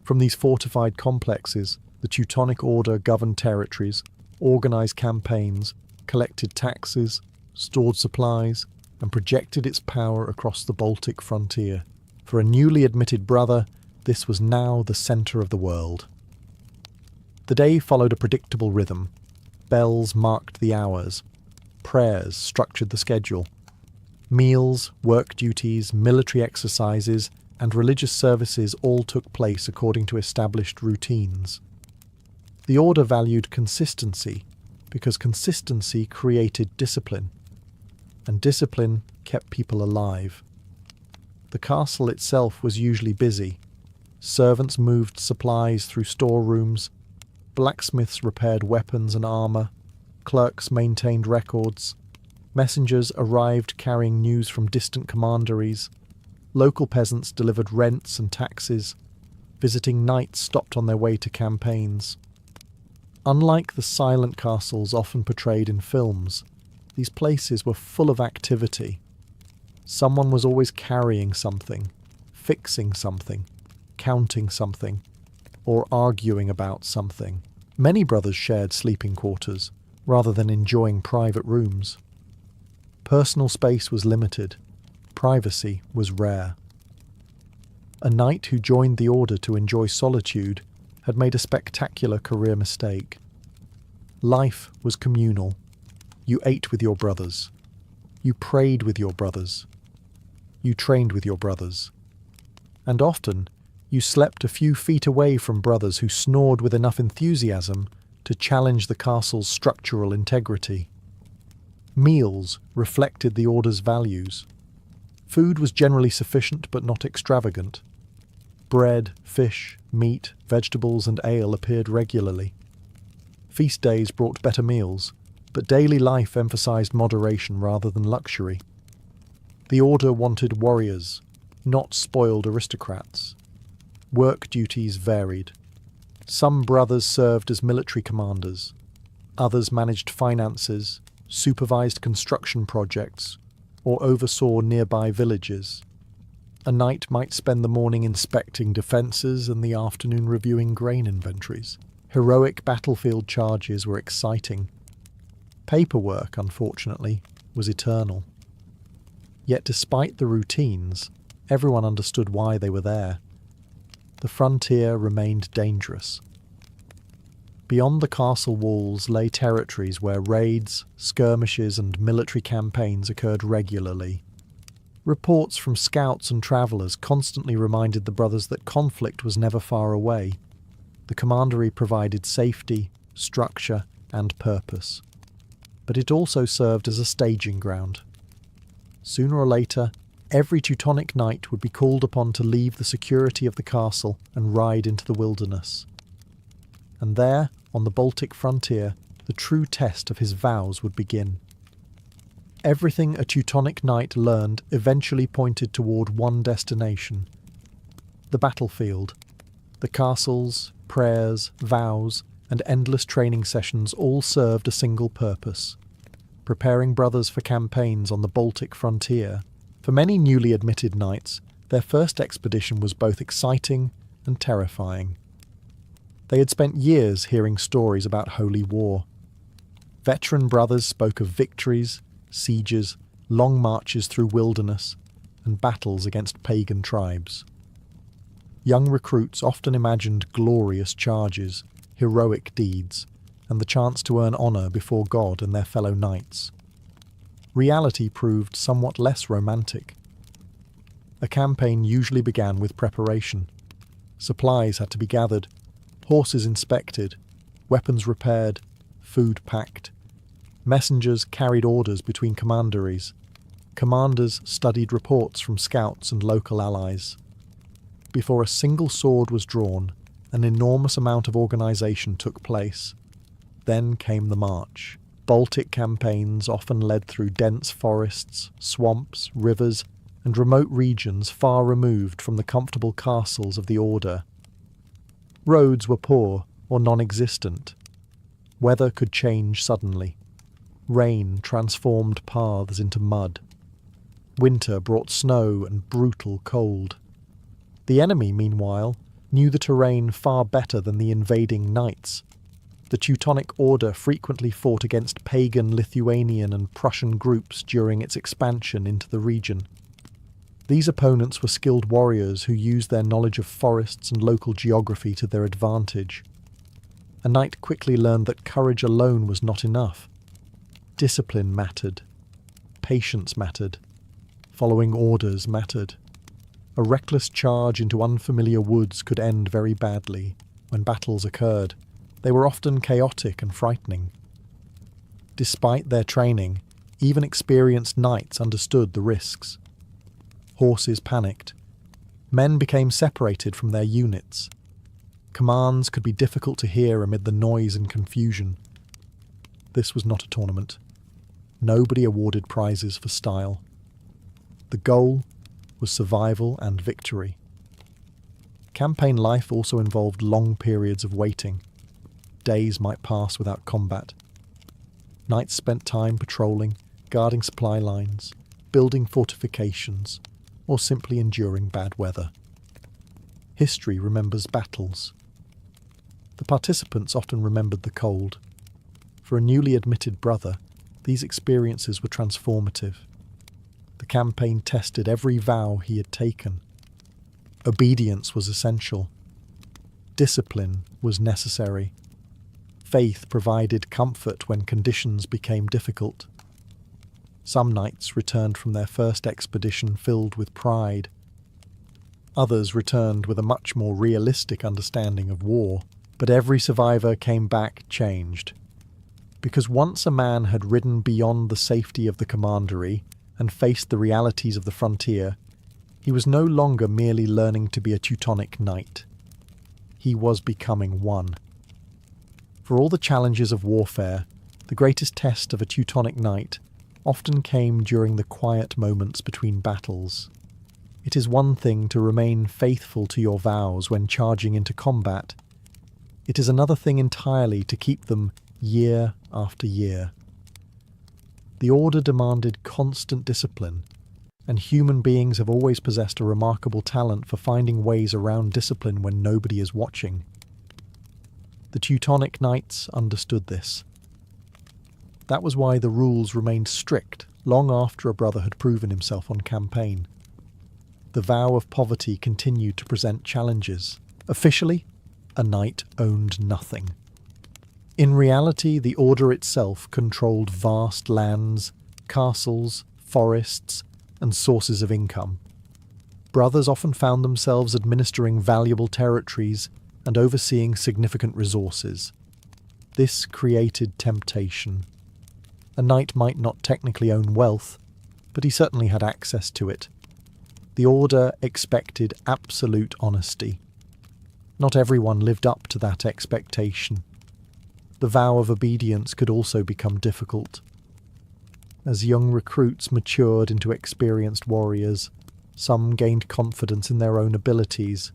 From these fortified complexes, The Teutonic Order governed territories, organised campaigns, collected taxes, stored supplies, and projected its power across the Baltic frontier. For a newly admitted brother, this was now the centre of the world. The day followed a predictable rhythm. Bells marked the hours. Prayers structured the schedule. Meals, work duties, military exercises, and religious services all took place according to established routines. The order valued consistency because consistency created discipline, and discipline kept people alive. The castle itself was usually busy. Servants moved supplies through storerooms, blacksmiths repaired weapons and armour, clerks maintained records, messengers arrived carrying news from distant commanderies, local peasants delivered rents and taxes, visiting knights stopped on their way to campaigns. Unlike the silent castles often portrayed in films, these places were full of activity. Someone was always carrying something, fixing something, counting something, or arguing about something. Many brothers shared sleeping quarters, rather than enjoying private rooms. Personal space was limited. Privacy was rare. A knight who joined the order to enjoy solitude had made a spectacular career mistake. Life was communal. You ate with your brothers. You prayed with your brothers. You trained with your brothers. And often, you slept a few feet away from brothers who snored with enough enthusiasm to challenge the castle's structural integrity. Meals reflected the order's values. Food was generally sufficient but not extravagant. Bread, fish, meat, vegetables and ale appeared regularly. Feast days brought better meals, but daily life emphasized moderation rather than luxury. The order wanted warriors, not spoiled aristocrats. Work duties varied. Some brothers served as military commanders. Others managed finances, supervised construction projects, or oversaw nearby villages. A knight might spend the morning inspecting defences and the afternoon reviewing grain inventories. Heroic battlefield charges were exciting. Paperwork, unfortunately, was eternal. Yet despite the routines, everyone understood why they were there. The frontier remained dangerous. Beyond the castle walls lay territories where raids, skirmishes and military campaigns occurred regularly. Reports from scouts and travellers constantly reminded the brothers that conflict was never far away. The commandery provided safety, structure and purpose. But it also served as a staging ground. Sooner or later, every Teutonic knight would be called upon to leave the security of the castle and ride into the wilderness. And there, on the Baltic frontier, the true test of his vows would begin. Everything a Teutonic knight learned eventually pointed toward one destination: the battlefield. The castles, prayers, vows, and endless training sessions all served a single purpose: preparing brothers for campaigns on the Baltic frontier. For many newly admitted knights, their first expedition was both exciting and terrifying. They had spent years hearing stories about holy war. Veteran brothers spoke of victories, sieges, long marches through wilderness, and battles against pagan tribes. Young recruits often imagined glorious charges, heroic deeds, and the chance to earn honour before God and their fellow knights. Reality proved somewhat less romantic. A campaign usually began with preparation. Supplies had to be gathered, horses inspected, weapons repaired, food packed. Messengers carried orders between commanderies. Commanders studied reports from scouts and local allies. Before a single sword was drawn, an enormous amount of organisation took place. Then came the march. Baltic campaigns often led through dense forests, swamps, rivers, and remote regions far removed from the comfortable castles of the Order. Roads were poor or non-existent. Weather could change suddenly. Rain transformed paths into mud. Winter brought snow and brutal cold. The enemy, meanwhile, knew the terrain far better than the invading knights. The Teutonic Order frequently fought against pagan Lithuanian and Prussian groups during its expansion into the region. These opponents were skilled warriors who used their knowledge of forests and local geography to their advantage. A knight quickly learned that courage alone was not enough. Discipline mattered. Patience mattered. Following orders mattered. A reckless charge into unfamiliar woods could end very badly. When battles occurred, they were often chaotic and frightening. Despite their training, even experienced knights understood the risks. Horses panicked. Men became separated from their units. Commands could be difficult to hear amid the noise and confusion. This was not a tournament. Nobody awarded prizes for style. The goal was survival and victory. Campaign life also involved long periods of waiting. Days might pass without combat. Knights spent time patrolling, guarding supply lines, building fortifications, or simply enduring bad weather. History remembers battles. The participants often remembered the cold. For a newly admitted brother, these experiences were transformative. The campaign tested every vow he had taken. Obedience was essential. Discipline was necessary. Faith provided comfort when conditions became difficult. Some knights returned from their first expedition filled with pride. Others returned with a much more realistic understanding of war, but every survivor came back changed. Because once a man had ridden beyond the safety of the commandery and faced the realities of the frontier, he was no longer merely learning to be a Teutonic knight. He was becoming one. For all the challenges of warfare, the greatest test of a Teutonic knight often came during the quiet moments between battles. It is one thing to remain faithful to your vows when charging into combat. It is another thing entirely to keep them year after year. The Order demanded constant discipline, and human beings have always possessed a remarkable talent for finding ways around discipline when nobody is watching. The Teutonic Knights understood this. That was why the rules remained strict long after a brother had proven himself on campaign. The vow of poverty continued to present challenges. Officially, a knight owned nothing. In reality, the Order itself controlled vast lands, castles, forests, and sources of income. Brothers often found themselves administering valuable territories and overseeing significant resources. This created temptation. A knight might not technically own wealth, but he certainly had access to it. The Order expected absolute honesty. Not everyone lived up to that expectation. The vow of obedience could also become difficult. As young recruits matured into experienced warriors, some gained confidence in their own abilities.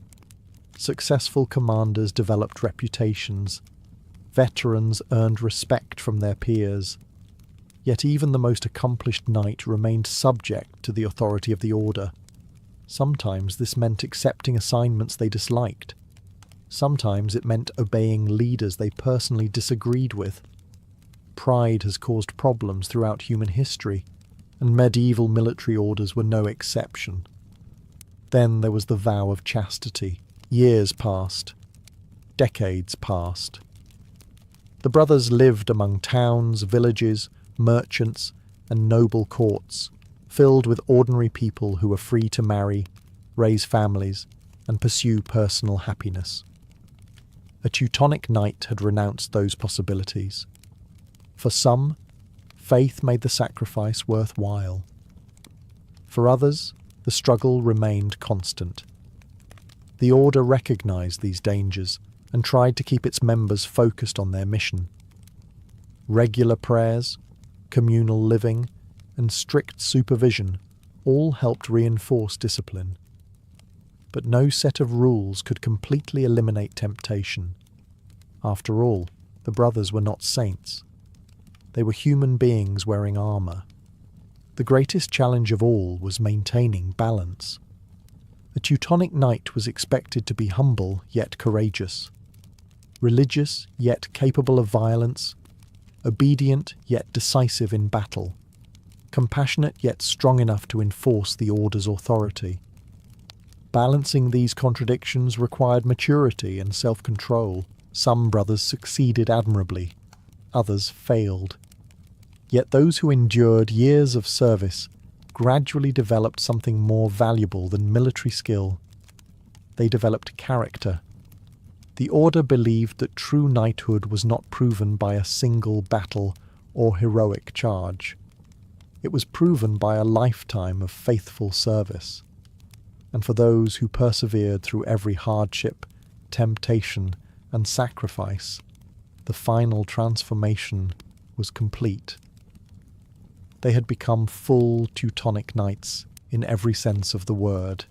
Successful commanders developed reputations. Veterans earned respect from their peers. Yet even the most accomplished knight remained subject to the authority of the Order. Sometimes this meant accepting assignments they disliked. Sometimes it meant obeying leaders they personally disagreed with. Pride has caused problems throughout human history, and medieval military orders were no exception. Then there was the vow of chastity. Years passed. Decades passed. The brothers lived among towns, villages, merchants, and noble courts, filled with ordinary people who were free to marry, raise families, and pursue personal happiness. A Teutonic knight had renounced those possibilities. For some, faith made the sacrifice worthwhile. For others, the struggle remained constant. The Order recognized these dangers and tried to keep its members focused on their mission. Regular prayers, communal living, and strict supervision all helped reinforce discipline. But no set of rules could completely eliminate temptation. After all, the brothers were not saints. They were human beings wearing armour. The greatest challenge of all was maintaining balance. A A Teutonic knight was expected to be humble yet courageous, religious yet capable of violence, obedient yet decisive in battle, compassionate yet strong enough to enforce the order's authority. Balancing these contradictions required maturity and self-control. Some brothers succeeded admirably, others failed. Yet those who endured years of service gradually developed something more valuable than military skill. They developed character. The order believed that true knighthood was not proven by a single battle or heroic charge. It was proven by a lifetime of faithful service. And for those who persevered through every hardship, temptation, and sacrifice, the final transformation was complete. They had become full Teutonic knights in every sense of the word.